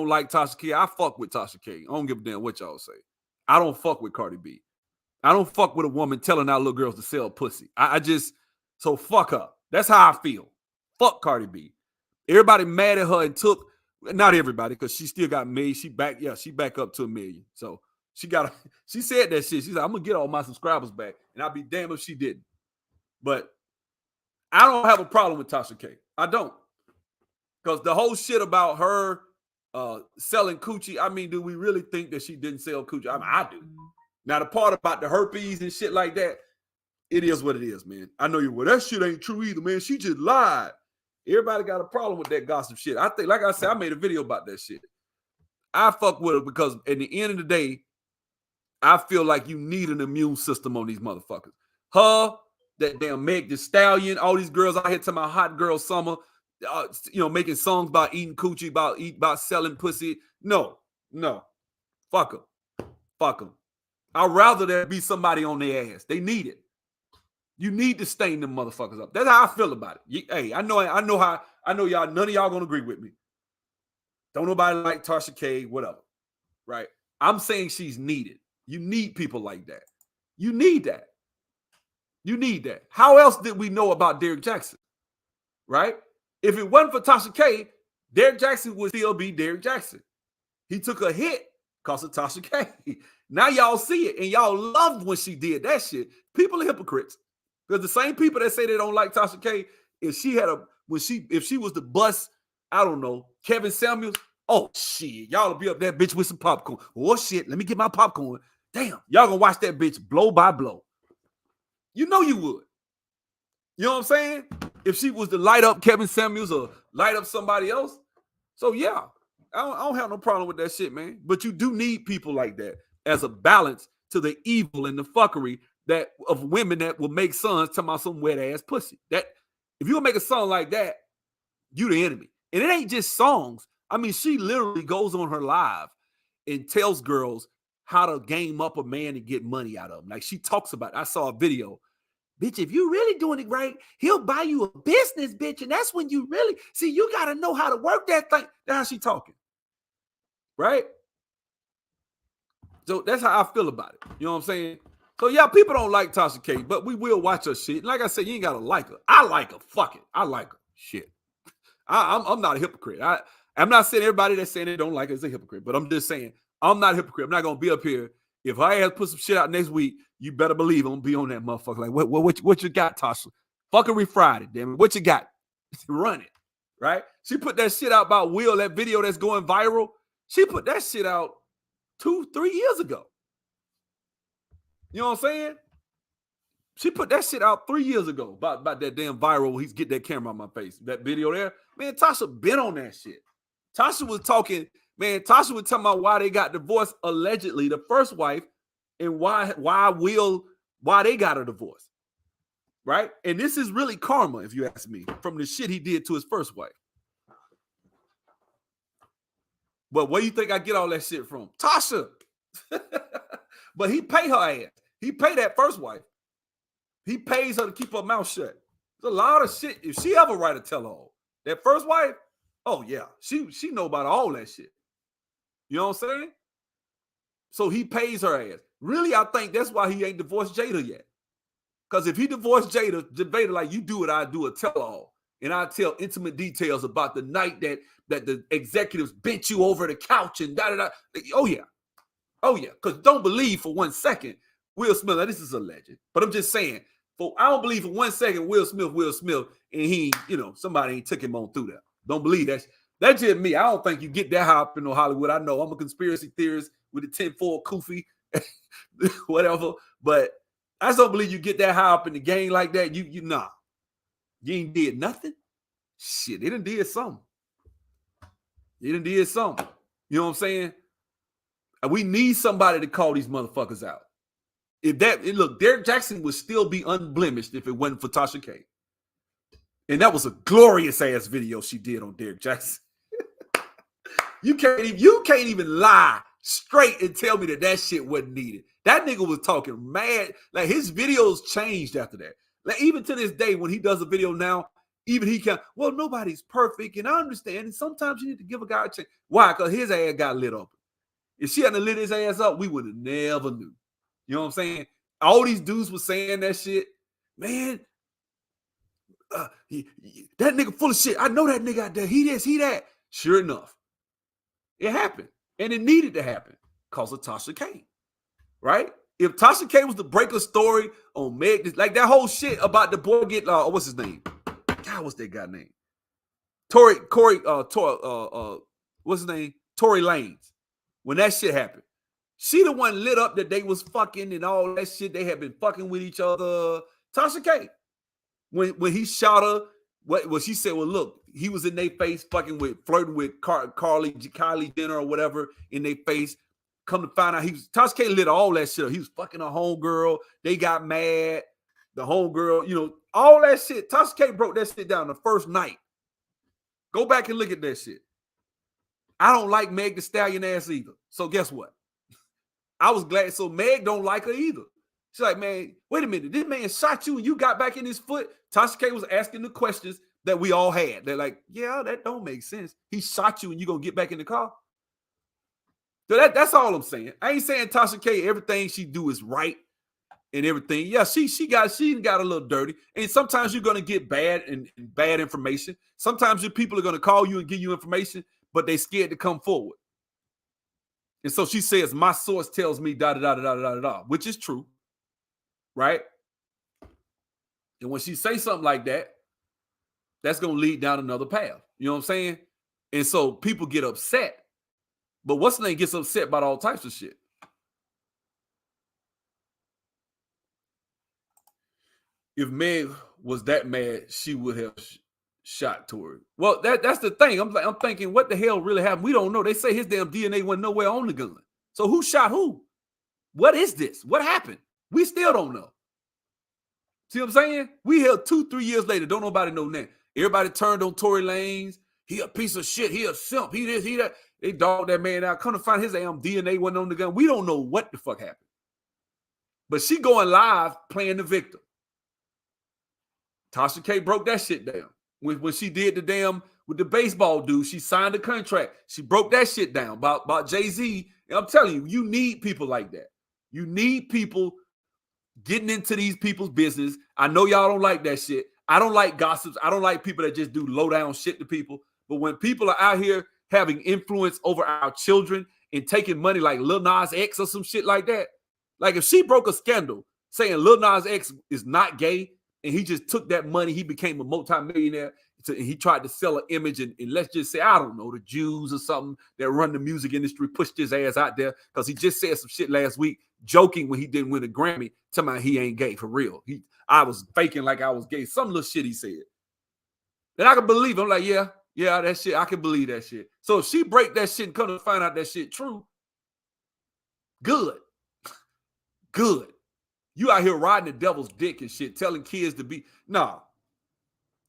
like Tasha K. I fuck with Tasha K. I don't give a damn what y'all say. I don't fuck with Cardi B. I don't fuck with a woman telling our little girls to sell pussy. So fuck her. That's how I feel. Fuck Cardi B. Everybody mad at her and took. Not everybody, because she still got millions. She back up to 1 million. So she said that shit. She said, I'm gonna get all my subscribers back. And I'd be damned if she didn't. But I don't have a problem with Tasha K. I don't. Because the whole shit about her selling coochie, I mean, do we really think that she didn't sell coochie? I mean, I do. Now, the part about the herpes and shit like that, it is what it is, man. I know that shit ain't true either, man. She just lied. Everybody got a problem with that gossip shit. I think, like I said, I made a video about that shit. I fuck with her because at the end of the day, I feel like you need an immune system on these motherfuckers. Her, that damn Meg Thee Stallion, all these girls out here talking about hot girl summer, making songs about eating coochie, about selling pussy. No. Fuck them. I'd rather there be somebody on their ass. They need it. You need to stain them motherfuckers up. That's how I feel about it. Hey, I know y'all, none of y'all gonna agree with me. Don't nobody like Tasha K, whatever. Right? I'm saying she's needed. You need people like that. You need that. How else did we know about Derrick Jackson? Right? If it wasn't for Tasha K, Derrick Jackson would still be Derrick Jackson. He took a hit because of Tasha K. Now y'all see it, and y'all loved when she did that shit. People are hypocrites. Because the same people that say they don't like Tasha K, if she was the bus, I don't know, Kevin Samuels, oh shit, y'all will be up that bitch with some popcorn. Oh shit, let me get my popcorn. Damn, y'all gonna watch that bitch blow by blow. You know you would. You know what I'm saying? If she was to light up Kevin Samuels or light up somebody else. So yeah, I don't have no problem with that shit, man. But you do need people like that as a balance to the evil and the fuckery that of women that will make sons talking about some wet ass pussy. That if you make a song like that, you the enemy. And it ain't just songs. I mean, she literally goes on her live and tells girls how to game up a man and get money out of him. Like she talks about, I saw a video. Bitch, if you really doing it right, he'll buy you a business, bitch. And that's when you really see you got to know how to work that thing. That's how she talking. Right? So that's how I feel about it. You know what I'm saying? So yeah, people don't like Tasha K, but we will watch her shit. Like I said, you ain't gotta like her. I like her. Fuck it. I like her. Shit. I'm not a hypocrite. I'm not saying everybody that's saying they don't like her is a hypocrite, but I'm just saying I'm not a hypocrite. I'm not gonna be up here. If I have to put some shit out next week, you better believe I'm gonna be on that motherfucker. Like, what you got, Tasha? Fuckery Friday, damn it. What you got? Run it. Right? She put that shit out about Will, that video that's going viral. She put that shit out 2-3 years ago. You know what I'm saying? She put that shit out 3 years ago about that damn viral. He's get that camera on my face. That video there. Man, Tasha been on that shit. Tasha was talking about why they got divorced, allegedly, the first wife, and why they got a divorce. Right? And this is really karma, if you ask me, from the shit he did to his first wife. But where you think I get all that shit from? Tasha. But he pay her ass. He pay that first wife. He pays her to keep her mouth shut. There's a lot of shit. If she ever write a tell-all, that first wife, oh yeah, she know about all that shit. You know what I'm saying? So he pays her ass. Really, I think that's why he ain't divorced Jada yet. Because if he divorced Jada like, you do what I do, a tell-all, and I tell intimate details about the night that the executives bent you over the couch and da-da-da. Oh yeah. Oh yeah. Because don't believe for 1 second Will Smith, now this is alleged, but I'm just saying, I don't believe for 1 second Will Smith, and he, somebody ain't took him on through that. Don't believe that. That's just me. I don't think you get that high up in Hollywood. I know I'm a conspiracy theorist with the 10-4 Koofy, whatever, but I just don't believe you get that high up in the game like that. Nah. You ain't did nothing. Shit, they done did something. You know what I'm saying? And we need somebody to call these motherfuckers out. Look, Derek Jackson would still be unblemished if it wasn't for Tasha K. And that was a glorious ass video she did on Derek Jackson. You can't even lie straight and tell me that shit wasn't needed. That nigga was talking mad. Like, his videos changed after that. Like, even to this day, when he does a video now, even he can, well, nobody's perfect, and I understand. And sometimes you need to give a guy a chance. Why? Because his ass got lit up. If she hadn't lit his ass up, we would have never knew. You know what I'm saying? All these dudes were saying that shit. Man, that nigga full of shit. I know that nigga out there. He this, he that. Sure enough, it happened. And it needed to happen because of Tasha K. Right? If Tasha K was to break a story on Meg, like that whole shit about the boy get, what's his name? God, what's that guy name? What's his name? Tory Lanez. When that shit happened, she the one lit up that they was fucking and all that shit. They had been fucking with each other. Tasha K. When he shot her, what she said, well, look, he was in their face flirting with Kylie Jenner or whatever in their face. Come to find out, Tasha K lit all that shit up. He was fucking a homegirl. They got mad. The homegirl, all that shit. Tasha K broke that shit down the first night. Go back and look at that shit. I don't like Meg the Stallion ass either. So guess what? I was glad. So Meg don't like her either. She's like, man, wait a minute. This man shot you and you got back in his foot. Tasha K was asking the questions that we all had. They're like, yeah, that don't make sense. He shot you and you gonna get back in the car. So that's all I'm saying. I ain't saying Tasha K, everything she do is right and everything. Yeah, she got a little dirty. And sometimes you're gonna get bad information. Sometimes your people are gonna call you and give you information, but they scared to come forward. And so she says, my source tells me da da da da da da da, which is true, right? And when she says something like that, that's gonna lead down another path. You know what I'm saying? And so people get upset. But what's the name gets upset about all types of shit. If Meg was that mad, she would have shot Tory. Well, that's the thing. I'm thinking, what the hell really happened? We don't know. They say his damn DNA went nowhere on the gun. So who shot who? What is this? What happened? We still don't know. See what I'm saying? We here 2-3 years later. Don't nobody know that. Everybody turned on Tory Lanez. He a piece of shit. He a simp. He this, he that. They dogged that man out. Come to find his damn DNA wasn't on the gun. We don't know what the fuck happened. But she going live playing the victim. Tasha K broke that shit down. When she did the damn with the baseball dude, she signed the contract. She broke that shit down about Jay-Z. And I'm telling you, you need people like that. You need people getting into these people's business. I know y'all don't like that shit. I don't like gossips. I don't like people that just do low down shit to people. But when people are out here having influence over our children and taking money like Lil Nas X or some shit like that, like if she broke a scandal saying Lil Nas X is not gay and he just took that money, he became a multimillionaire, and he tried to sell an image and let's just say, I don't know, the Jews or something that run the music industry pushed his ass out there because he just said some shit last week joking when he didn't win a Grammy, telling me he ain't gay for real. I was faking like I was gay. Some little shit he said. And I can believe him. I'm like, yeah, that shit, I can believe that shit. So if she break that shit and come to find out that shit true, good. Good. You out here riding the devil's dick and shit, telling kids to be,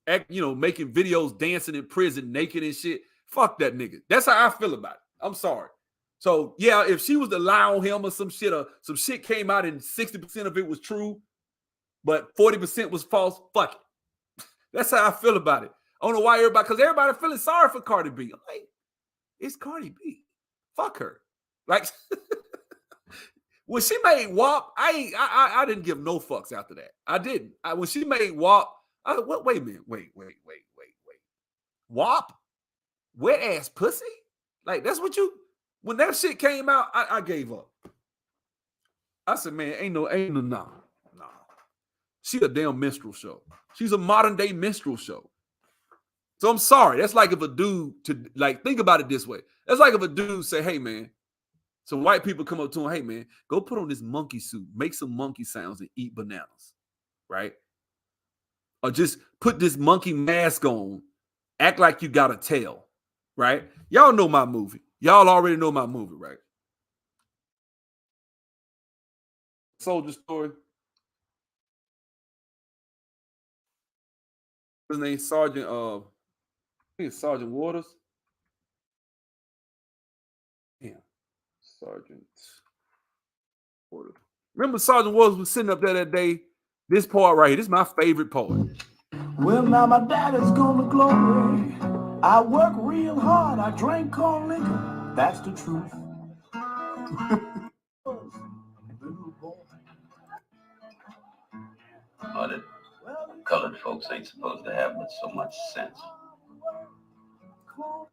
making videos dancing in prison naked and shit. Fuck that nigga. That's how I feel about it. I'm sorry. So, yeah, if she was to lie on him or some shit came out and 60% of it was true, but 40% was false, fuck it. That's how I feel about it. I don't know why because everybody feeling sorry for Cardi B. I'm like, it's Cardi B. Fuck her. Like, when she made WAP, I didn't give no fucks after that. I didn't. When she made WAP, wait a minute. Wait. WAP? Wet ass pussy? Like, that's what you... When that shit came out, I gave up. I said, man, ain't no, nah. She a damn minstrel show. She's a modern day minstrel show. So I'm sorry. That's like if a dude think about it this way. That's like if a dude say, hey, man, some white people come up to him, hey, man, go put on this monkey suit, make some monkey sounds and eat bananas, right? Or just put this monkey mask on, act like you got a tail, right? Y'all know my movie. Y'all already know my movie, right? Soldier Story. His name Sergeant, I think it's Sergeant Waters. Damn, Sergeant Waters. Remember Sergeant Waters was sitting up there that day? This part right here, this is my favorite part. Well, now my dad is gonna glory. I work real hard. I drank corn liquor. That's the truth. But colored folks ain't supposed to have so much sense.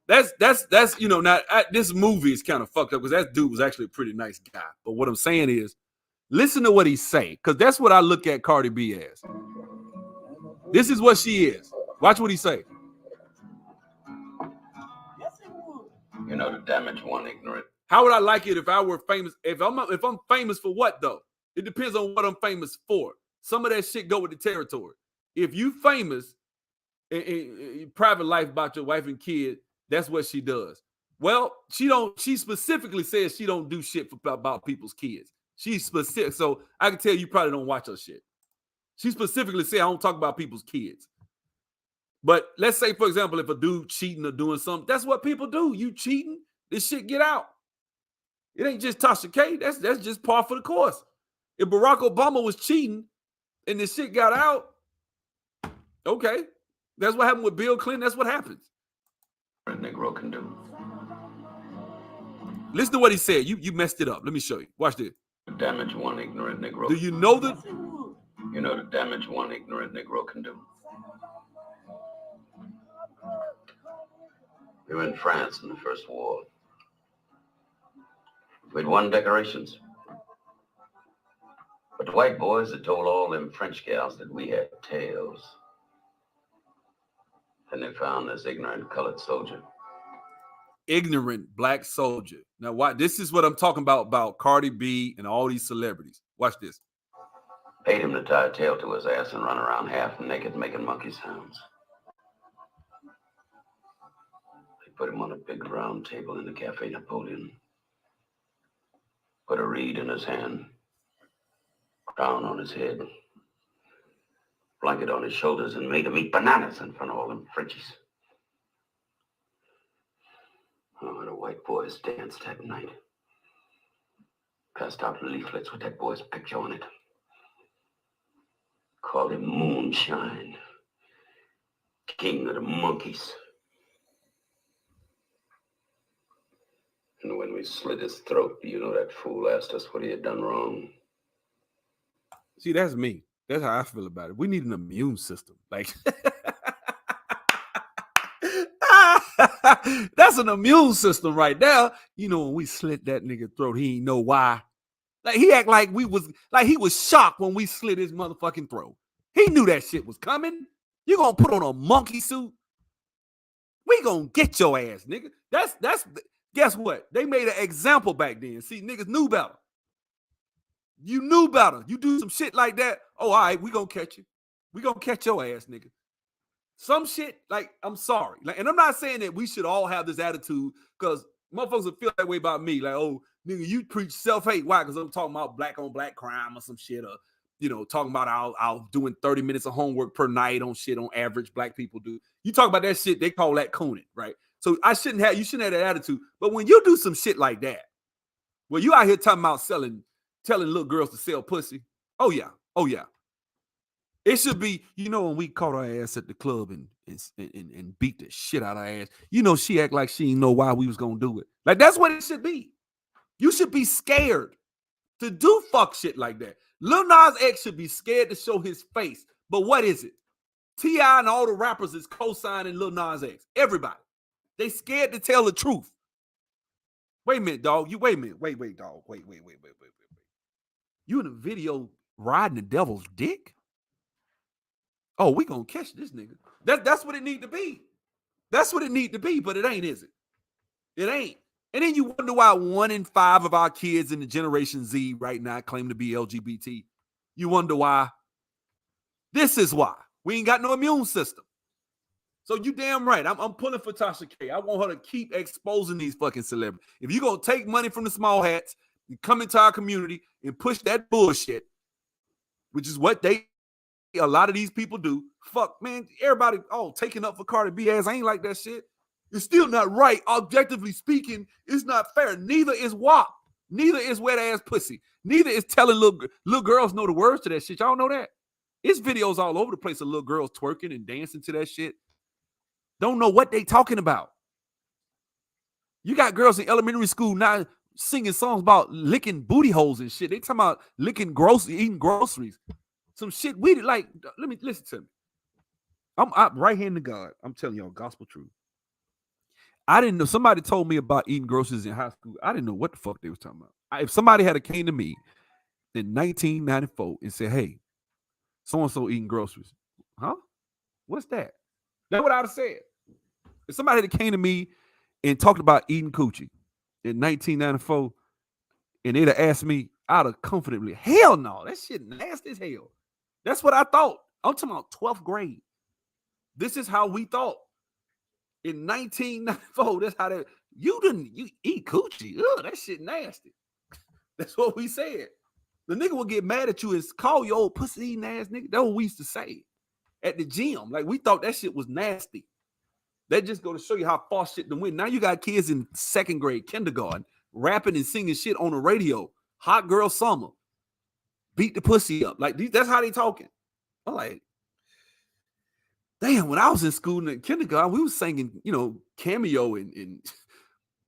That's now this movie is kind of fucked up because that dude was actually a pretty nice guy. But what I'm saying is, listen to what he say, because that's what I look at Cardi B as. This is what she is. Watch what he say. You know, to damage one ignorant. How would I like it if I were famous? If I'm famous for what though? It depends on what I'm famous for. Some of that shit go with the territory. If you famous in private life about your wife and kid, that's what she does. Well, she specifically says she don't do shit about people's kids. She's specific. So I can tell you probably don't watch her shit. She specifically said I don't talk about people's kids. But let's say, for example, if a dude cheating or doing something, that's what people do. You cheating, this shit get out. It ain't just Tasha K. That's just par for the course. If Barack Obama was cheating and this shit got out, okay. That's what happened with Bill Clinton. That's what happens. A Negro can do. Listen to what he said. You messed it up. Let me show you. Watch this. Damage one ignorant Negro. Do you know that? You know the damage one ignorant Negro can do. We were in France in the First War. We'd won decorations. But the white boys had told all them French gals that we had tails. Then they found this ignorant colored soldier. Ignorant black soldier. Now, this is what I'm talking about Cardi B and all these celebrities. Watch this. Paid him to tie a tail to his ass and run around half naked making monkey sounds. Put him on a big round table in the Cafe Napoleon. Put a reed in his hand, crown on his head, blanket on his shoulders, and made him eat bananas in front of all them Frenchies. Oh, the white boys danced that night. Passed out leaflets with that boy's picture on it. Called him Moonshine, King of the Monkeys. And when we slit his throat, you know that fool asked us what he had done wrong. See, that's me. That's how I feel about it. We need an immune system. Like, that's an immune system right there. You know, when we slit that nigga throat, he ain't know why. Like, he act like he was shocked when we slit his motherfucking throat. He knew that shit was coming. You gonna put on a monkey suit? We gonna get your ass, nigga. That's guess what? They made an example back then. See, niggas knew better. You knew better. You do some shit like that. Oh, all right, we gonna catch you. We gonna catch your ass, nigga. Some shit, like, I'm sorry. Like, and I'm not saying that we should all have this attitude, because motherfuckers will feel that way about me. Like, oh, nigga, you preach self-hate. Why? Because I'm talking about black on black crime or some shit, or, you know, talking about I'll doing 30 minutes of homework per night on shit on average black people do. You talk about that shit, they call that cooning, right? So you shouldn't have that attitude. But when you do some shit like that, well, you out here talking about telling little girls to sell pussy. Oh yeah. It should be, you know, when we caught our ass at the club and beat the shit out of our ass, you know, she act like she didn't know why we was gonna do it. Like, that's what it should be. You should be scared to do fuck shit like that. Lil Nas X should be scared to show his face. But what is it? T.I. and all the rappers is co-signing Lil Nas X. Everybody. They scared to tell the truth. Wait a minute, dog. Wait a minute. Wait, dog. Wait. You in a video riding the devil's dick? Oh, we gonna catch this nigga. That's what it need to be. That's what it need to be, but it ain't, is it? It ain't. And then you wonder why 1 in 5 of our kids in the Generation Z right now claim to be LGBT. You wonder why. This is why. We ain't got no immune system. So you damn right. I'm pulling for Tasha K. I want her to keep exposing these fucking celebrities. If you gonna take money from the small hats and come into our community and push that bullshit, which is what a lot of these people do. Fuck, man, everybody, taking up for Cardi B ass. I ain't like that shit. It's still not right. Objectively speaking, it's not fair. Neither is WAP. Neither is wet ass pussy. Neither is telling little girls know the words to that shit. Y'all know that? It's videos all over the place of little girls twerking and dancing to that shit. Don't know what they talking about. You got girls in elementary school now singing songs about licking booty holes and shit. They talking about eating groceries. Some shit we did. Like, let me listen to me. I'm right hand to God. I'm telling y'all gospel truth. I didn't know. Somebody told me about eating groceries in high school. I didn't know what the fuck they was talking about. If somebody had came to me in 1994 and said, "Hey, so and so eating groceries," huh? What's that? That's what I'd have said. If somebody had came to me and talked about eating coochie in 1994, and they'd have asked me, I'd have confidently, hell no, that shit nasty as hell. That's what I thought. I'm talking about 12th grade. This is how we thought. In 1994, that's how you eat coochie. Ugh, that shit nasty. That's what we said. The nigga would get mad at you and call you old pussy eating ass nigga. That's what we used to say at the gym. Like, we thought that shit was nasty. That just go to show you how far shit done went. Now you got kids in 2nd grade, kindergarten, rapping and singing shit on the radio. Hot girl summer. Beat the pussy up. Like, that's how they talking. I'm like, damn, when I was in school in kindergarten, we was singing, Cameo and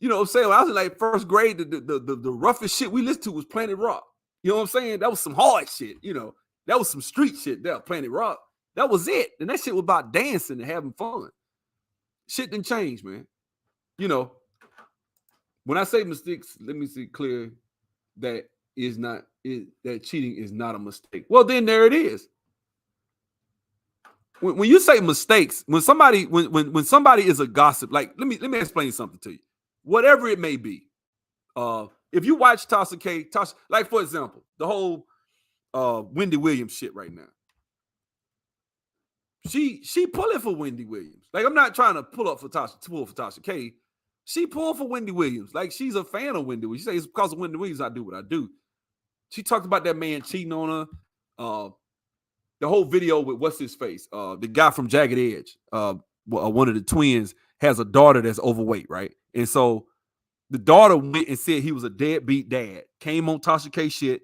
you know what I'm saying? When I was in like 1st grade, the roughest shit we listened to was Planet Rock. You know what I'm saying? That was some hard shit, That was some street shit there, Planet Rock. That was it. And that shit was about dancing and having fun. Shit didn't change, man. When I say mistakes, let me see clear that that cheating is not a mistake. Well, then there it is. When you say mistakes, when somebody is a gossip, like let me explain something to you. Whatever it may be, if you watch Tasha, like for example, the whole Wendy Williams shit right now. She pulling for Wendy Williams. Like, I'm not trying to pull for Tasha K. She pulled for Wendy Williams. Like, she's a fan of Wendy Williams. She says it's because of Wendy Williams I do what I do. She talked about that man cheating on her. The whole video with what's his face? The guy from Jagged Edge. One of the twins has a daughter that's overweight, right? And so the daughter went and said he was a deadbeat dad. Came on Tasha K shit.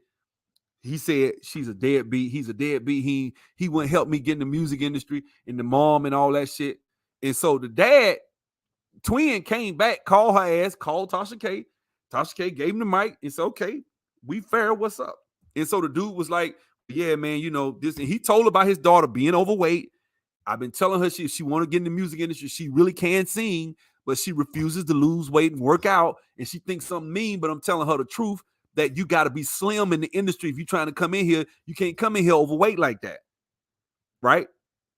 He said she's a deadbeat. He's a deadbeat. He wouldn't help me get in the music industry and the mom and all that shit. And so the dad, twin, came back, called her ass, called Tasha K. Tasha K gave him the mic and said, okay, we fair, what's up? And so the dude was like, yeah, man, you know, this. And he told her about his daughter being overweight. I've been telling her she want to get in the music industry. She really can sing, but she refuses to lose weight and work out. And she thinks something mean, but I'm telling her the truth that you got to be slim in the industry. If you're trying to come in here, you can't come in here overweight like that. Right?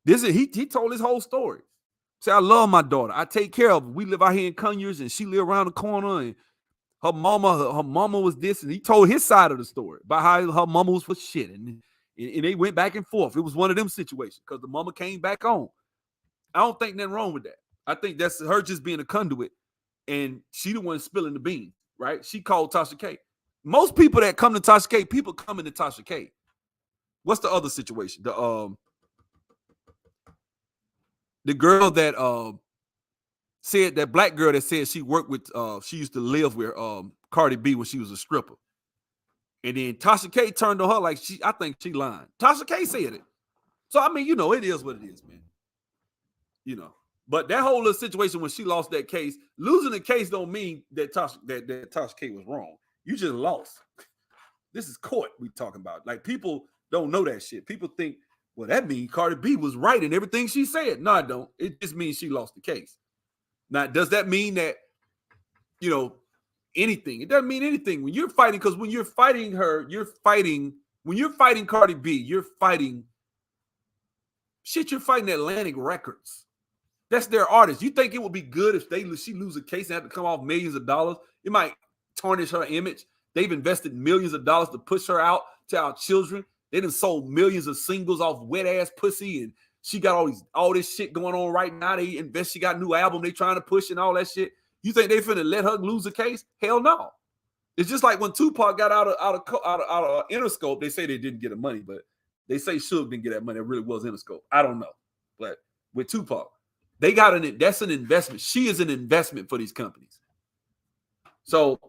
He told his whole story. Say, I love my daughter. I take care of her. We live out here in Conyers and she live around the corner and her mama was this. And he told his side of the story about how her mama was for shit. And they went back and forth. It was one of them situations because the mama came back on. I don't think nothing wrong with that. I think that's her just being a conduit and she the one spilling the beans, right? She called Tasha K. Most people that come to Tasha K, people coming to Tasha K. What's the other situation? The girl that said, that black girl that said she worked with, she used to live with Cardi B when she was a stripper. And then Tasha K turned on her like I think she lying. Tasha K said it. So, I mean, you know, it is what it is, man. You know. But that whole little situation when she lost that case, losing the case don't mean that Tasha K was wrong. You just lost. This is court we talking about. Like, people don't know that shit. People think, well, that means Cardi B was right in everything she said. No, I don't. It just means she lost the case. Now, does that mean that, you know, anything? It doesn't mean anything. When you're fighting, because when you're fighting her, when you're fighting Cardi B, you're fighting Atlantic Records. That's their artist. You think it would be good if she lose a case and have to come off millions of dollars? It might tarnish her image. They've invested millions of dollars to push her out to our children. They done sold millions of singles off wet ass pussy, and she got all this shit going on right now. She got a new album they trying to push and all that shit. You think they finna let her lose a case? Hell no. It's just like when Tupac got out of Interscope. They say they didn't get the money, but they say Suge didn't get that money. It really was Interscope. I don't know, but with Tupac, they got that's an investment. She is an investment for these companies. So,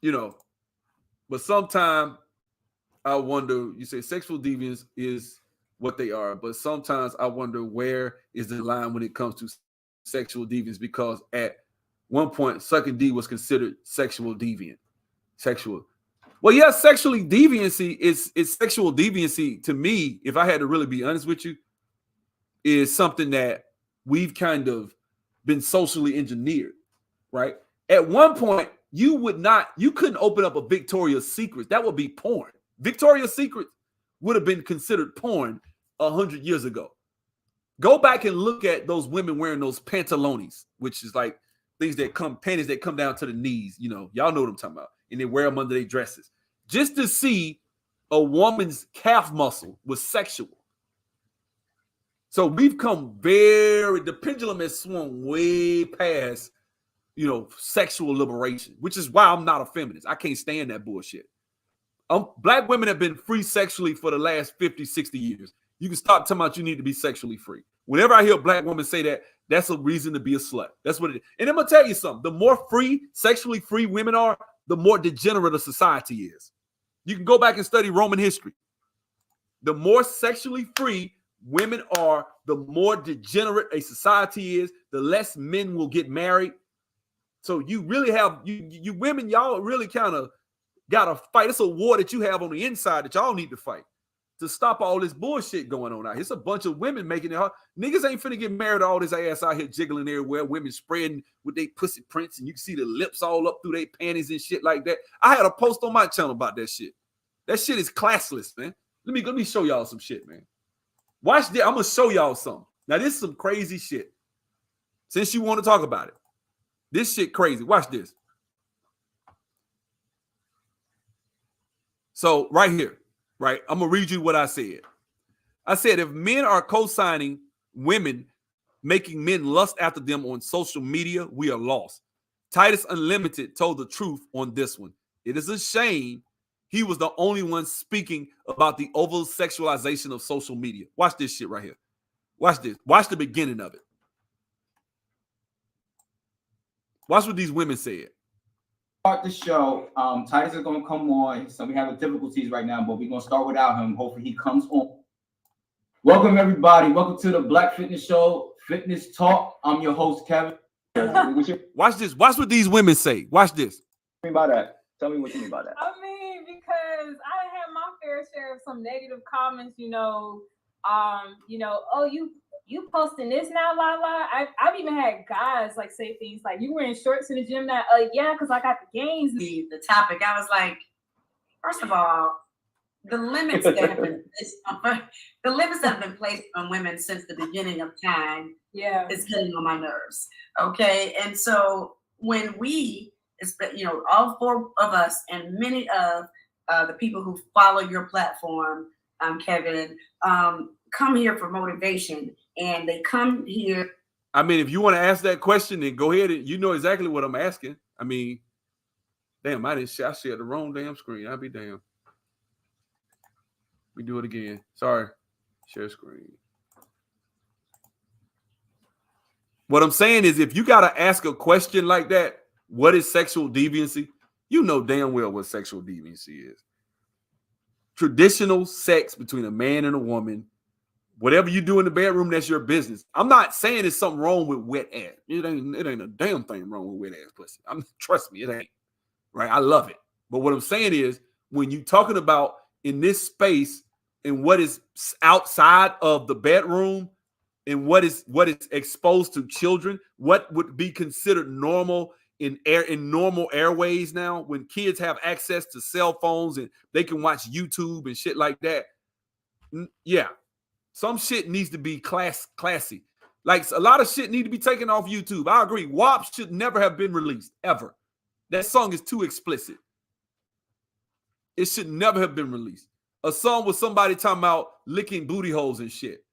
you know, but sometimes I wonder, you say sexual deviance is what they are, but sometimes I wonder where is the line when it comes to sexual deviance, because at one point, sucking D was considered sexual deviant. Well, yeah, sexually deviancy is sexual deviancy to me, if I had to really be honest with you, is something that we've kind of been socially engineered, right? At one point, you couldn't open up a Victoria's Secret. That would be porn. Victoria's Secret would have been considered porn 100 years ago. Go back and look at those women wearing those pantalones, which is like panties that come down to the knees. You know, y'all know what I'm talking about. And they wear them under their dresses. Just to see a woman's calf muscle was sexual. So we've come the pendulum has swung way past, you know, sexual liberation, which is why I'm not a feminist. I can't stand that bullshit. Black women have been free sexually for the last 50, 60 years. You can stop talking about you need to be sexually free. Whenever I hear a black woman say that, that's a reason to be a slut. That's what it is. And I'm going to tell you something. The more sexually free women are, the more degenerate a society is. You can go back and study Roman history. The more sexually free women are, the more degenerate a society is, the less men will get married. So you really have, you women, y'all really kind of got to fight. It's a war that you have on the inside that y'all need to fight to stop all this bullshit going on out here. It's a bunch of women making it hard. Niggas ain't finna get married to all this ass out here jiggling everywhere. Women spreading with their pussy prints and you can see the lips all up through their panties and shit like that. I had a post on my channel about that shit. That shit is classless, man. Let me show y'all some shit, man. Watch this. I'm gonna show y'all something. Now, this is some crazy shit. Since you want to talk about it. This shit crazy. Watch this. So right here, right? I'm gonna read you what I said. I said if men are co-signing women, making men lust after them on social media, we are lost. Titus Unlimited told the truth on this one. It is a shame he was the only one speaking about the over sexualization of social media. Watch this shit right here. Watch this. Watch the beginning of it. Watch what these women said. Start the show. Titus is going to come on. So we have difficulties right now, but we're going to start without him. Hopefully he comes on. Welcome, everybody. Welcome to the Black Fitness Show, Fitness Talk. I'm your host, Kevin. Watch this. Watch what these women say. Watch this. What do you mean by that? Tell me what you mean by that. I mean, because I had my fair share of some negative comments, oh, you posting this now, la la. I've even had guys like say things like, "You wearing shorts in the gym now?" Yeah, because I got the gains. The topic, I was like, first of all, the limits that have been placed on women since the beginning of time, is getting on my nerves. Okay, and so when we, all four of us and many of the people who follow your platform, Kevin, come here for motivation, and they come here. I mean, if you want to ask that question, then go ahead and you know exactly what I'm asking. I mean, damn, I shared the wrong damn screen. I'll be damned. We do it again. Sorry. Share screen. What I'm saying is if you got to ask a question like that, what is sexual deviancy? You know damn well what sexual deviancy is. Traditional sex between a man and a woman. Whatever you do in the bedroom, that's your business. I'm not saying there's something wrong with wet ass. It ain't a damn thing wrong with wet ass pussy. Trust me, it ain't. Right? I love it. But what I'm saying is when you're talking about in this space and what is outside of the bedroom and what is exposed to children, what would be considered normal in normal airways now, when kids have access to cell phones and they can watch YouTube and shit like that. Yeah. Some shit needs to be classy. Like a lot of shit need to be taken off YouTube. I agree. WAP should never have been released, ever. That song is too explicit. It should never have been released. A song with somebody talking about licking booty holes and shit.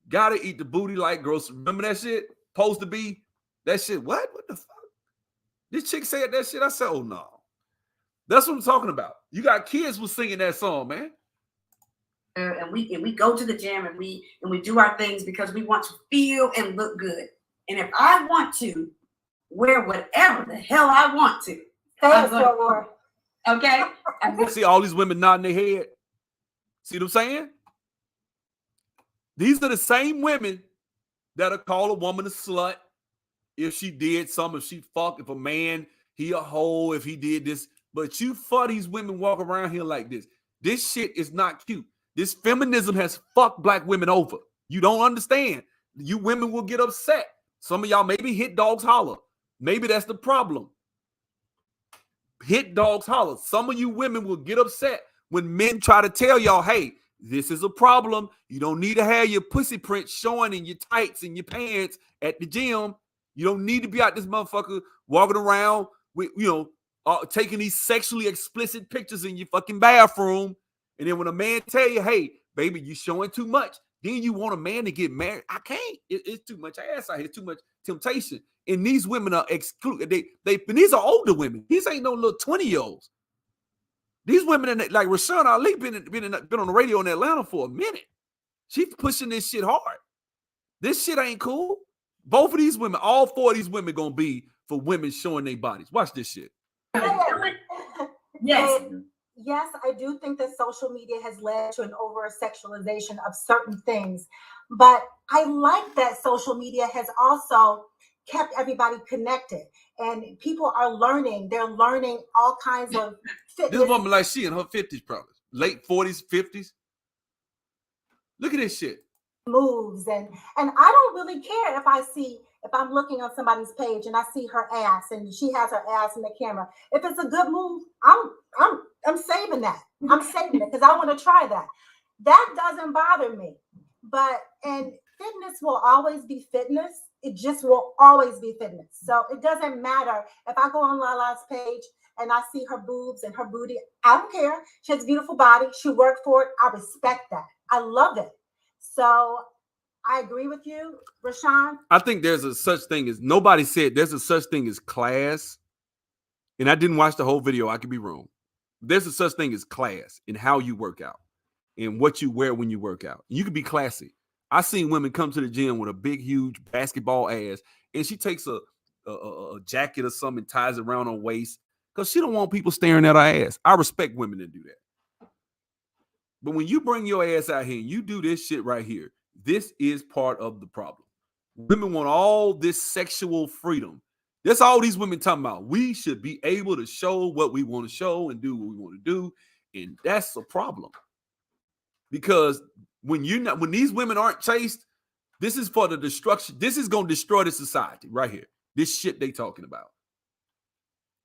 Gotta eat the booty like gross. Remember that shit? Supposed to be that shit. What the fuck? This chick said that shit. I said, oh no. That's what I'm talking about. You got kids was singing that song, man. And we go to the gym and we do our things because we want to feel and look good. And if I want to wear whatever the hell I want to, okay? See all these women nodding their head. See what I'm saying? These are the same women that'll call a woman a slut if she did something, if she fucked, if a man, he a hoe, if he did this. But you for these women walk around here like this. This shit is not cute. This feminism has fucked black women over. You don't understand. You women will get upset. Some of y'all maybe hit dogs holler. Maybe that's the problem. Hit dogs holler. Some of you women will get upset when men try to tell y'all, hey, this is a problem. You don't need to have your pussy print showing in your tights and your pants at the gym. You don't need to be out this motherfucker walking around with, taking these sexually explicit pictures in your fucking bathroom. And then when a man tell you, hey, baby, you showing too much, then you want a man to get married. I can't. It's too much ass out here, too much temptation. And these women are excluded. These are older women. These ain't no little 20-year-olds. These women, like Rashawn Ali, been on the radio in Atlanta for a minute. She's pushing this shit hard. This shit ain't cool. Both of these women, all four of these women gonna be for women showing their bodies. Watch this shit. Yes. Yes, I do think that social media has led to an over-sexualization of certain things, but I like that social media has also kept everybody connected, and people are learning. They're learning all kinds of fitness. This woman, like she in her 50s, probably late 40s, 50s. Look at this shit. Moves and I don't really care if I'm looking on somebody's page and I see her ass and she has her ass in the camera. If it's a good move, I'm saving that. I'm saving it because I want to try that. That doesn't bother me. And fitness will always be fitness. It just will always be fitness. So it doesn't matter if I go on Lala's page and I see her boobs and her booty. I don't care. She has a beautiful body. She worked for it. I respect that. I love it. So I agree with you, Rashawn. I think there's a such thing as nobody said there's a such thing as class. And I didn't watch the whole video. I could be wrong. There's a such thing as class in how you work out and what you wear when you work out. You can be classy. I seen women come to the gym with a big, huge basketball ass, and she takes a jacket or something, ties it around her waist because she don't want people staring at her ass. I respect women that do that. But when you bring your ass out here and you do this shit right here, this is part of the problem. Women want all this sexual freedom. That's all these women talking about. We should be able to show what we want to show and do what we want to do. And that's a problem. Because when these women aren't chaste, this is for the destruction. This is going to destroy the society right here. This shit they talking about.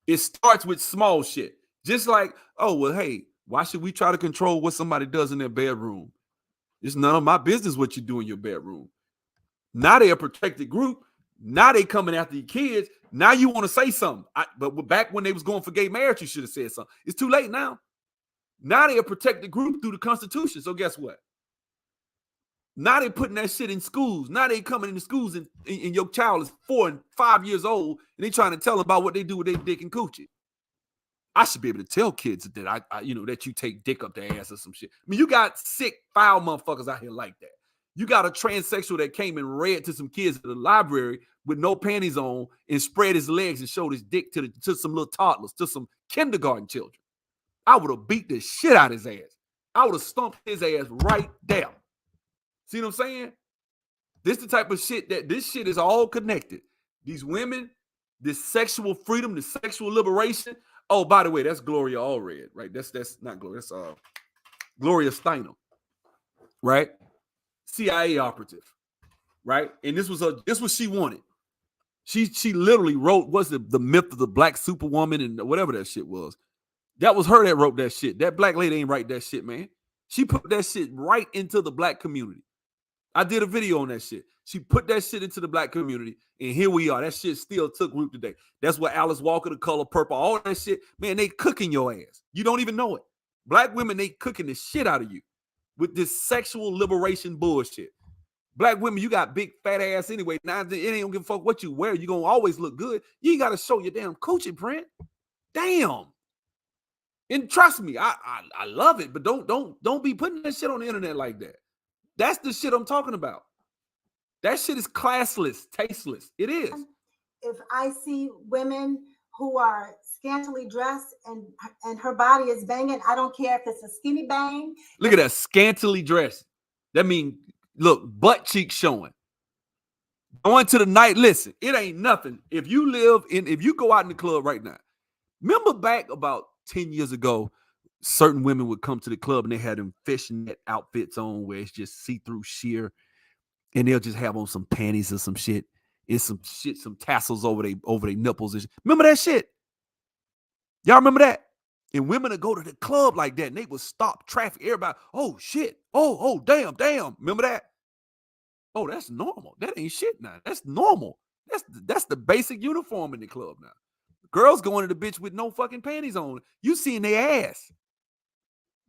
It starts with small shit. Just like, oh, well, hey, why should we try to control what somebody does in their bedroom? It's none of my business what you do in your bedroom. Now they're a protected group. Now they coming after your kids. Now you want to say something. But back when they was going for gay marriage, you should have said something. It's too late now. Now they're a protected group through the Constitution. So guess what? Now they putting that shit in schools. Now they coming into schools and your child is 4 and 5 years old and they trying to tell them about what they do with their dick and coochie. I should be able to tell kids that that you take dick up their ass or some shit. I mean, you got sick, foul motherfuckers out here like that. You got a transsexual that came and read to some kids at the library with no panties on and spread his legs and showed his dick to some little toddlers, to some kindergarten children. I would have beat the shit out of his ass. I would have stumped his ass right there. See what I'm saying? This the type of shit that this shit is all connected. These women, this sexual freedom, this sexual liberation. Oh, by the way, that's Gloria Allred, right? That's not Gloria. That's Gloria Steinem, right? CIA operative, right? And this was what she wanted. She literally wrote, what's the myth of the black superwoman and whatever that shit was. That was her that wrote that shit. That black lady ain't write that shit, man. She put that shit right into the black community. I did a video on that shit. She put that shit into the black community, and here we are. That shit still took root today. That's what Alice Walker, The Color Purple, all that shit, man, they cooking your ass. You don't even know it. Black women, they cooking the shit out of you with this sexual liberation bullshit. Black women, you got big fat ass anyway. Now it ain't gonna give a fuck what you wear. You gonna always look good. You ain't gotta show your damn coochie print. Damn. And trust me, I love it, but don't be putting that shit on the internet like that. That's the shit I'm talking about. That shit is classless, tasteless. It is. If I see women who are scantily dressed and her body is banging, I don't care if it's a skinny bang. Look at that, scantily dressed. That means, look, butt cheeks showing. Going to the night, listen, it ain't nothing. If you go out in the club right now, remember back about 10 years ago, certain women would come to the club and they had them fishnet outfits on where it's just see-through sheer, and they'll just have on some panties or some shit and some tassels over their nipples. And remember that shit? Y'all remember that? And women would go to the club like that and they would stop traffic. Everybody, oh shit, oh damn. Remember that? Oh, that's normal. That ain't shit now. That's normal. That's the basic uniform in the club now. Girls going to the bitch with no fucking panties on. You seeing their ass.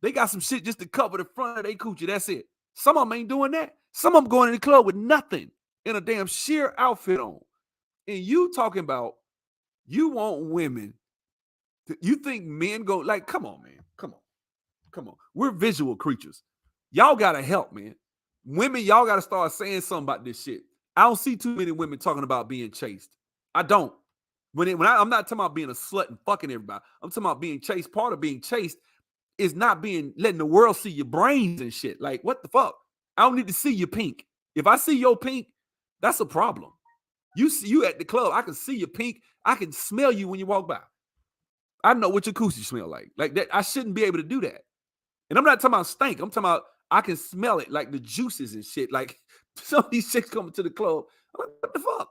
They got some shit just to cover the front of their coochie. That's it. Some of them ain't doing that. Some of them going to the club with nothing in a damn sheer outfit on. And you talking about you want women. You think men go like, come on, man. Come on. We're visual creatures. Y'all got to help, man. Women, y'all got to start saying something about this shit. I don't see too many women talking about being chaste. I don't. I'm not talking about being a slut and fucking everybody. I'm talking about being chaste. Part of being chaste is not letting the world see your brains and shit. Like, what the fuck? I don't need to see your pink. If I see your pink, that's a problem. You at the club, I can see your pink. I can smell you when you walk by. I know what your coochie smell like. Like that, I shouldn't be able to do that. And I'm not talking about stank. I'm talking about I can smell it, like the juices and shit. Like some of these chicks coming to the club. I'm like, what the fuck?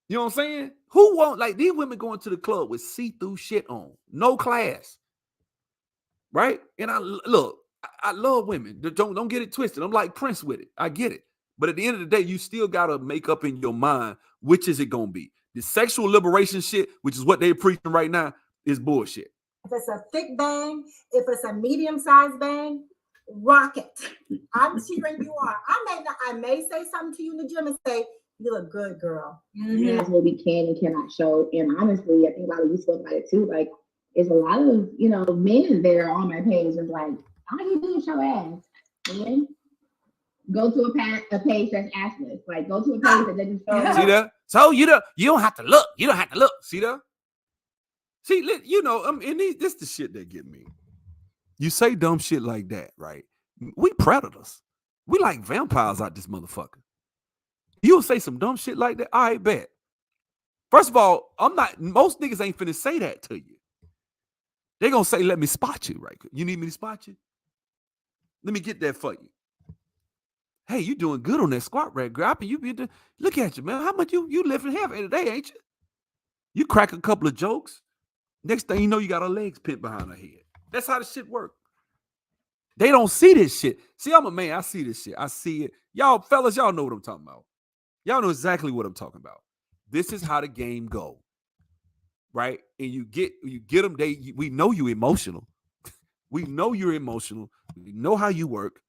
You know what I'm saying? Who want, like, these women going to the club with see-through shit on, no class, right? And I love women. Don't get it twisted. I'm like Prince with it. I get it. But at the end of the day, you still got to make up in your mind, which is it going to be? The sexual liberation shit, which is what they're preaching right now, is bullshit. If it's a thick bang, if it's a medium-sized bang, rock it. I'm cheering you on. I may say something to you in the gym and say, you look good, girl. That's what we can and cannot show. And honestly, I think a lot of you spoke about it too. Like, there's a lot of, men there on my page is like, all you do is show ass. Man, go to a page that's assless. Like, go to a page that doesn't show. See that? So you don't have to look. You don't have to look. See that? See, this the shit that get me. You say dumb shit like that, right? We predators. We like vampires out this motherfucker. You'll say some dumb shit like that, I bet. First of all, most niggas ain't finna say that to you. They gonna say, let me spot you, right? You need me to spot you? Let me get that for you. Hey, you doing good on that squat rack, girl. Look at you, man. How much you lifting heavy today, ain't you? You crack a couple of jokes. Next thing you know, you got her legs pinned behind her head. That's how the shit work. They don't see this shit. See, I'm a man. I see this shit. I see it. Y'all, fellas, y'all know what I'm talking about. Y'all know exactly what I'm talking about. This is how the game go, right? And you get them. We know you emotional. We know you're emotional. We know how you work.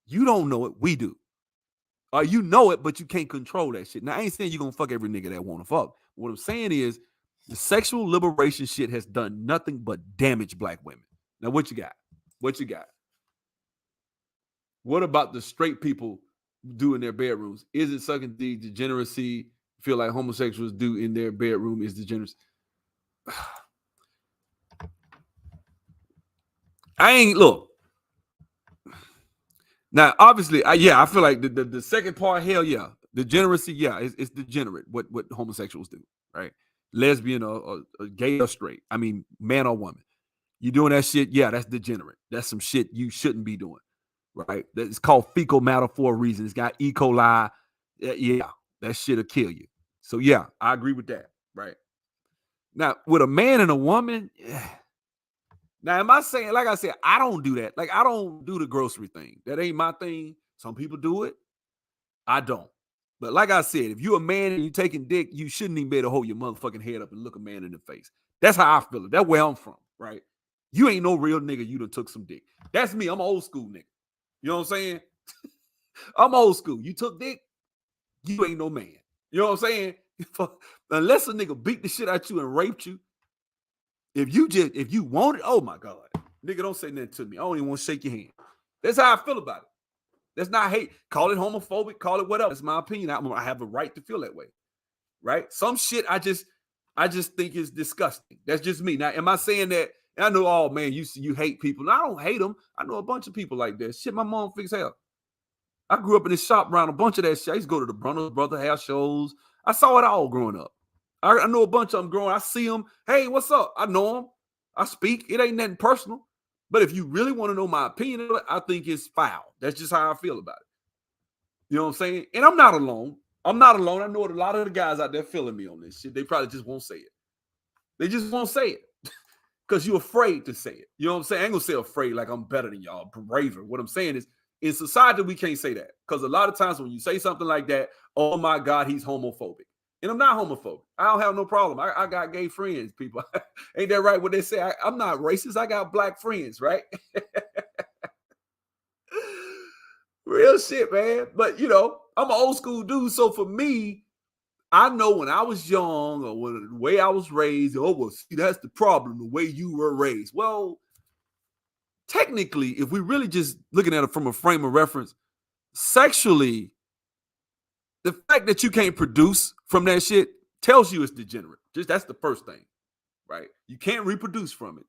You don't know it. We do. Or you know it, but you can't control that shit. Now, I ain't saying you're going to fuck every nigga that want to fuck. What I'm saying is the sexual liberation shit has done nothing but damage black women. Now, what you got? What you got? What about the straight people do in their bedrooms? Is it sucking the degeneracy feel like homosexuals do in their bedroom is degeneracy? Look. Now, obviously, I feel like the second part, hell yeah. Degeneracy, yeah, it's degenerate, what homosexuals do, right? Lesbian or gay or straight. I mean, man or woman. You doing that shit, yeah, that's degenerate. That's some shit you shouldn't be doing, right? It's called fecal matter for a reason. It's got E. coli. Yeah, that shit'll kill you. So, yeah, I agree with that, right? Now, with a man and a woman, yeah. Now, am I saying, like I said, I don't do that. Like, I don't do the grocery thing. That ain't my thing. Some people do it. I don't. But like I said, if you're a man and you taking dick, you shouldn't even be able to hold your motherfucking head up and look a man in the face. That's how I feel it. That's where I'm from, right? You ain't no real nigga. You done took some dick. That's me. I'm an old school nigga. You know what I'm saying? I'm old school. You took dick, you ain't no man. You know what I'm saying? Unless a nigga beat the shit out you and raped you. If you want it, oh my God. Nigga, don't say nothing to me. I don't even want to shake your hand. That's how I feel about it. That's not hate. Call it homophobic, call it whatever. That's my opinion. I have a right to feel that way. Right? Some shit I just think is disgusting. That's just me. Now, am I saying that? And I know, oh man, you hate people. No, I don't hate them. I know a bunch of people like that. Shit, my mom fix hell. I grew up in this shop around a bunch of that shit. I used to go to the Brother house shows. I saw it all growing up. I know a bunch of them growing. I see them. Hey, what's up? I know them. I speak. It ain't nothing personal. But if you really want to know my opinion, I think it's foul. That's just how I feel about it. You know what I'm saying? And I'm not alone. I know a lot of the guys out there feeling me on this shit. They probably just won't say it. They just won't say it because you're afraid to say it. You know what I'm saying? I ain't gonna say afraid like I'm better than y'all, braver. What I'm saying is, in society, we can't say that because a lot of times when you say something like that, oh my God, he's homophobic. And I'm not homophobic. I don't have no problem. I got gay friends, people. Ain't that right what they say? I'm not racist. I got black friends, right? Real shit, man. But, I'm an old school dude. So for me, I know when I was young or when the way I was raised, see, that's the problem, the way you were raised. Well, technically, if we really just looking at it from a frame of reference, sexually, the fact that you can't produce from that shit tells you it's degenerate. Just that's the first thing, right? You can't reproduce from it.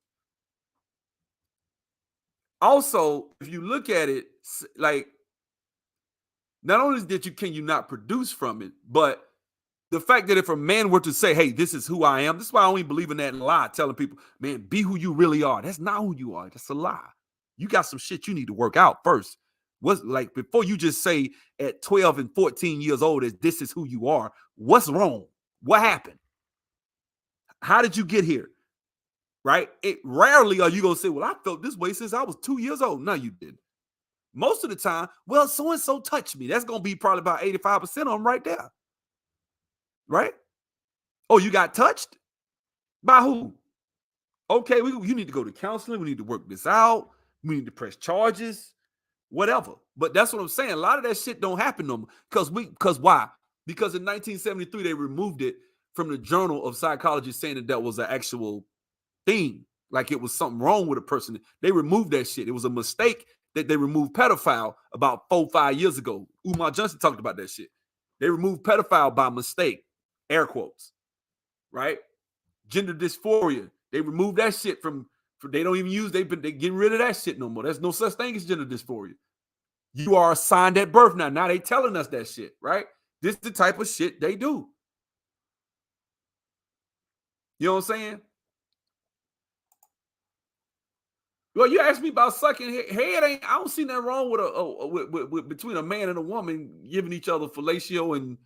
Also, if you look at it, like, not only can you not produce from it, but the fact that if a man were to say, hey, this is who I am, this is why I only believe in that lie, telling people, man, be who you really are. That's not who you are. That's a lie. You got some shit you need to work out first. What's like before you just say at 12 and 14 years old that this is who you are, what's wrong? What happened? How did you get here? Right? It rarely are you gonna say, well, I felt this way since I was 2 years old. No, you didn't. Most of the time, well, so-and-so touched me. That's gonna be probably about 85% of them right there. Right? Oh, you got touched? By who? Okay, you need to go to counseling. We need to work this out. We need to press charges. whatever. But that's what I'm saying. A lot of that shit don't happen no more. Because why? Because in 1973 they removed it from the Journal of Psychology, saying that was an actual thing, like it was something wrong with a person. They removed that shit. It was a mistake that they removed pedophile about 4-5 years ago. Umar Johnson talked about that shit. They removed pedophile by mistake, air quotes, right? Gender dysphoria. They removed that shit from they don't even use, they getting rid of that shit no more. There's no such thing as gender dysphoria. You are assigned at birth now. Now they telling us that shit, right? This is the type of shit they do. You know what I'm saying? Well, you asked me about sucking head. I don't see nothing wrong with between a man and a woman giving each other fellatio and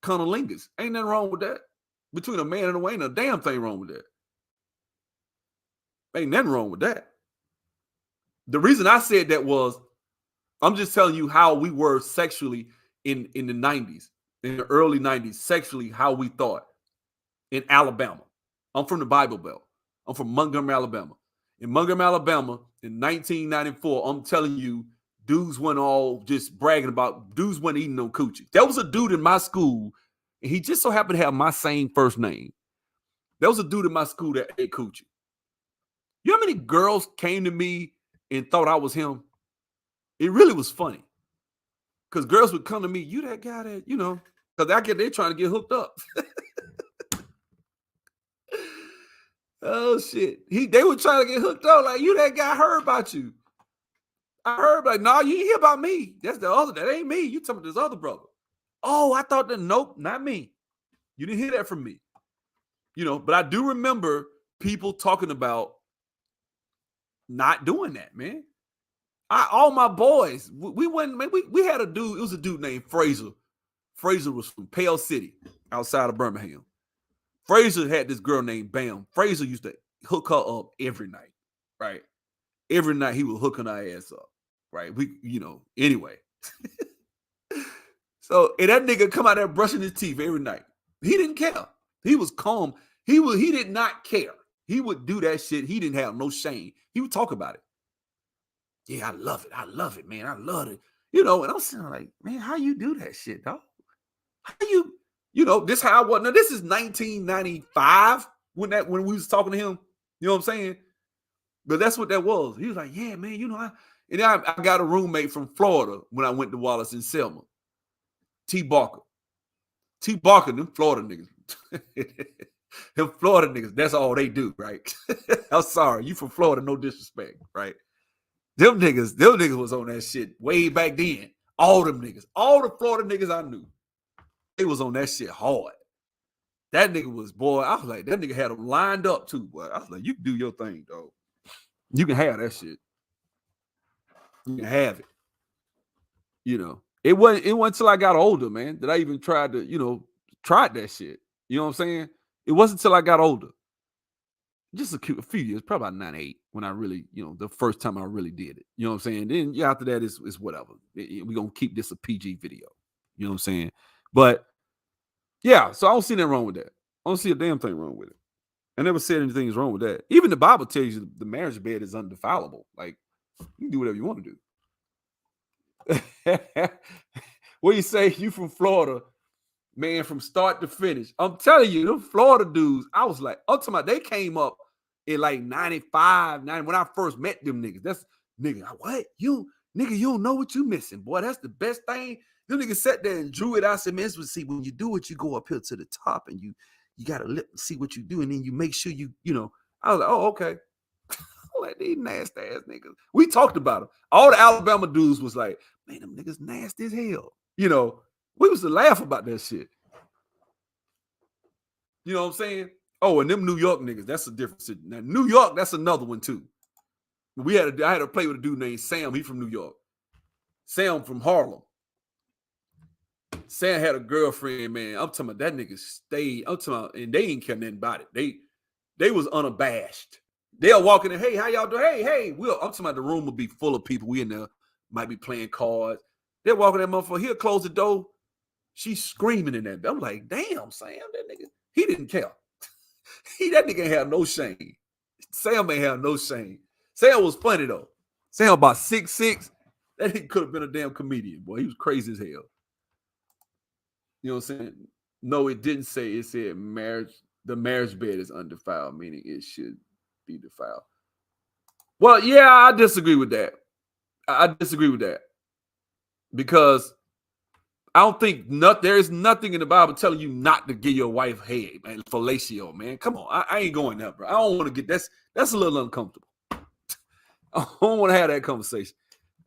cunnilingus. Ain't nothing wrong with that. Between a man and a woman, ain't a damn thing wrong with that. Ain't nothing wrong with that. The reason I said that was, I'm just telling you how we were sexually in the 90s, in the early 90s, sexually, how we thought in Alabama. I'm from the Bible Belt. I'm from Montgomery, Alabama. In Montgomery, Alabama, in 1994, I'm telling you, dudes weren't all just bragging about, dudes weren't eating no coochie. There was a dude in my school, and he just so happened to have my same first name. There was a dude in my school that ate coochie. You know how many girls came to me and thought I was him? It really was funny. Because girls would come to me, you that guy that, you know, because they're trying to get hooked up. Oh, shit. They were trying to get hooked up. Like, you that guy, I heard about you. I heard, like, no, you ain't hear about me. That's the other, that ain't me. You talking about this other brother. Oh, I thought that, nope, not me. You didn't hear that from me. You know, but I do remember people talking about not doing that, man. All my boys, we went, man, we had a dude, it was a dude named Fraser. Fraser was from Pale City, outside of Birmingham. Fraser had this girl named Bam. Fraser used to hook her up every night, right? Every night he was hooking her ass up, right? Anyway. So, and that nigga come out there brushing his teeth every night. He didn't care. He was calm. He did not care. He would do that shit. He didn't have no shame. He would talk about it. Yeah, I love it. I love it, man. I love it. You know, and I'm sitting like, man, how you do that shit, dog? How this how I was. Now, this is 1995 when we was talking to him. You know what I'm saying? But that's what that was. He was like, yeah, man, I got a roommate from Florida when I went to Wallace and Selma. T. Barker, them Florida niggas. Them Florida niggas, that's all they do, right? I'm sorry. You from Florida, no disrespect, right? Them niggas was on that shit way back then. All them niggas, all the Florida niggas I knew, they was on that shit hard. That nigga was, boy, I was like, that nigga had them lined up too, boy. I was like, you can do your thing, dog. You can have that shit. You can have it. You know, it wasn't until I got older, man, that I even tried to, tried that shit. You know what I'm saying? It wasn't until I got older. Just a few years, probably about 98, when I really, the first time I really did it. You know what I'm saying? Then after that is whatever. We're going to keep this a PG video. You know what I'm saying? But yeah, so I don't see nothing wrong with that. I don't see a damn thing wrong with it. I never said anything is wrong with that. Even the Bible tells you the marriage bed is undefilable. Like, you can do whatever you want to do. What you say? You from Florida, man, from start to finish. I'm telling you, them Florida dudes, I was like, I'm talking about, they came up in like 95, 90, when I first met them niggas. That's, nigga, what? You don't know what you missing, boy. That's the best thing. Them niggas sat there and drew it out. I said, man, see, when you do it, you go up here to the top and you got to see what you do, and then you make sure I was like, oh, okay. Like, these nasty ass niggas. We talked about them. All the Alabama dudes was like, man, them niggas nasty as hell. We used to laugh about that shit. You know what I'm saying? Oh, and them New York niggas, that's a different city. Now, New York, that's another one too. I had to play with a dude named Sam. He from New York. Sam from Harlem. Sam had a girlfriend, man. I'm talking about that nigga stayed. I'm talking about, and they didn't care nothing about it. They was unabashed. They'll walk in there, hey, how y'all doing? Hey, I'm talking about the room will be full of people. We in there, might be playing cards. They're walking that motherfucker. He'll close the door. She's screaming in that. I'm like, damn, Sam, that nigga, he didn't care. That nigga ain't have no shame. Sam ain't have no shame. Sam was funny though. Sam about 6'6". That nigga could have been a damn comedian, boy. He was crazy as hell. You know what I'm saying? No, it didn't say. It said marriage. The marriage bed is undefiled, meaning it should be defiled. Well, yeah, I disagree with that. I disagree with that because I don't think there is nothing in the Bible telling you not to give your wife head, man. Fellatio, man. Come on, I ain't going there, bro. I don't want to get that's a little uncomfortable. I don't want to have that conversation.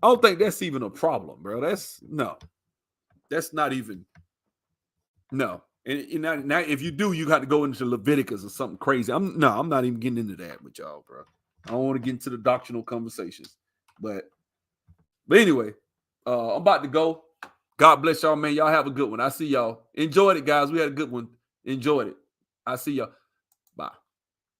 I don't think that's even a problem, bro. That's not even no. And now if you do, you got to go into Leviticus or something crazy. I'm not even getting into that with y'all, bro. I don't want to get into the doctrinal conversations. But anyway, I'm about to go. God bless y'all, man. Y'all have a good one. I see y'all. Enjoyed it, guys. We had a good one. Enjoyed it. I see y'all.